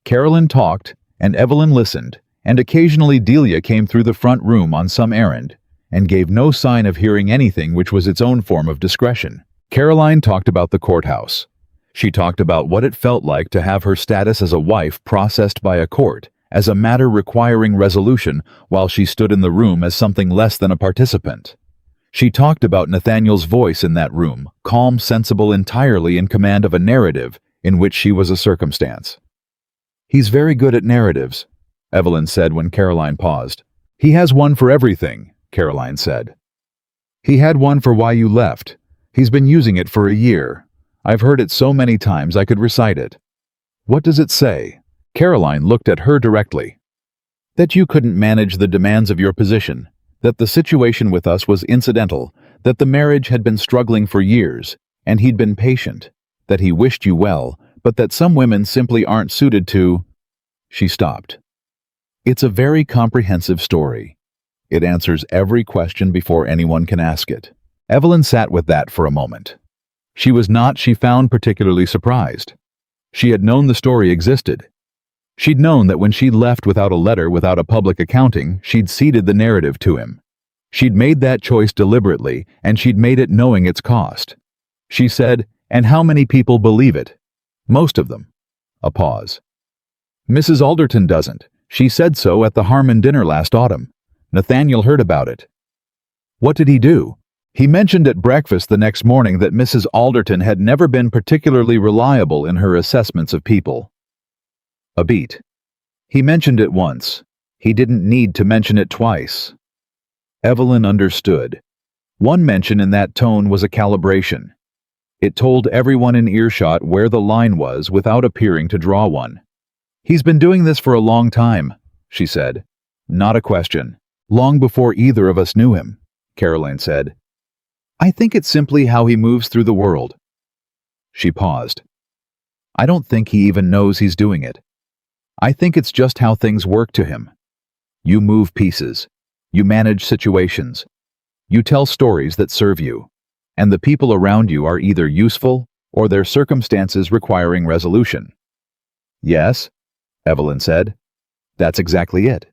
Carolyn talked, and Evelyn listened, and occasionally Delia came through the front room on some errand, and gave no sign of hearing anything which was its own form of discretion. Caroline talked about the courthouse. She talked about what it felt like to have her status as a wife processed by a court, as a matter requiring resolution, while she stood in the room as something less than a participant. She talked about Nathaniel's voice in that room, calm, sensible, entirely in command of a narrative in which she was a circumstance. "He's very good at narratives," Evelyn said when Caroline paused. "He has one for everything," Caroline said. "He had one for why you left. He's been using it for a year. I've heard it so many times I could recite it." "What does it say?" Caroline looked at her directly. "That you couldn't manage the demands of your position, that the situation with us was incidental, that the marriage had been struggling for years, and he'd been patient, that he wished you well, but that some women simply aren't suited to—" She stopped. "It's a very comprehensive story. It answers every question before anyone can ask it." Evelyn sat with that for a moment. She was not, she found, particularly surprised. She had known the story existed. She'd known that when she'd left without a letter, without a public accounting, she'd ceded the narrative to him. She'd made that choice deliberately, and she'd made it knowing its cost. She said, "And how many people believe it?" "Most of them." A pause. "Mrs. Alderton doesn't. She said so at the Harmon dinner last autumn. Nathaniel heard about it." "What did he do?" "He mentioned at breakfast the next morning that Mrs. Alderton had never been particularly reliable in her assessments of people." A beat. "He mentioned it once. He didn't need to mention it twice." Evelyn understood. One mention in that tone was a calibration. It told everyone in earshot where the line was without appearing to draw one. "He's been doing this for a long time," she said. "Not a question. Long before either of us knew him," Caroline said. "I think it's simply how he moves through the world." She paused. "I don't think he even knows he's doing it. I think it's just how things work to him. You move pieces. You manage situations. You tell stories that serve you. And the people around you are either useful or their circumstances requiring resolution." "Yes," Evelyn said. "That's exactly it."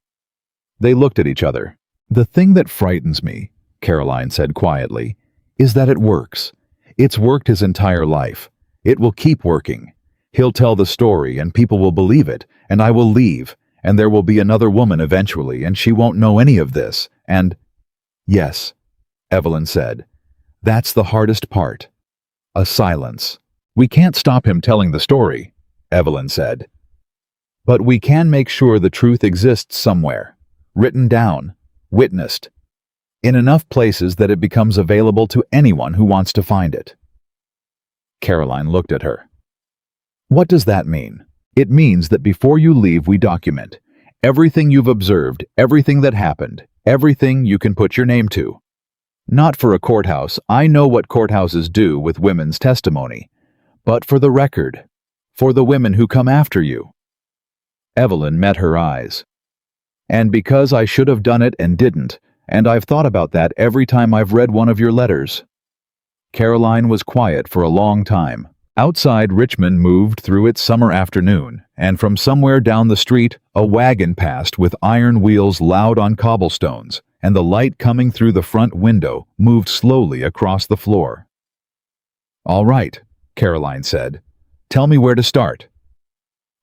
They looked at each other. "The thing that frightens me," Caroline said quietly, "is that it works. It's worked his entire life. It will keep working. He'll tell the story and people will believe it, and I will leave, and there will be another woman eventually, and she won't know any of this, and—" "Yes," Evelyn said. "That's the hardest part." A silence. "We can't stop him telling the story," Evelyn said. "But we can make sure the truth exists somewhere, written down, witnessed, in enough places that it becomes available to anyone who wants to find it." Caroline looked at her. "What does that mean?" "It means that before you leave we document everything you've observed, everything that happened, everything you can put your name to. Not for a courthouse, I know what courthouses do with women's testimony, but for the record, for the women who come after you." Evelyn met her eyes. "And because I should have done it and didn't, and I've thought about that every time I've read one of your letters." Caroline was quiet for a long time. Outside, Richmond moved through its summer afternoon, and from somewhere down the street, a wagon passed with iron wheels loud on cobblestones, and the light coming through the front window moved slowly across the floor. "All right," Caroline said. "Tell me where to start."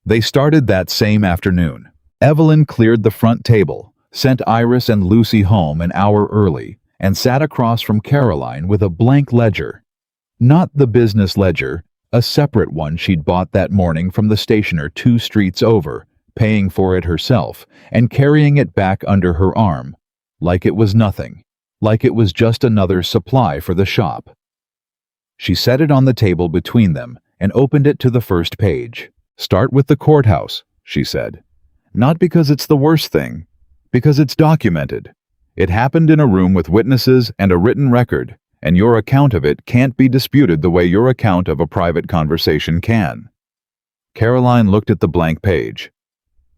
They started that same afternoon. Evelyn cleared the front table, sent Iris and Lucy home an hour early, and sat across from Caroline with a blank ledger. Not the business ledger, a separate one she'd bought that morning from the stationer 2 streets over, paying for it herself, and carrying it back under her arm, like it was nothing, like it was just another supply for the shop. She set it on the table between them and opened it to the first page. "Start with the courthouse," she said. "Not because it's the worst thing, because it's documented. It happened in a room with witnesses and a written record, and your account of it can't be disputed the way your account of a private conversation can." Caroline looked at the blank page.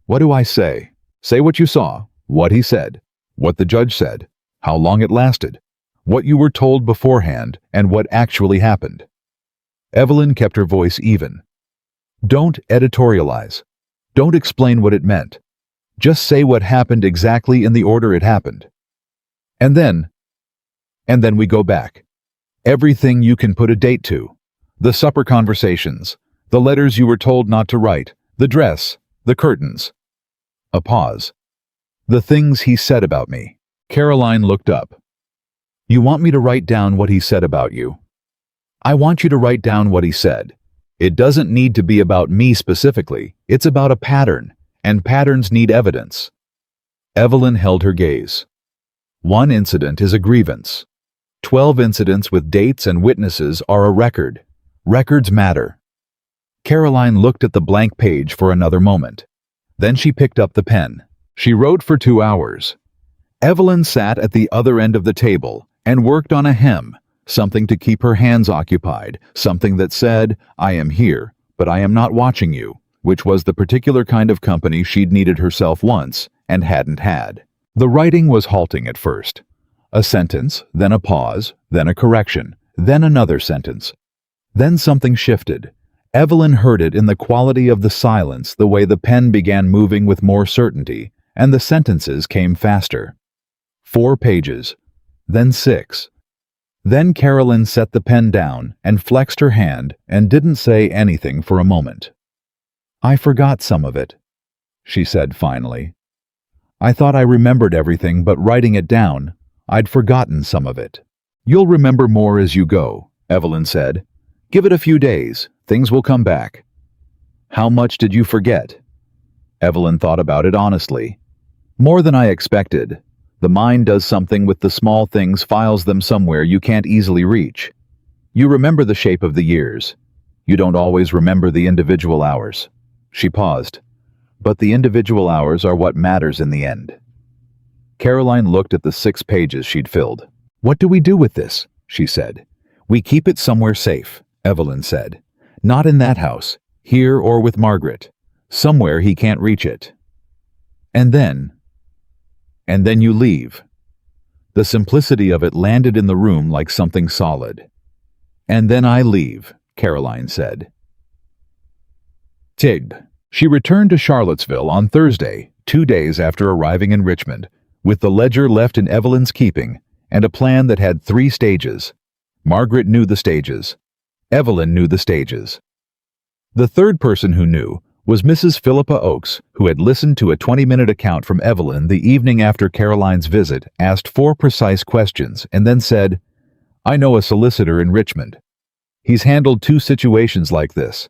"What do I say? Say what you saw, what he said, what the judge said, how long it lasted, what you were told beforehand, and what actually happened." Evelyn kept her voice even. "Don't editorialize. Don't explain what it meant. Just say what happened exactly in the order it happened. And then we go back. Everything you can put a date to. The supper conversations, the letters you were told not to write, the dress, the curtains." A pause. "The things he said about me." Caroline looked up. "You want me to write down what he said about you?" "I want you to write down what he said. It doesn't need to be about me specifically. It's about a pattern, and patterns need evidence." Evelyn held her gaze. "One incident is a grievance. 12 incidents with dates and witnesses are a record. Records matter." Caroline looked at the blank page for another moment. Then she picked up the pen. She wrote for 2 hours. Evelyn sat at the other end of the table and worked on a hem, something to keep her hands occupied, something that said, "I am here, but I am not watching you," which was the particular kind of company she'd needed herself once and hadn't had. The writing was halting at first. A sentence, then a pause, then a correction, then another sentence. Then something shifted. Evelyn heard it in the quality of the silence, the way the pen began moving with more certainty, and the sentences came faster. 4 pages, then 6. Then Caroline set the pen down and flexed her hand and didn't say anything for a moment. "I forgot some of it," she said finally. "I thought I remembered everything, but writing it down, I'd forgotten some of it." "You'll remember more as you go," Evelyn said. "Give it a few days. Things will come back." "How much did you forget?" Evelyn thought about it honestly. "More than I expected. The mind does something with the small things, files them somewhere you can't easily reach. You remember the shape of the years. You don't always remember the individual hours." She paused. "But the individual hours are what matters in the end." Caroline looked at the 6 pages she'd filled. "What do we do with this?" she said. "We keep it somewhere safe," Evelyn said. "Not in that house, here or with Margaret. Somewhere he can't reach it. And then you leave." The simplicity of it landed in the room like something solid. "And then I leave," Caroline said. Tig. She returned to Charlottesville on Thursday, 2 days after arriving in Richmond, with the ledger left in Evelyn's keeping and a plan that had 3 stages. Margaret knew the stages. Evelyn knew the stages. The third person who knew was Mrs. Philippa Oakes, who had listened to a 20-minute account from Evelyn the evening after Caroline's visit, asked 4 precise questions, and then said, "I know a solicitor in Richmond. He's handled 2 situations like this.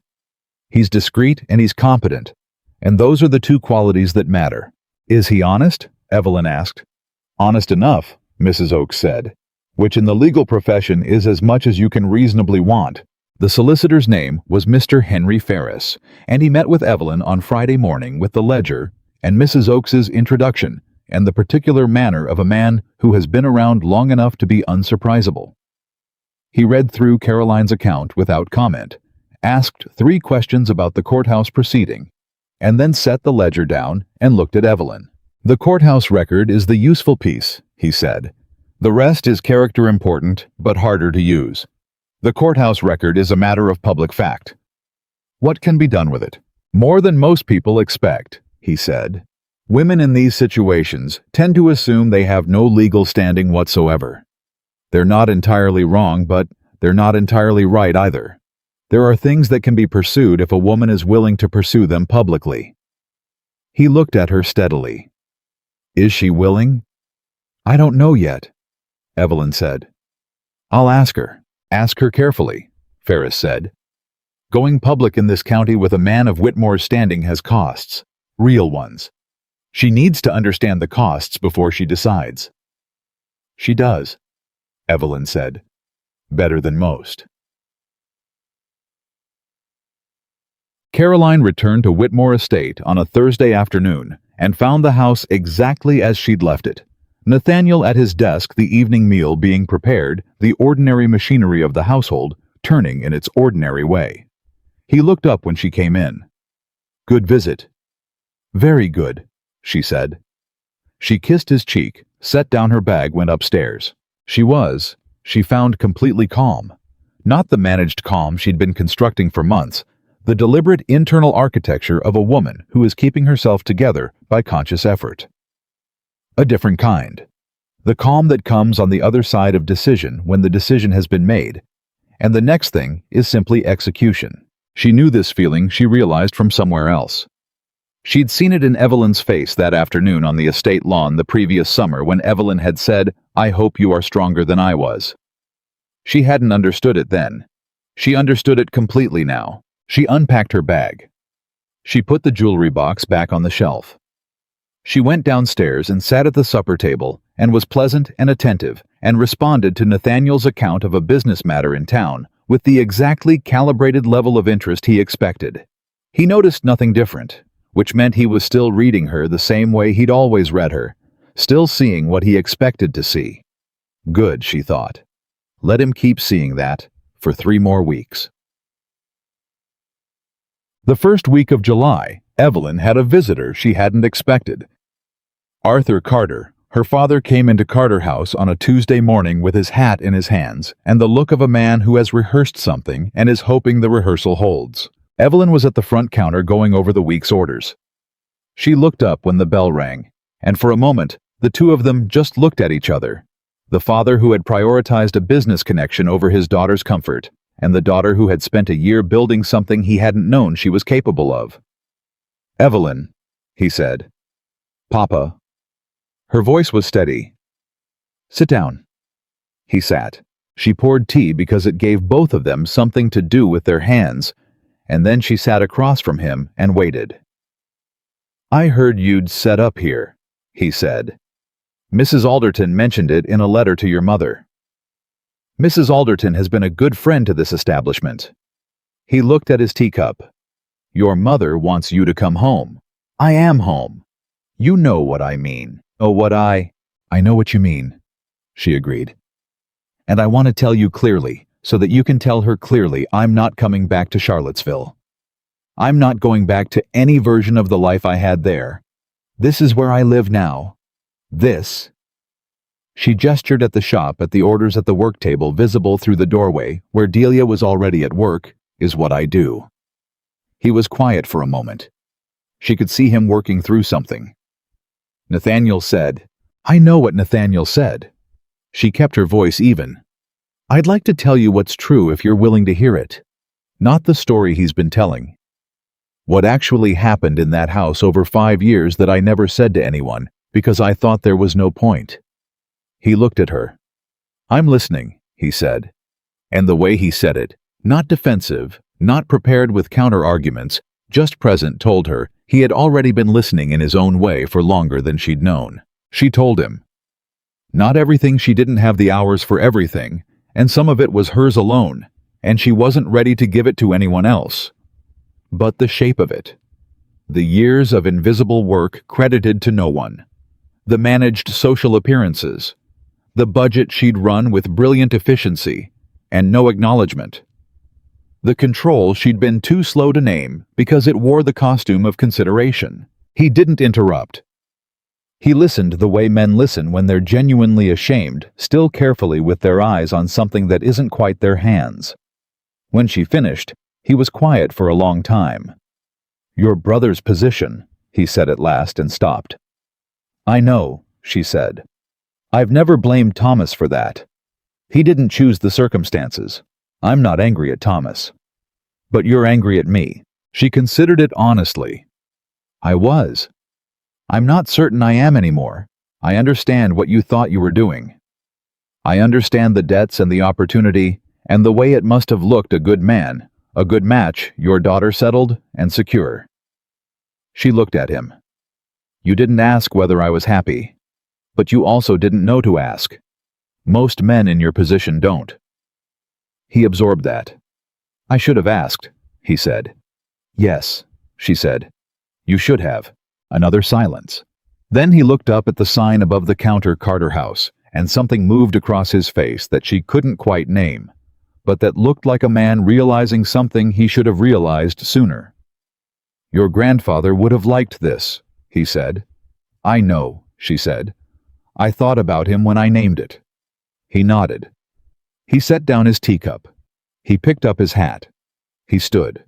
He's discreet and he's competent, and those are the 2 qualities that matter." "Is he honest?" Evelyn asked. "Honest enough," Mrs. Oakes said, "which in the legal profession is as much as you can reasonably want." The solicitor's name was Mr. Henry Ferris, and he met with Evelyn on Friday morning with the ledger and Mrs. Oakes's introduction and the particular manner of a man who has been around long enough to be unsurprisable. He read through Caroline's account without comment, asked 3 questions about the courthouse proceeding, and then set the ledger down and looked at Evelyn. "The courthouse record is the useful piece," he said. "The rest is character important, but harder to use. The courthouse record is a matter of public fact. What can be done with it? More than most people expect," he said. "Women in these situations tend to assume they have no legal standing whatsoever. They're not entirely wrong, but they're not entirely right either. There are things that can be pursued if a woman is willing to pursue them publicly." He looked at her steadily. "Is she willing?" "I don't know yet," Evelyn said. "I'll ask her. Ask her carefully," Ferris said. "Going public in this county with a man of Whitmore's standing has costs. Real ones. She needs to understand the costs before she decides." "She does," Evelyn said. "Better than most." Caroline returned to Whitmore Estate on a Thursday afternoon and found the house exactly as she'd left it. Nathaniel at his desk, the evening meal being prepared, the ordinary machinery of the household turning in its ordinary way. He looked up when she came in. "Good visit." "Very good," she said. She kissed his cheek, set down her bag, went upstairs. She found completely calm. Not the managed calm she'd been constructing for months, the deliberate internal architecture of a woman who is keeping herself together by conscious effort. A different kind. The calm that comes on the other side of decision when the decision has been made, and the next thing is simply execution. She knew this feeling, she realized, from somewhere else. She'd seen it in Evelyn's face that afternoon on the estate lawn the previous summer when Evelyn had said, "I hope you are stronger than I was." She hadn't understood it then. She understood it completely now. She unpacked her bag. She put the jewelry box back on the shelf. She went downstairs and sat at the supper table and was pleasant and attentive and responded to Nathaniel's account of a business matter in town with the exactly calibrated level of interest he expected. He noticed nothing different, which meant he was still reading her the same way he'd always read her, still seeing what he expected to see. Good, she thought. Let him keep seeing that for 3 more weeks. The first week of July, Evelyn had a visitor she hadn't expected. Arthur Carter, her father, came into Carter House on a Tuesday morning with his hat in his hands and the look of a man who has rehearsed something and is hoping the rehearsal holds. Evelyn was at the front counter going over the week's orders. She looked up when the bell rang, and for a moment, the two of them just looked at each other. The father who had prioritized a business connection over his daughter's comfort, and the daughter who had spent a year building something he hadn't known she was capable of. "Evelyn," he said. "Papa." Her voice was steady. "Sit down." He sat. She poured tea because it gave both of them something to do with their hands, and then she sat across from him and waited. "I heard you'd set up here," he said. "Mrs. Alderton mentioned it in a letter to your mother." "Mrs. Alderton has been a good friend to this establishment." He looked at his teacup. "Your mother wants you to come home." "I am home." "You know what I mean." I know what you mean," she agreed. "And I want to tell you clearly, so that you can tell her clearly, I'm not coming back to Charlottesville. I'm not going back to any version of the life I had there. This is where I live now. This." She gestured at the shop, at the orders at the work table visible through the doorway, where Delia was already at work, "is what I do." He was quiet for a moment. She could see him working through something. Nathaniel said, "I know what Nathaniel said." She kept her voice even. "I'd like to tell you what's true if you're willing to hear it. Not the story he's been telling. What actually happened in that house over 5 years that I never said to anyone, because I thought there was no point." He looked at her. "I'm listening," he said. And the way he said it, not defensive, not prepared with counter-arguments, just present, told her he had already been listening in his own way for longer than she'd known. She told him. Not everything, she didn't have the hours for everything, and some of it was hers alone, and she wasn't ready to give it to anyone else. But the shape of it. The years of invisible work credited to no one. The managed social appearances. The budget she'd run with brilliant efficiency, and no acknowledgement. The control she'd been too slow to name because it wore the costume of consideration. He didn't interrupt. He listened the way men listen when they're genuinely ashamed, still carefully with their eyes on something that isn't quite their hands. When she finished, he was quiet for a long time. "Your brother's position," he said at last, and stopped. "I know," she said. "I've never blamed Thomas for that. He didn't choose the circumstances. I'm not angry at Thomas. But you're angry at me." She considered it honestly. "I was. I'm not certain I am anymore. I understand what you thought you were doing. I understand the debts and the opportunity, and the way it must have looked a good man, a good match, your daughter settled and secure." She looked at him. "You didn't ask whether I was happy. But you also didn't know to ask. Most men in your position don't." He absorbed that. "I should have asked," he said. Yes, she said. You should have. Another silence. Then he looked up at the sign above the counter Carter House, and something moved across his face that she couldn't quite name, but that looked like a man realizing something he should have realized sooner. Your grandfather would have liked this, he said. I know, she said. I thought about him when I named it. He nodded. He set down his teacup. He picked up his hat. He stood.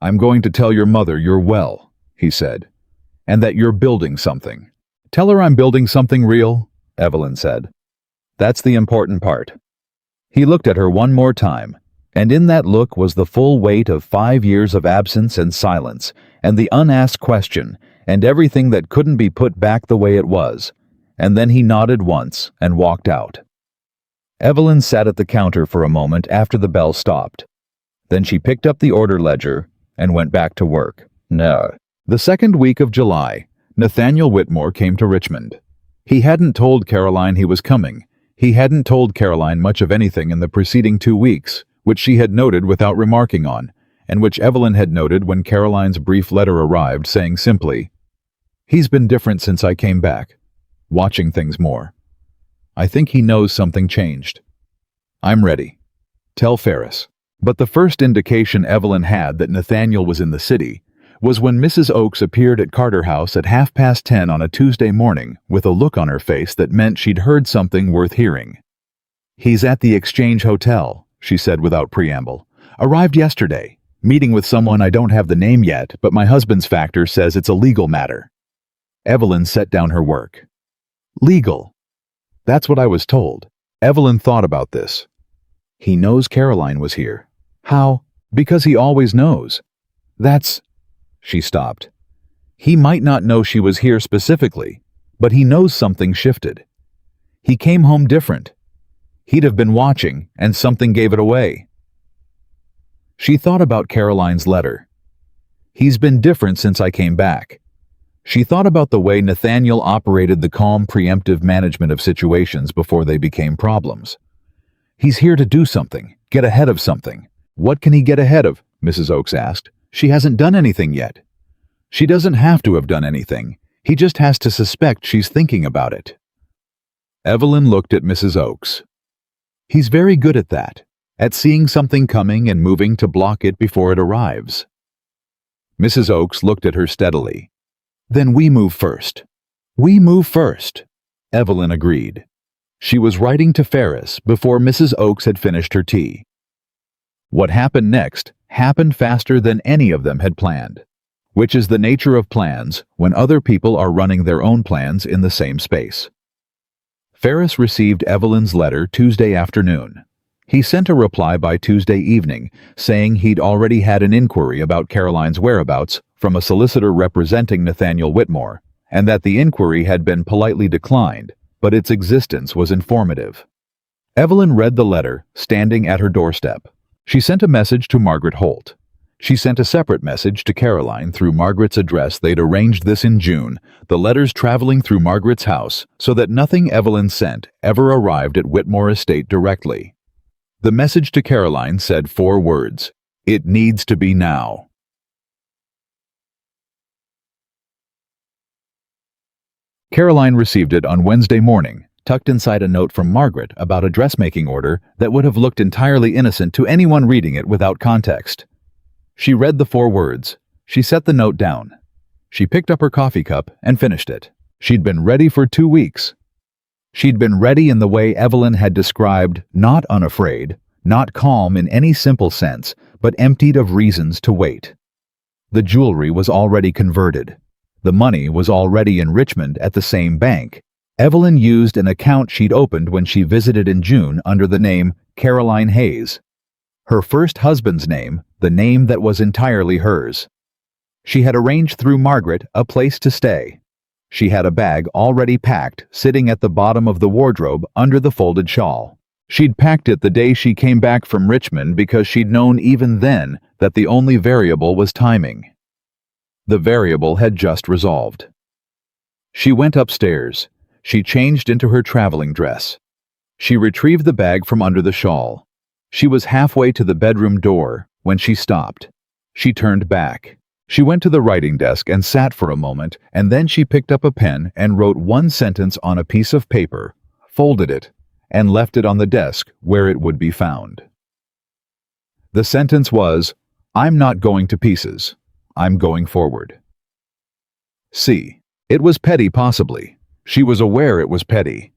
I'm going to tell your mother you're well, he said, and that you're building something. Tell her I'm building something real, Evelyn said. That's the important part. He looked at her one more time, and in that look was the full weight of 5 years of absence and silence, and the unasked question, and everything that couldn't be put back the way it was, and then he nodded once and walked out. Evelyn sat at the counter for a moment after the bell stopped. Then she picked up the order ledger and went back to work. No. The second week of July, Nathaniel Whitmore came to Richmond. He hadn't told Caroline he was coming. He hadn't told Caroline much of anything in the preceding 2 weeks, which she had noted without remarking on, and which Evelyn had noted when Caroline's brief letter arrived, saying simply, He's been different since I came back, watching things more. I think he knows something changed. I'm ready. Tell Ferris. But the first indication Evelyn had that Nathaniel was in the city was when Mrs. Oakes appeared at Carter House at 10:30 on a Tuesday morning with a look on her face that meant she'd heard something worth hearing. He's at the Exchange Hotel, she said without preamble. Arrived yesterday, meeting with someone I don't have the name yet, but my husband's factor says it's a legal matter. Evelyn set down her work. Legal. That's what I was told. Evelyn thought about this. He knows Caroline was here. How? Because he always knows. That's... She stopped. He might not know she was here specifically, but he knows something shifted. He came home different. He'd have been watching, and something gave it away. She thought about Caroline's letter. He's been different since I came back. She thought about the way Nathaniel operated the calm, preemptive management of situations before they became problems. He's here to do something, get ahead of something. What can he get ahead of? Mrs. Oakes asked. She hasn't done anything yet. She doesn't have to have done anything. He just has to suspect she's thinking about it. Evelyn looked at Mrs. Oakes. He's very good at that, at seeing something coming and moving to block it before it arrives. Mrs. Oakes looked at her steadily. Then we move first. We move first, Evelyn agreed. She was writing to Ferris before Mrs. Oakes had finished her tea. What happened next happened faster than any of them had planned, which is the nature of plans when other people are running their own plans in the same space. Ferris received Evelyn's letter Tuesday afternoon. He sent a reply by Tuesday evening saying he'd already had an inquiry about Caroline's whereabouts from a solicitor representing Nathaniel Whitmore, and that the inquiry had been politely declined, but its existence was informative. Evelyn read the letter, standing at her doorstep. She sent a message to Margaret Holt. She sent a separate message to Caroline through Margaret's address. They'd arranged this in June, the letters traveling through Margaret's house, so that nothing Evelyn sent ever arrived at Whitmore Estate directly. The message to Caroline said 4 words. It needs to be now. Caroline received it on Wednesday morning, tucked inside a note from Margaret about a dressmaking order that would have looked entirely innocent to anyone reading it without context. She read the 4 words. She set the note down. She picked up her coffee cup and finished it. She'd been ready for 2 weeks. She'd been ready in the way Evelyn had described, not unafraid, not calm in any simple sense, but emptied of reasons to wait. The jewelry was already converted. The money was already in Richmond at the same bank. Evelyn used an account she'd opened when she visited in June under the name Caroline Hayes. Her first husband's name, the name that was entirely hers. She had arranged through Margaret a place to stay. She had a bag already packed, sitting at the bottom of the wardrobe under the folded shawl. She'd packed it the day she came back from Richmond because she'd known even then that the only variable was timing. The variable had just resolved. She went upstairs. She changed into her traveling dress. She retrieved the bag from under the shawl. She was halfway to the bedroom door when she stopped. She turned back. She went to the writing desk and sat for a moment, and then she picked up a pen and wrote one sentence on a piece of paper, folded it, and left it on the desk where it would be found. The sentence was, "I'm not going to pieces. I'm going forward." See, it was petty possibly. She was aware it was petty.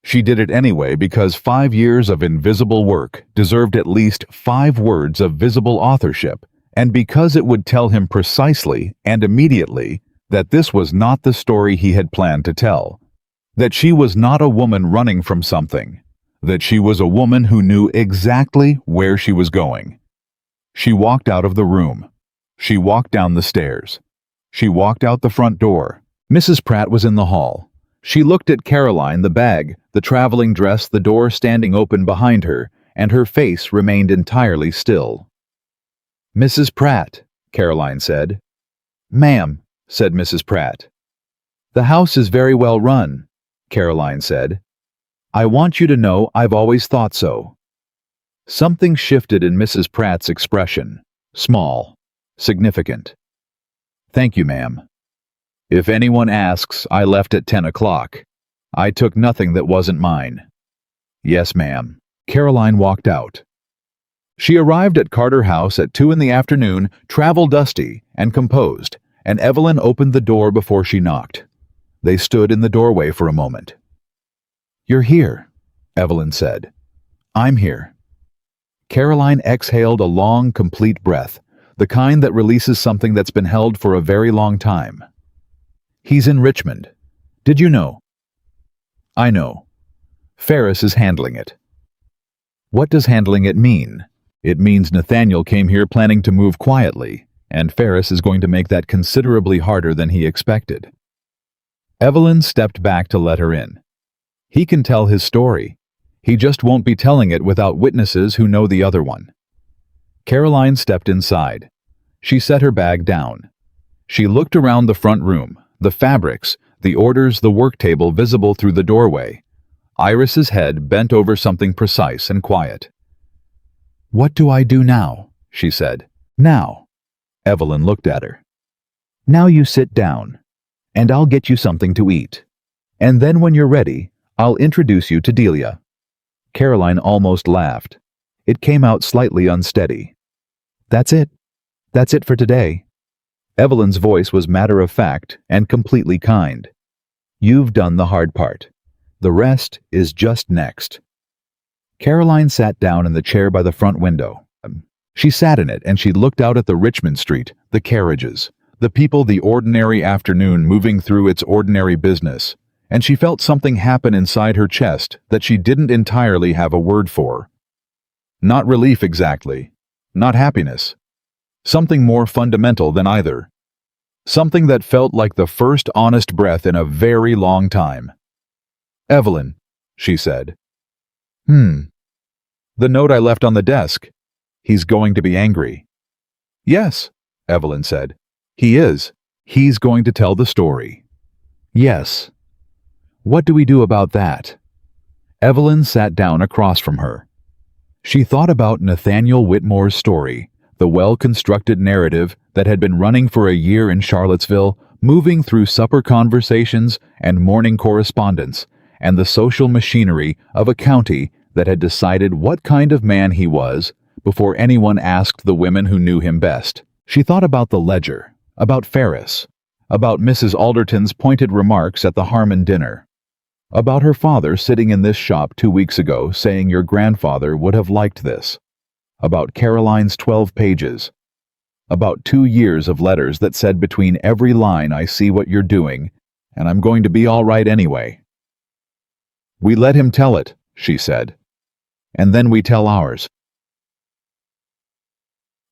She did it anyway because 5 years of invisible work deserved at least 5 words of visible authorship, and because it would tell him precisely and immediately that this was not the story he had planned to tell, that she was not a woman running from something, that she was a woman who knew exactly where she was going. She walked out of the room. She walked down the stairs. She walked out the front door. Mrs. Pratt was in the hall. She looked at Caroline, the bag, the traveling dress, the door standing open behind her, and her face remained entirely still. "Mrs. Pratt," Caroline said. "Ma'am," said Mrs. Pratt. "The house is very well run," Caroline said. "I want you to know I've always thought so." Something shifted in Mrs. Pratt's expression. Small. Significant. "Thank you, ma'am. If anyone asks, I left at 10 o'clock. I took nothing that wasn't mine." "Yes, ma'am." Caroline walked out. She arrived at Carter House at 2 in the afternoon, travel-dusty and composed, and Evelyn opened the door before she knocked. They stood in the doorway for a moment. "You're here," Evelyn said. "I'm here." Caroline exhaled a long, complete breath, the kind that releases something that's been held for a very long time. "He's in Richmond. Did you know?" "I know. Ferris is handling it." "What does handling it mean?" "It means Nathaniel came here planning to move quietly, and Ferris is going to make that considerably harder than he expected." Evelyn stepped back to let her in. "He can tell his story. He just won't be telling it without witnesses who know the other one." Caroline stepped inside. She set her bag down. She looked around the front room, the fabrics, the orders, the work table visible through the doorway. Iris's head bent over something precise and quiet. "What do I do now?" she said. "Now." Evelyn looked at her. "Now you sit down, and I'll get you something to eat. And then when you're ready, I'll introduce you to Delia." Caroline almost laughed. It came out slightly unsteady. "That's it. That's it for today." Evelyn's voice was matter-of-fact and completely kind. "You've done the hard part. The rest is just next." Caroline sat down in the chair by the front window. She sat in it and she looked out at the Richmond Street, the carriages, the people, the ordinary afternoon moving through its ordinary business, and she felt something happen inside her chest that she didn't entirely have a word for. Not relief exactly, not happiness. Something more fundamental than either. Something that felt like the first honest breath in a very long time. "Evelyn," she said. "The note I left on the desk. He's going to be angry." "Yes," Evelyn said. "He is. He's going to tell the story." "Yes." "What do we do about that?" Evelyn sat down across from her. She thought about Nathaniel Whitmore's story, the well-constructed narrative that had been running for a year in Charlottesville, moving through supper conversations and morning correspondence, and the social machinery of a county that had decided what kind of man he was before anyone asked the women who knew him best. She thought about the ledger, about Ferris, about Mrs. Alderton's pointed remarks at the Harmon dinner, about her father sitting in this shop 2 weeks ago saying your grandfather would have liked this, about Caroline's 12 pages, about 2 years of letters that said between every line, "I see what you're doing, and I'm going to be all right anyway." "We let him tell it," she said, "and then we tell ours."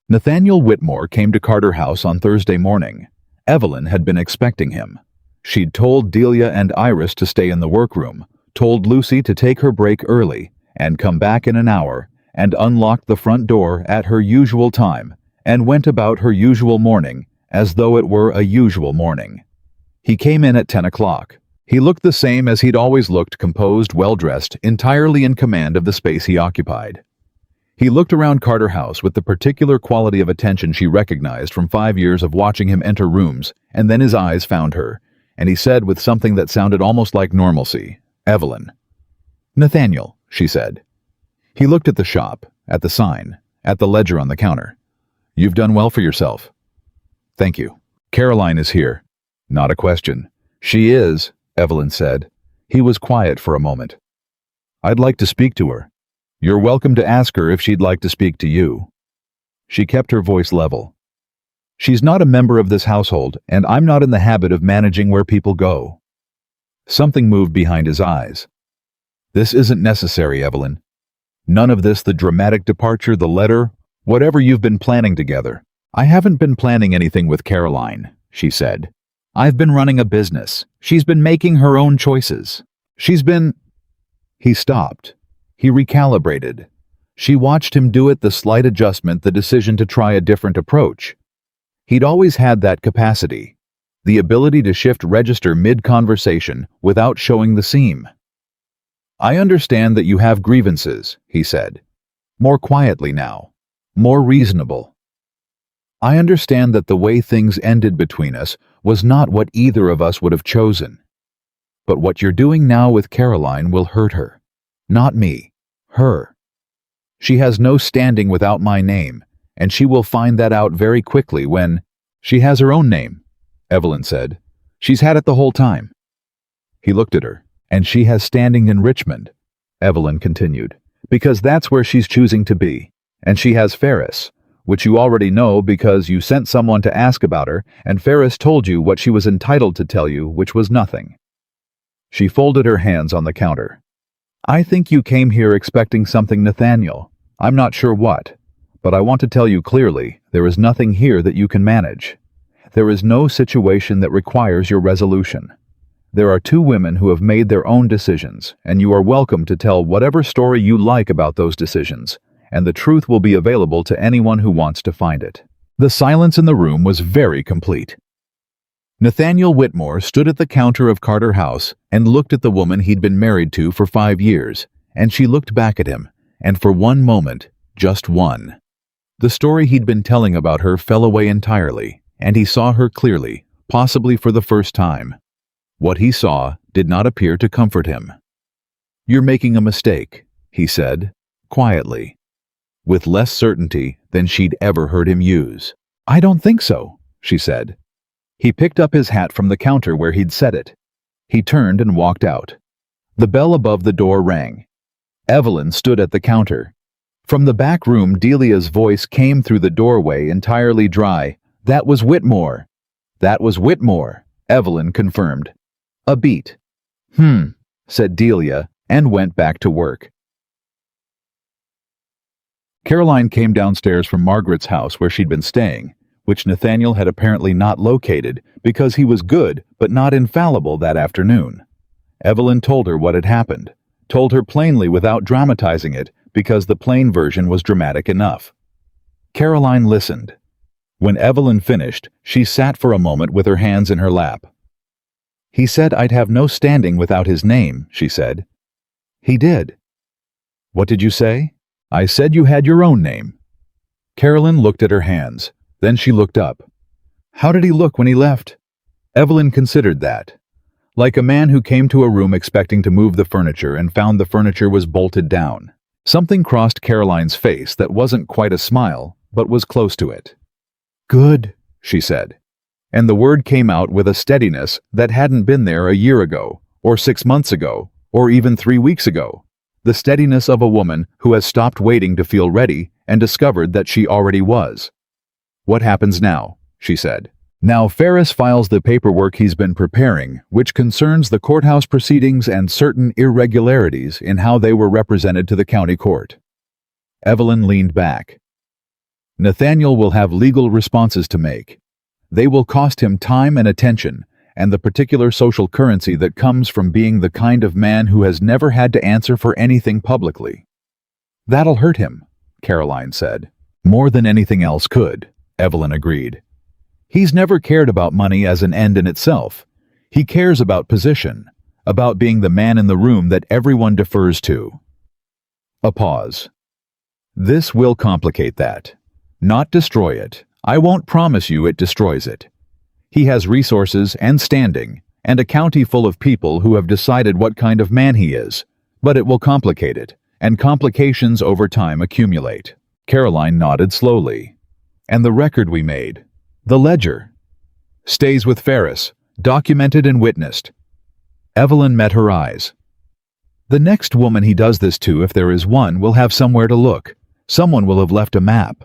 Nathaniel Whitmore came to Carter House on Thursday morning. Evelyn had been expecting him. She'd told Delia and Iris to stay in the workroom, told Lucy to take her break early and come back in an hour, and unlocked the front door at her usual time and went about her usual morning as though it were a usual morning. He came in at 10 o'clock. He looked the same as he'd always looked, composed, well-dressed, entirely in command of the space he occupied. He looked around Carter House with the particular quality of attention she recognized from 5 years of watching him enter rooms, and then his eyes found her, and he said with something that sounded almost like normalcy, "Evelyn." "Nathaniel," she said. He looked at the shop, at the sign, at the ledger on the counter. "You've done well for yourself." "Thank you." "Caroline is here." "Not a question." "She is," Evelyn said. He was quiet for a moment. "I'd like to speak to her." "You're welcome to ask her if she'd like to speak to you." She kept her voice level. "She's not a member of this household, and I'm not in the habit of managing where people go." Something moved behind his eyes. "This isn't necessary, Evelyn. None of this, the dramatic departure, the letter, whatever you've been planning together." "I haven't been planning anything with Caroline," she said. "I've been running a business. She's been making her own choices. She's been—" He stopped. He recalibrated. She watched him do it, the slight adjustment, the decision to try a different approach. He'd always had that capacity, the ability to shift register mid-conversation without showing the seam. "I understand that you have grievances," he said. More quietly now. More reasonable. "I understand that the way things ended between us was not what either of us would have chosen. But what you're doing now with Caroline will hurt her. Not me. Her. She has no standing without my name, and she will find that out very quickly when—" "She has her own name," Evelyn said. "She's had it the whole time." He looked at her. "And she has standing in Richmond," Evelyn continued, "because that's where she's choosing to be. And she has Ferris, which you already know because you sent someone to ask about her, and Ferris told you what she was entitled to tell you, which was nothing." She folded her hands on the counter. "I think you came here expecting something, Nathaniel. I'm not sure what, but I want to tell you clearly, there is nothing here that you can manage. There is no situation that requires your resolution. There are two women who have made their own decisions, and you are welcome to tell whatever story you like about those decisions, and the truth will be available to anyone who wants to find it." The silence in the room was very complete. Nathaniel Whitmore stood at the counter of Carter House and looked at the woman he'd been married to for 5 years, and she looked back at him, and for one moment, just one, the story he'd been telling about her fell away entirely, and he saw her clearly, possibly for the first time. What he saw did not appear to comfort him. "You're making a mistake," he said, quietly, with less certainty than she'd ever heard him use. "I don't think so," she said. He picked up his hat from the counter where he'd set it. He turned and walked out. The bell above the door rang. Evelyn stood at the counter. From the back room, Delia's voice came through the doorway, entirely dry. "That was Whitmore." "That was Whitmore," Evelyn confirmed. "A beat." Said Delia, and went back to work. Caroline came downstairs from Margaret's house where she'd been staying, which Nathaniel had apparently not located because he was good but not infallible that afternoon. Evelyn told her what had happened, told her plainly without dramatizing it because the plain version was dramatic enough. Caroline listened. When Evelyn finished, she sat for a moment with her hands in her lap. "He said I'd have no standing without his name," she said. "He did." "What did you say?" "I said you had your own name." Carolyn looked at her hands. Then she looked up. "How did he look when he left?" Evelyn considered that. Like a man who came to a room expecting to move the furniture and found the furniture was bolted down. Something crossed Caroline's face that wasn't quite a smile, but was close to it. "Good," she said. And the word came out with a steadiness that hadn't been there a year ago, or 6 months ago, or even 3 weeks ago. The steadiness of a woman who has stopped waiting to feel ready and discovered that she already was. "What happens now?" she said. "Now Ferris files the paperwork he's been preparing, which concerns the courthouse proceedings and certain irregularities in how they were represented to the county court." Evelyn leaned back. "Nathaniel will have legal responses to make. They will cost him time and attention, and the particular social currency that comes from being the kind of man who has never had to answer for anything publicly." "That'll hurt him," Caroline said. "More than anything else could," Evelyn agreed. "He's never cared about money as an end in itself. He cares about position, about being the man in the room that everyone defers to." A pause. This will complicate that. Not destroy it. I won't promise you it destroys it. He has resources and standing, and a county full of people who have decided what kind of man he is. But it will complicate it, and complications over time accumulate. Caroline nodded slowly. And the record we made, the ledger, stays with Ferris, documented and witnessed. Evelyn met her eyes. The next woman he does this to, if there is one, will have somewhere to look. Someone will have left a map.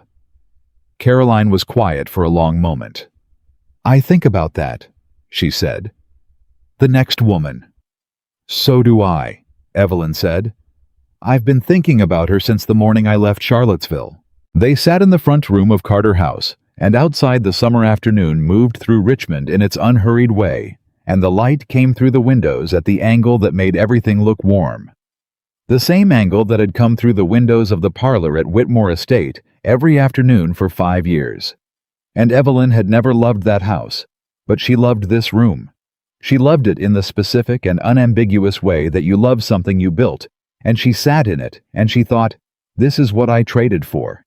Caroline was quiet for a long moment. I think about that, she said. The next woman. So do I, Evelyn said. I've been thinking about her since the morning I left Charlottesville. They sat in the front room of Carter House, and outside the summer afternoon moved through Richmond in its unhurried way, and the light came through the windows at the angle that made everything look warm. The same angle that had come through the windows of the parlor at Whitmore Estate every afternoon for 5 years. And Evelyn had never loved that house, but she loved this room. She loved it in the specific and unambiguous way that you love something you built, and she sat in it, and she thought, this is what I traded for.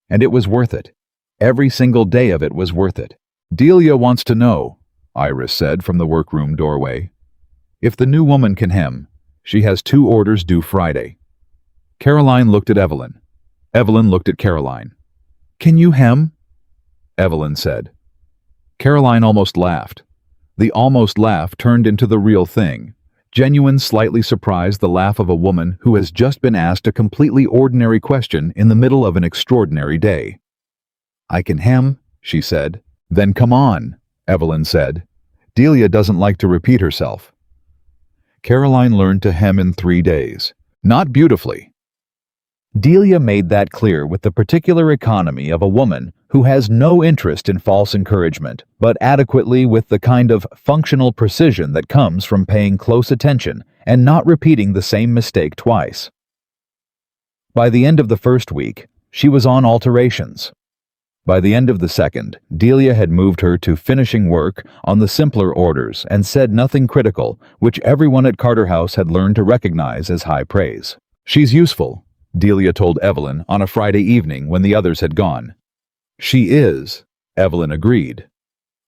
And it was worth it. Every single day of it was worth it. Delia wants to know, Iris said from the workroom doorway. If the new woman can hem, she has 2 orders due Friday. Caroline looked at Evelyn. Evelyn looked at Caroline. Can you hem? Evelyn said. Caroline almost laughed. The almost laugh turned into the real thing. Genuine, slightly surprised, the laugh of a woman who has just been asked a completely ordinary question in the middle of an extraordinary day. I can hem, she said. Then come on, Evelyn said. Delia doesn't like to repeat herself. Caroline learned to hem in 3 days. Not beautifully. Delia made that clear with the particular economy of a woman who has no interest in false encouragement, but adequately with the kind of functional precision that comes from paying close attention and not repeating the same mistake twice. By the end of the first week, she was on alterations. By the end of the second, Delia had moved her to finishing work on the simpler orders and said nothing critical, which everyone at Carter House had learned to recognize as high praise. She's useful, Delia told Evelyn on a Friday evening when the others had gone. She is, Evelyn agreed.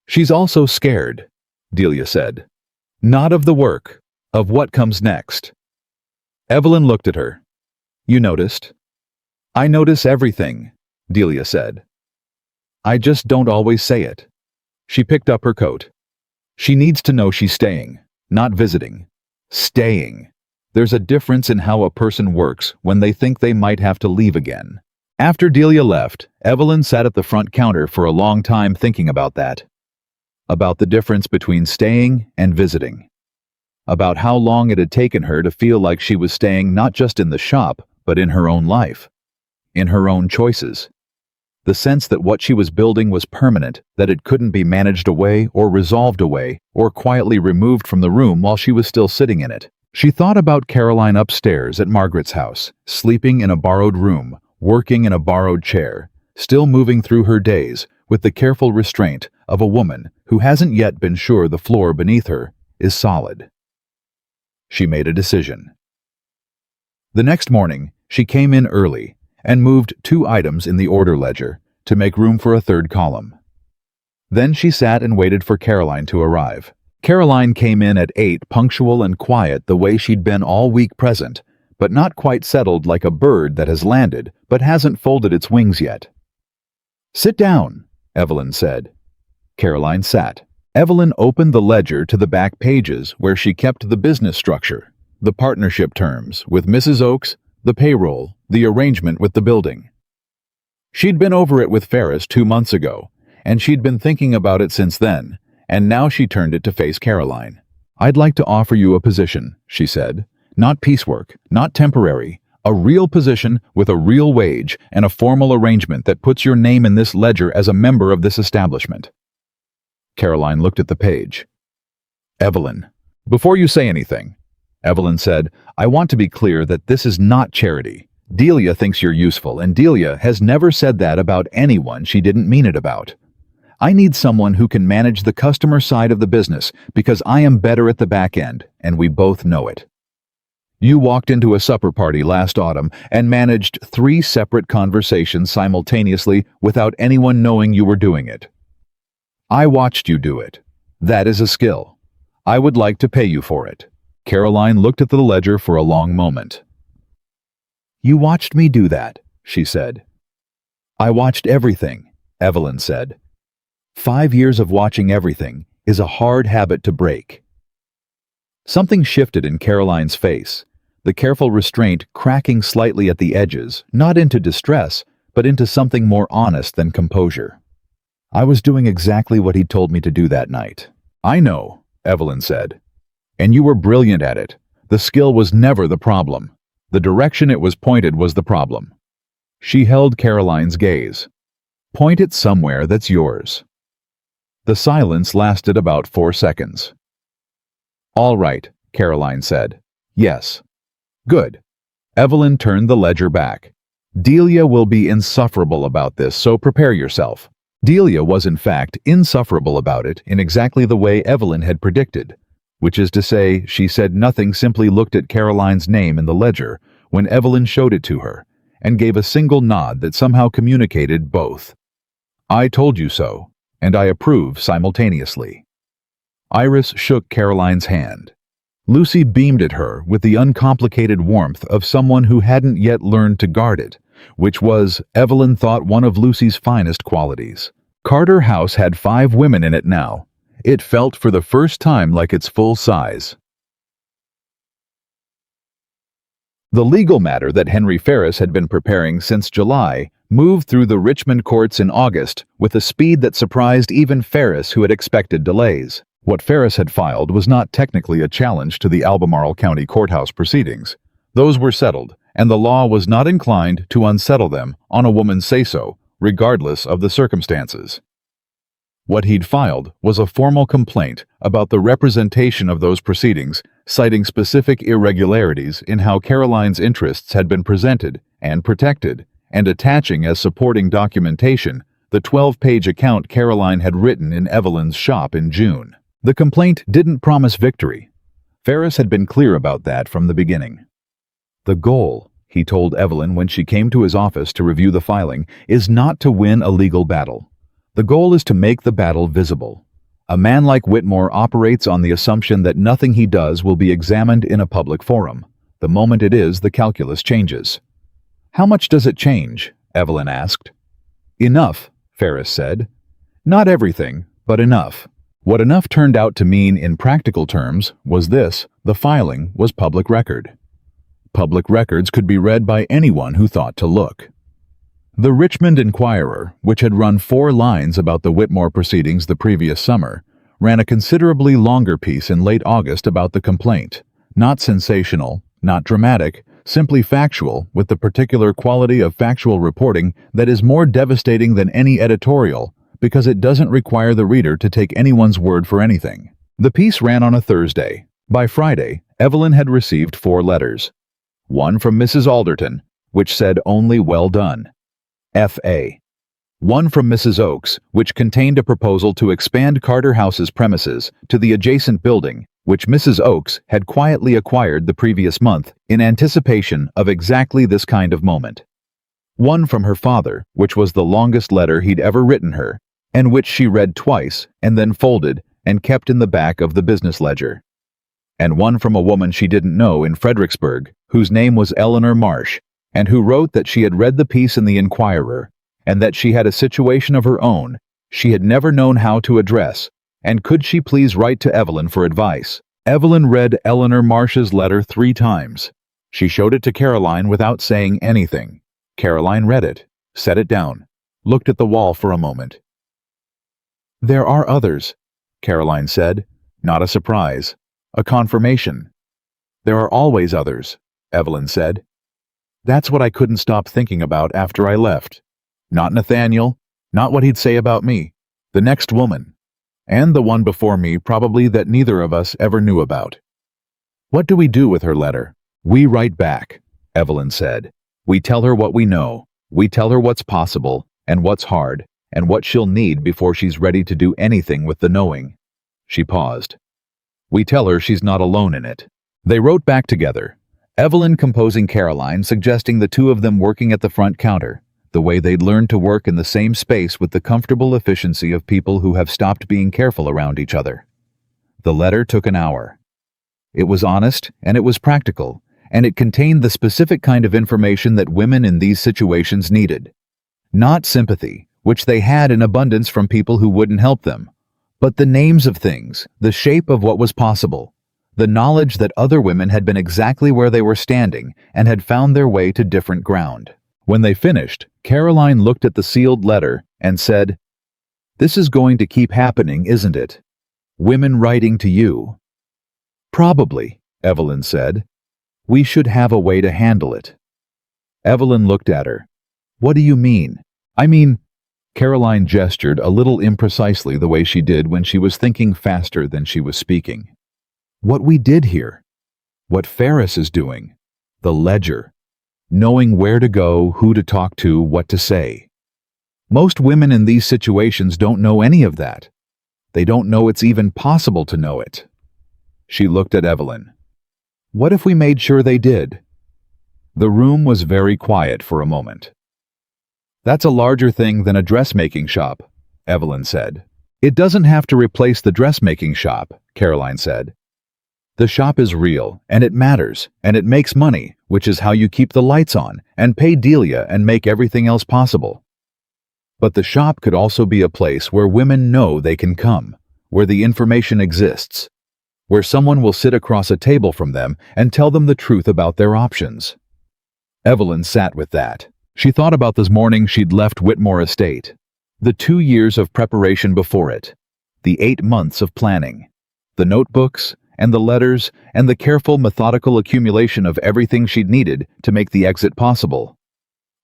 She's also scared, Delia said. Not of the work, of what comes next. Evelyn looked at her. You noticed? I notice everything, Delia said. I just don't always say it. She picked up her coat. She needs to know she's staying, not visiting. Staying. There's a difference in how a person works when they think they might have to leave again. After Delia left, Evelyn sat at the front counter for a long time thinking about that. About the difference between staying and visiting. About how long it had taken her to feel like she was staying not just in the shop, but in her own life. In her own choices. The sense that what she was building was permanent, that it couldn't be managed away or resolved away or quietly removed from the room while she was still sitting in it. She thought about Caroline upstairs at Margaret's house, sleeping in a borrowed room, working in a borrowed chair, still moving through her days with the careful restraint of a woman who hasn't yet been sure the floor beneath her is solid. She made a decision. The next morning, she came in early and moved 2 items in the order ledger to make room for a 3rd column. Then she sat and waited for Caroline to arrive. Caroline came in at 8, punctual and quiet the way she'd been all week present, but not quite settled like a bird that has landed but hasn't folded its wings yet. Sit down, Evelyn said. Caroline sat. Evelyn opened the ledger to the back pages where she kept the business structure, the partnership terms with Mrs. Oakes, the payroll, the arrangement with the building. She'd been over it with Ferris 2 months ago, and she'd been thinking about it since then, and now she turned it to face Caroline. I'd like to offer you a position, she said. Not piecework, not temporary, a real position with a real wage and a formal arrangement that puts your name in this ledger as a member of this establishment. Caroline looked at the page. Evelyn, before you say anything, Evelyn said, I want to be clear that this is not charity. Delia thinks you're useful, and Delia has never said that about anyone she didn't mean it about. I need someone who can manage the customer side of the business because I am better at the back end, and we both know it. You walked into a supper party last autumn and managed 3 separate conversations simultaneously without anyone knowing you were doing it. I watched you do it. That is a skill. I would like to pay you for it." Caroline looked at the ledger for a long moment. "You watched me do that," she said. "I watched everything," Evelyn said. 5 years of watching everything is a hard habit to break. Something shifted in Caroline's face, the careful restraint cracking slightly at the edges, not into distress, but into something more honest than composure. "I was doing exactly what he told me to do that night." "I know," Evelyn said. "And you were brilliant at it. The skill was never the problem. The direction it was pointed was the problem." She held Caroline's gaze. "Point it somewhere that's yours." The silence lasted about 4 seconds. "All right," Caroline said. "Yes." "Good." Evelyn turned the ledger back. "Delia will be insufferable about this, so prepare yourself." Delia was in fact insufferable about it in exactly the way Evelyn had predicted, which is to say, she said nothing, simply looked at Caroline's name in the ledger when Evelyn showed it to her, and gave a single nod that somehow communicated both. "I told you so, and I approve simultaneously." Iris shook Caroline's hand. Lucy beamed at her with the uncomplicated warmth of someone who hadn't yet learned to guard it, which was, Evelyn thought, one of Lucy's finest qualities. Carter House had 5 women in it now. It felt for the first time like its full size. The legal matter that Henry Ferris had been preparing since July moved through the Richmond courts in August with a speed that surprised even Ferris, who had expected delays. What Ferris had filed was not technically a challenge to the Albemarle County Courthouse proceedings. Those were settled, and the law was not inclined to unsettle them on a woman's say-so, regardless of the circumstances. What he'd filed was a formal complaint about the representation of those proceedings, citing specific irregularities in how Caroline's interests had been presented and protected, and attaching as supporting documentation the 12-page account Caroline had written in Evelyn's shop in June. The complaint didn't promise victory. Ferris had been clear about that from the beginning. "The goal," he told Evelyn when she came to his office to review the filing, "is not to win a legal battle. The goal is to make the battle visible. A man like Whitmore operates on the assumption that nothing he does will be examined in a public forum. The moment it is, the calculus changes." "How much does it change?" Evelyn asked. "Enough," Ferris said. "Not everything, but enough." What enough turned out to mean in practical terms was this: the filing was public record. Public records could be read by anyone who thought to look. The Richmond Enquirer, which had run 4 lines about the Whitmore proceedings the previous summer, ran a considerably longer piece in late August about the complaint. Not sensational, not dramatic, simply factual, with the particular quality of factual reporting that is more devastating than any editorial, because it doesn't require the reader to take anyone's word for anything. The piece ran on a Thursday. By Friday, Evelyn had received 4 letters. One from Mrs. Alderton, which said only "well done." F.A. One from Mrs. Oakes, which contained a proposal to expand Carter House's premises to the adjacent building, which Mrs. Oakes had quietly acquired the previous month in anticipation of exactly this kind of moment. One from her father, which was the longest letter he'd ever written her, and which she read twice and then folded and kept in the back of the business ledger. And one from a woman she didn't know in Fredericksburg, whose name was Eleanor Marsh, and who wrote that she had read the piece in the Enquirer, and that she had a situation of her own she had never known how to address, and could she please write to Evelyn for advice. Evelyn read Eleanor Marsh's letter 3 times. She showed it to Caroline without saying anything. Caroline read it, set it down, looked at the wall for a moment. "There are others," Caroline said, not a surprise, a confirmation. "There are always others," Evelyn said. "That's what I couldn't stop thinking about after I left. Not Nathaniel, not what he'd say about me, the next woman, and the one before me probably that neither of us ever knew about." "What do we do with her letter?" "We write back," Evelyn said. "We tell her what we know. We tell her what's possible, and what's hard, and what she'll need before she's ready to do anything with the knowing." She paused. "We tell her she's not alone in it." They wrote back together. Evelyn composing Caroline, suggesting the two of them working at the front counter, the way they'd learned to work in the same space with the comfortable efficiency of people who have stopped being careful around each other. The letter took an hour. It was honest, and it was practical, and it contained the specific kind of information that women in these situations needed. Not sympathy, which they had in abundance from people who wouldn't help them, but the names of things, the shape of what was possible, the knowledge that other women had been exactly where they were standing and had found their way to different ground. When they finished, Caroline looked at the sealed letter and said, "This is going to keep happening, isn't it? Women writing to you." "Probably," Evelyn said. "We should have a way to handle it." Evelyn looked at her. "What do you mean?" "I mean," Caroline gestured a little imprecisely the way she did when she was thinking faster than she was speaking. "What we did here. What Ferris is doing. The ledger. Knowing where to go, who to talk to, what to say. Most women in these situations don't know any of that. They don't know it's even possible to know it." She looked at Evelyn. "What if we made sure they did?" The room was very quiet for a moment. "That's a larger thing than a dressmaking shop," Evelyn said. "It doesn't have to replace the dressmaking shop," Caroline said. "The shop is real, and it matters, and it makes money, which is how you keep the lights on, and pay Delia and make everything else possible. But the shop could also be a place where women know they can come, where the information exists, where someone will sit across a table from them and tell them the truth about their options." Evelyn sat with that. She thought about this morning she'd left Whitmore Estate, the 2 years of preparation before it, the 8 months of planning, the notebooks, and the letters, and the careful, methodical accumulation of everything she'd needed to make the exit possible.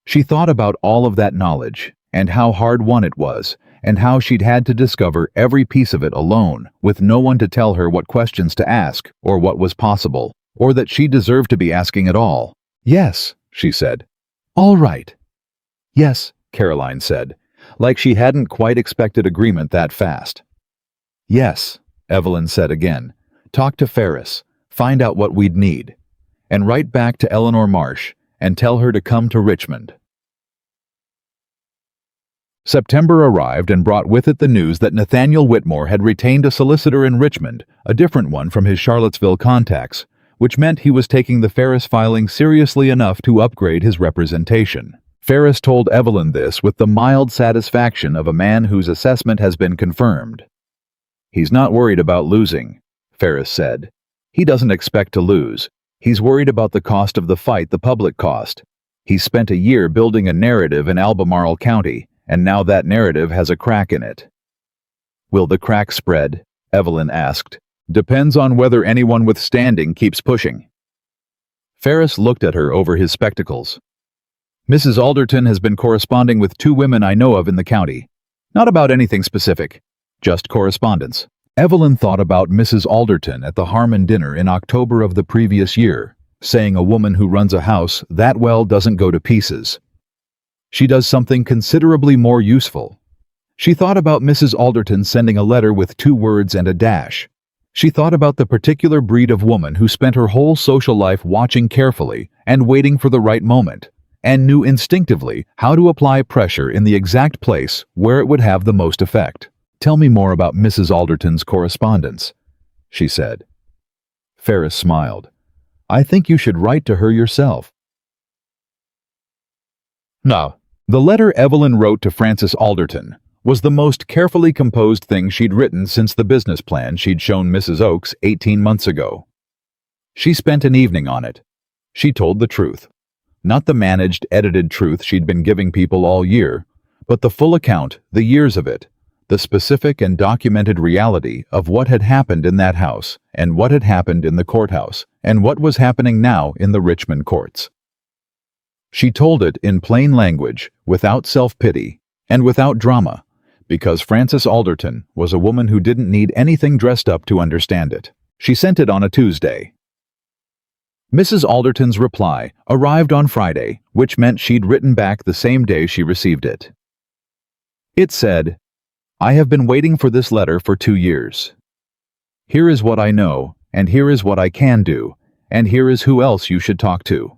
She thought about all of that knowledge, and how hard-won it was, and how she'd had to discover every piece of it alone, with no one to tell her what questions to ask, or what was possible, or that she deserved to be asking at all. "Yes," she said. "All right." "Yes," Caroline said, like she hadn't quite expected agreement that fast. "Yes," Evelyn said again. "Talk to Ferris, find out what we'd need, and write back to Eleanor Marsh and tell her to come to Richmond." September arrived and brought with it the news that Nathaniel Whitmore had retained a solicitor in Richmond, a different one from his Charlottesville contacts, which meant he was taking the Ferris filing seriously enough to upgrade his representation. Ferris told Evelyn this with the mild satisfaction of a man whose assessment has been confirmed. "He's not worried about losing," Ferris said. "He doesn't expect to lose. He's worried about the cost of the fight the public cost. He's spent a year building a narrative in Albemarle County, and now that narrative has a crack in it." "Will the crack spread?" Evelyn asked. "Depends on whether anyone with standing keeps pushing." Ferris looked at her over his spectacles. "Mrs. Alderton has been corresponding with 2 women I know of in the county. Not about anything specific, just correspondence." Evelyn thought about Mrs. Alderton at the Harmon dinner in October of the previous year, saying a woman who runs a house that well doesn't go to pieces. She does something considerably more useful. She thought about Mrs. Alderton sending a letter with 2 words and a dash. She thought about the particular breed of woman who spent her whole social life watching carefully and waiting for the right moment, and knew instinctively how to apply pressure in the exact place where it would have the most effect. "Tell me more about Mrs. Alderton's correspondence," she said. Ferris smiled. "I think you should write to her yourself." No. The letter Evelyn wrote to Frances Alderton was the most carefully composed thing she'd written since the business plan she'd shown Mrs. Oakes 18 months ago. She spent an evening on it. She told the truth. Not the managed, edited truth she'd been giving people all year, but the full account, the years of it, the specific and documented reality of what had happened in that house, and what had happened in the courthouse, and what was happening now in the Richmond courts. She told it in plain language, without self-pity, and without drama, because Frances Alderton was a woman who didn't need anything dressed up to understand it. She sent it on a Tuesday. Mrs. Alderton's reply arrived on Friday, which meant she'd written back the same day she received it. It said, "I have been waiting for this letter for 2 years. Here is what I know, and here is what I can do, and here is who else you should talk to.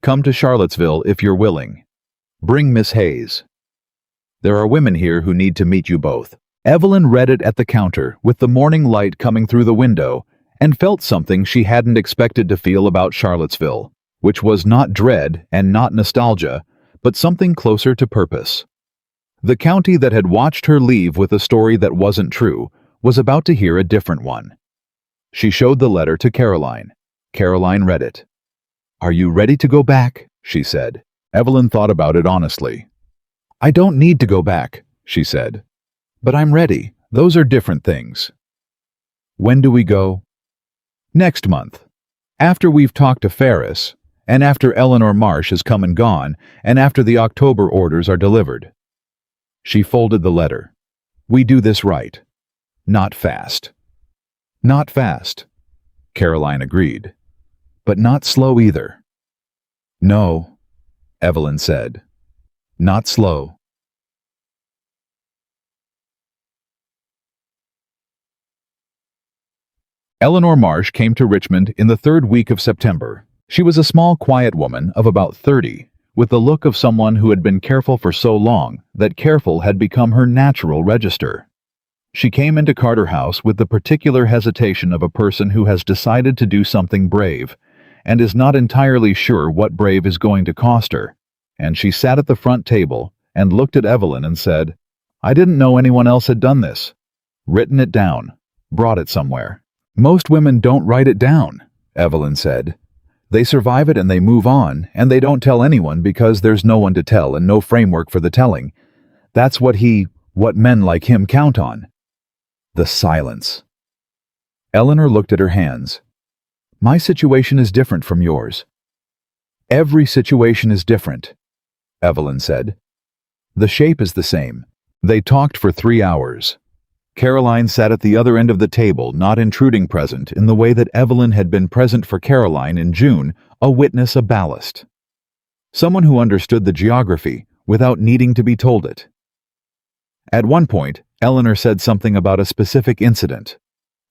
Come to Charlottesville if you're willing. Bring Miss Hayes. There are women here who need to meet you both." Evelyn read it at the counter with the morning light coming through the window and felt something she hadn't expected to feel about Charlottesville, which was not dread and not nostalgia, but something closer to purpose. The county that had watched her leave with a story that wasn't true was about to hear a different one. She showed the letter to Caroline. Caroline read it. "Are you ready to go back?" she said. Evelyn thought about it honestly. "I don't need to go back," she said. "But I'm ready. Those are different things." "When do we go?" "Next month. After we've talked to Ferris, and after Eleanor Marsh has come and gone, and after the October orders are delivered." She folded the letter. "We do this right. Not fast." "Not fast," Caroline agreed. "But not slow either." "No," Evelyn said. "Not slow." Eleanor Marsh came to Richmond in the third week of September. She was a small, quiet woman of about 30, with the look of someone who had been careful for so long that careful had become her natural register. She came into Carter House with the particular hesitation of a person who has decided to do something brave and is not entirely sure what brave is going to cost her, and she sat at the front table and looked at Evelyn and said, "I didn't know anyone else had done this. Written it down. Brought it somewhere." "Most women don't write it down," Evelyn said. "They survive it and they move on, and they don't tell anyone because there's no one to tell and no framework for the telling. That's what men like him count on." The silence. Eleanor looked at her hands. "My situation is different from yours." "Every situation is different," Evelyn said. "The shape is the same." They talked for 3 hours. Caroline sat at the other end of the table, not intruding present in the way that Evelyn had been present for Caroline in June, a witness, a ballast. Someone who understood the geography without needing to be told it. At one point, Eleanor said something about a specific incident,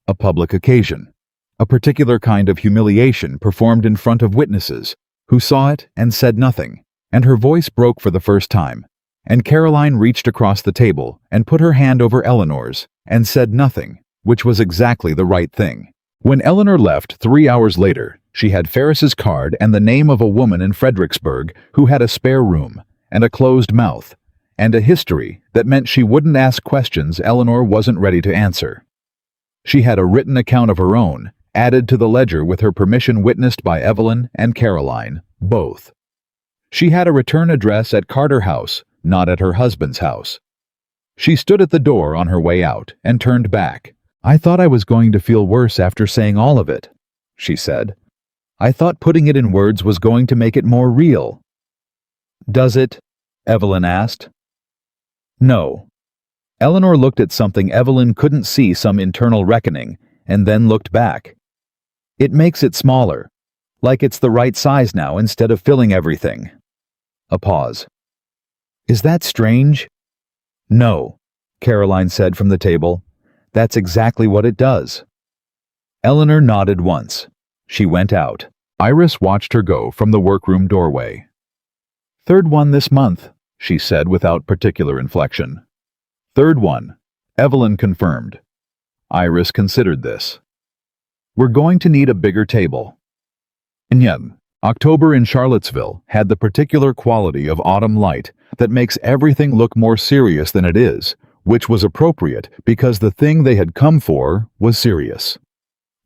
a public occasion, a particular kind of humiliation performed in front of witnesses who saw it and said nothing, and her voice broke for the first time, and Caroline reached across the table and put her hand over Eleanor's and said nothing, which was exactly the right thing. When Eleanor left 3 hours later, she had Ferris's card and the name of a woman in Fredericksburg who had a spare room and a closed mouth and a history that meant she wouldn't ask questions Eleanor wasn't ready to answer. She had a written account of her own, added to the ledger with her permission witnessed by Evelyn and Caroline, both. She had a return address at Carter House, not at her husband's house. She stood at the door on her way out and turned back. "I thought I was going to feel worse after saying all of it," she said. "I thought putting it in words was going to make it more real." "Does it?" Evelyn asked. "No." Eleanor looked at something Evelyn couldn't see, some internal reckoning, and then looked back. "It makes it smaller, like it's the right size now instead of filling everything." A pause. "Is that strange?" "No," Caroline said from the table. "That's exactly what it does." Eleanor nodded once. She went out. Iris watched her go from the workroom doorway. "Third one this month," she said without particular inflection. "Third one," Evelyn confirmed. Iris considered this. "We're going to need a bigger table." And yet, October in Charlottesville had the particular quality of autumn light that makes everything look more serious than it is, which was appropriate because the thing they had come for was serious.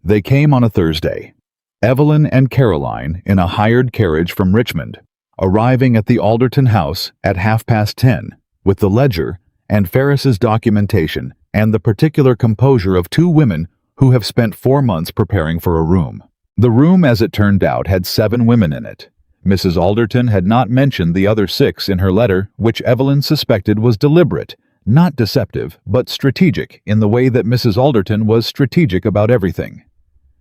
They came on a Thursday. Evelyn and Caroline in a hired carriage from Richmond, arriving at the Alderton house at 10:30, with the ledger and Ferris's documentation and the particular composure of two women who have spent 4 months preparing for a room. The room, as it turned out, had 7 women in it. Mrs. Alderton had not mentioned the other 6 in her letter, which Evelyn suspected was deliberate, not deceptive, but strategic in the way that Mrs. Alderton was strategic about everything.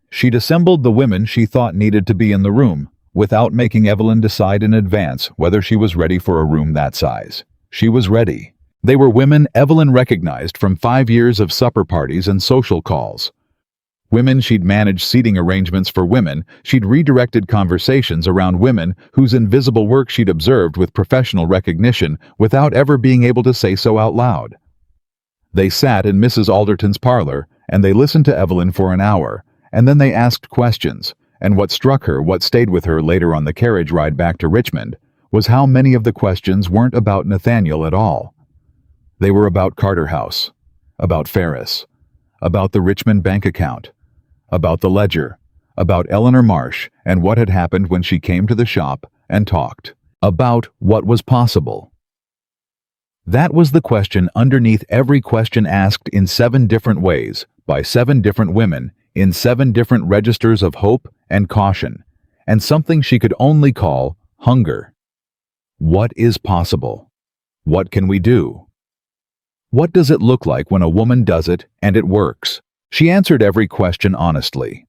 She'd assembled the women she thought needed to be in the room, without making Evelyn decide in advance whether she was ready for a room that size. She was ready. They were women Evelyn recognized from 5 years of supper parties and social calls. Women she'd managed seating arrangements for women, she'd redirected conversations around women whose invisible work she'd observed with professional recognition without ever being able to say so out loud. They sat in Mrs. Alderton's parlor, and they listened to Evelyn for an hour, and then they asked questions, and what struck her, what stayed with her later on the carriage ride back to Richmond, was how many of the questions weren't about Nathaniel at all. They were about Carter House, about Ferris, about the Richmond bank account, about the ledger, about Eleanor Marsh and what had happened when she came to the shop and talked, about what was possible. That was the question underneath every question asked in 7 different ways, by 7 different women, in 7 different registers of hope and caution, and something she could only call hunger. What is possible? What can we do? What does it look like when a woman does it and it works? She answered every question honestly.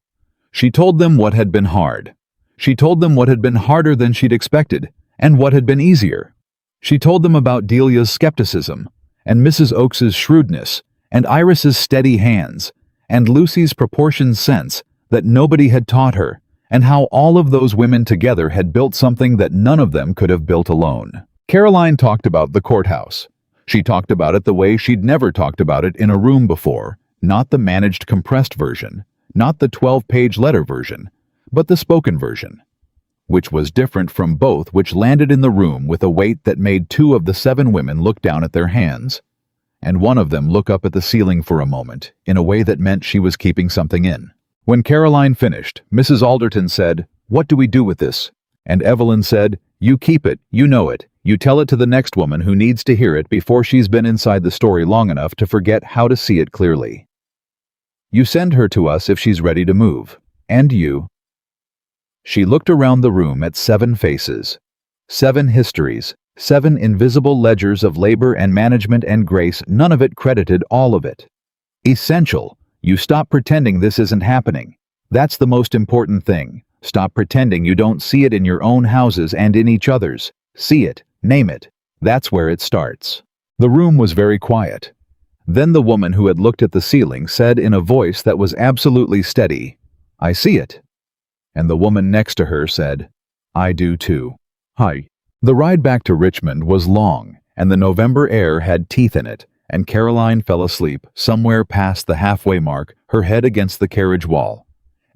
She told them what had been hard. She told them what had been harder than she'd expected, and what had been easier. She told them about Delia's skepticism, and Mrs. Oakes's shrewdness, and Iris's steady hands, and Lucy's proportioned sense that nobody had taught her, and how all of those women together had built something that none of them could have built alone. Caroline talked about the courthouse. She talked about it the way she'd never talked about it in a room before, not the managed compressed version, not the 12-page letter version, but the spoken version, which was different from both, which landed in the room with a weight that made 2 of the 7 women look down at their hands, and one of them look up at the ceiling for a moment in a way that meant she was keeping something in. When Caroline finished, Mrs. Alderton said, "What do we do with this?" And Evelyn said, "You keep it, you know it. You tell it to the next woman who needs to hear it before she's been inside the story long enough to forget how to see it clearly. You send her to us if she's ready to move. And you." She looked around the room at 7 faces, 7 histories, 7 invisible ledgers of labor and management and grace, none of it credited all of it. Essential. You stop pretending this isn't happening. That's the most important thing. Stop pretending you don't see it in your own houses and in each other's. See it. Name it. That's where it starts. The room was very quiet. Then the woman who had looked at the ceiling said in a voice that was absolutely steady, "I see it." And the woman next to her said, "I do too." Hi. The ride back to Richmond was long, and the November air had teeth in it, and Caroline fell asleep somewhere past the halfway mark, her head against the carriage wall.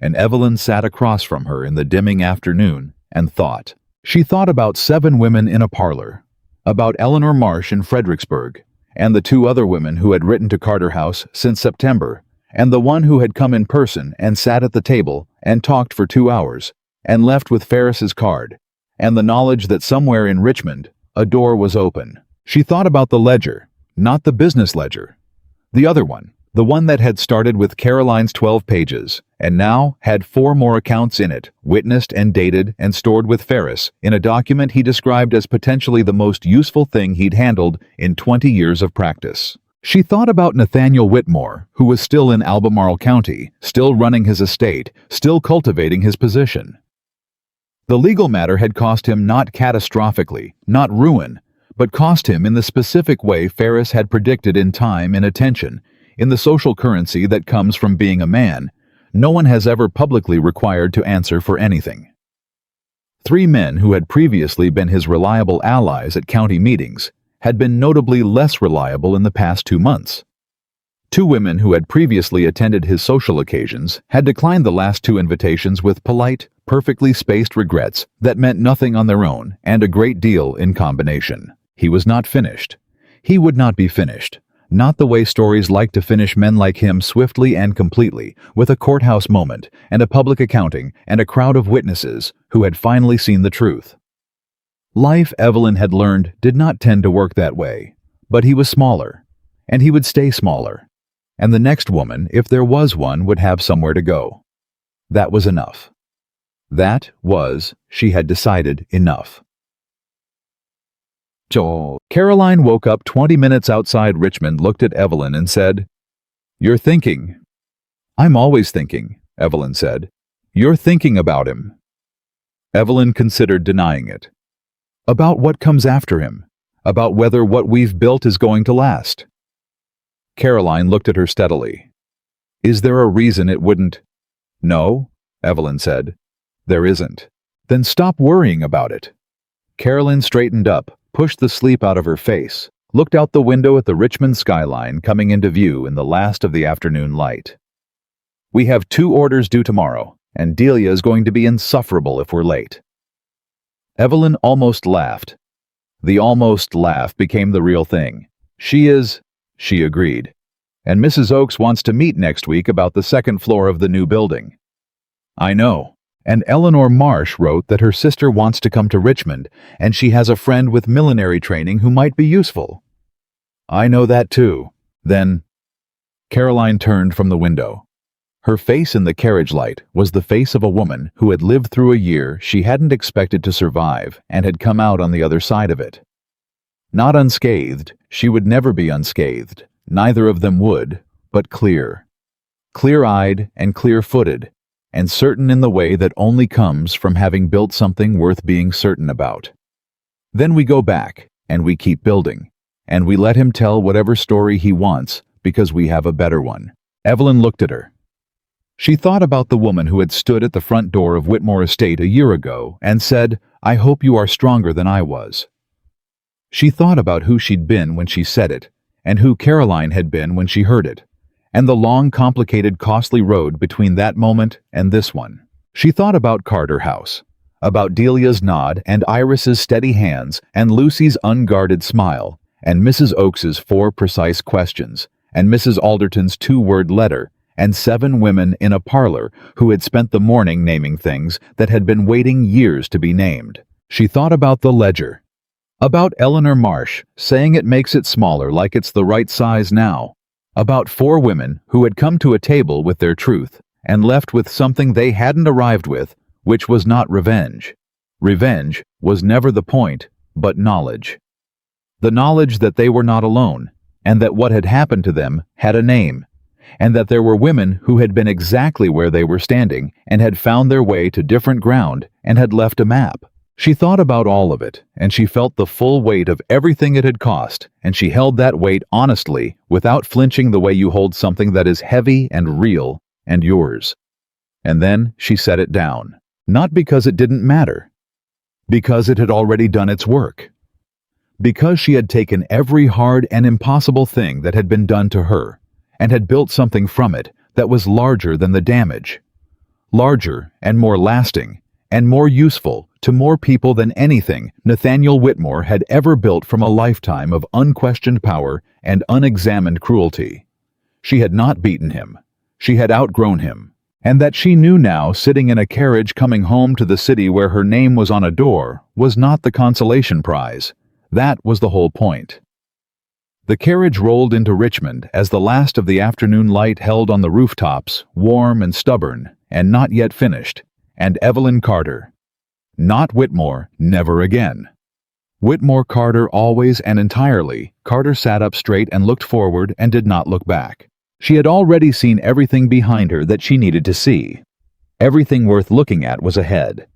And Evelyn sat across from her in the dimming afternoon and thought. She thought about 7 women in a parlor, about Eleanor Marsh in Fredericksburg, and the 2 other women who had written to Carter House since September, and the one who had come in person and sat at the table and talked for 2 hours, and left with Ferris's card, and the knowledge that somewhere in Richmond a door was open. She thought about the ledger, not the business ledger, the other one, the one that had started with Caroline's 12 pages, and now had 4 more accounts in it, witnessed and dated and stored with Ferris in a document he described as potentially the most useful thing he'd handled in 20 years of practice. She thought about Nathaniel Whitmore, who was still in Albemarle County, still running his estate, still cultivating his position. The legal matter had cost him not catastrophically, not ruin, but cost him in the specific way Ferris had predicted, in time, in attention, in the social currency that comes from being a man. No one has ever publicly required to answer for anything. 3 men who had previously been his reliable allies at county meetings had been notably less reliable in the past 2 months. 2 women who had previously attended his social occasions had declined the last 2 invitations with polite, perfectly spaced regrets that meant nothing on their own and a great deal in combination. He was not finished. He would not be finished. Not the way stories like to finish men like him, swiftly and completely, with a courthouse moment and a public accounting and a crowd of witnesses who had finally seen the truth. Life, Evelyn had learned, did not tend to work that way, but he was smaller, and he would stay smaller, and the next woman, if there was one, would have somewhere to go. That was enough. That was, she had decided, enough. Caroline woke up 20 minutes outside Richmond, looked at Evelyn and said, "You're thinking." "I'm always thinking," Evelyn said. "You're thinking about him." Evelyn considered denying it. About what comes after him, about whether what we've built is going to last. Caroline looked at her steadily. Is there a reason it wouldn't? No, Evelyn said. There isn't. Then stop worrying about it. Carolyn straightened up, pushed the sleep out of her face, looked out the window at the Richmond skyline coming into view in the last of the afternoon light. We have 2 orders due tomorrow, and Delia is going to be insufferable if we're late. Evelyn almost laughed. The almost laugh became the real thing. She agreed. And Mrs. Oakes wants to meet next week about the 2nd floor of the new building. I know. And Eleanor Marsh wrote that her sister wants to come to Richmond, and she has a friend with millinery training who might be useful. I know that too. Then Caroline turned from the window. Her face in the carriage light was the face of a woman who had lived through a year she hadn't expected to survive and had come out on the other side of it. Not unscathed, she would never be unscathed, neither of them would, but clear. Clear-eyed and clear-footed, and certain in the way that only comes from having built something worth being certain about. Then we go back, and we keep building, and we let him tell whatever story he wants because we have a better one. Evelyn looked at her. She thought about the woman who had stood at the front door of Whitmore Estate a year ago and said, "I hope you are stronger than I was." She thought about who she'd been when she said it, and who Caroline had been when she heard it, and the long, complicated, costly road between that moment and this one. She thought about Carter House, about Delia's nod and Iris's steady hands and Lucy's unguarded smile, and Mrs. Oakes's 4 precise questions, and Mrs. Alderton's 2-word letter, and 7 women in a parlor who had spent the morning naming things that had been waiting years to be named. She thought about the ledger, about Eleanor Marsh saying it makes it smaller like it's the right size now, about 4 women who had come to a table with their truth and left with something they hadn't arrived with, which was not revenge. Revenge was never the point, but knowledge. The knowledge that they were not alone, and that what had happened to them had a name, and that there were women who had been exactly where they were standing and had found their way to different ground and had left a map. She thought about all of it, and she felt the full weight of everything it had cost, and she held that weight honestly, without flinching the way you hold something that is heavy and real and yours. And then she set it down, not because it didn't matter, because it had already done its work. Because she had taken every hard and impossible thing that had been done to her, and had built something from it that was larger than the damage, larger and more lasting, and more useful to more people than anything Nathaniel Whitmore had ever built from a lifetime of unquestioned power and unexamined cruelty. She had not beaten him. She had outgrown him. And that she knew now, sitting in a carriage coming home to the city where her name was on a door, was not the consolation prize. That was the whole point. The carriage rolled into Richmond as the last of the afternoon light held on the rooftops, warm and stubborn, and not yet finished, and Evelyn Carter. Not Whitmore, never again. Whitmore Carter always and entirely. Carter sat up straight and looked forward and did not look back. She had already seen everything behind her that she needed to see. Everything worth looking at was ahead.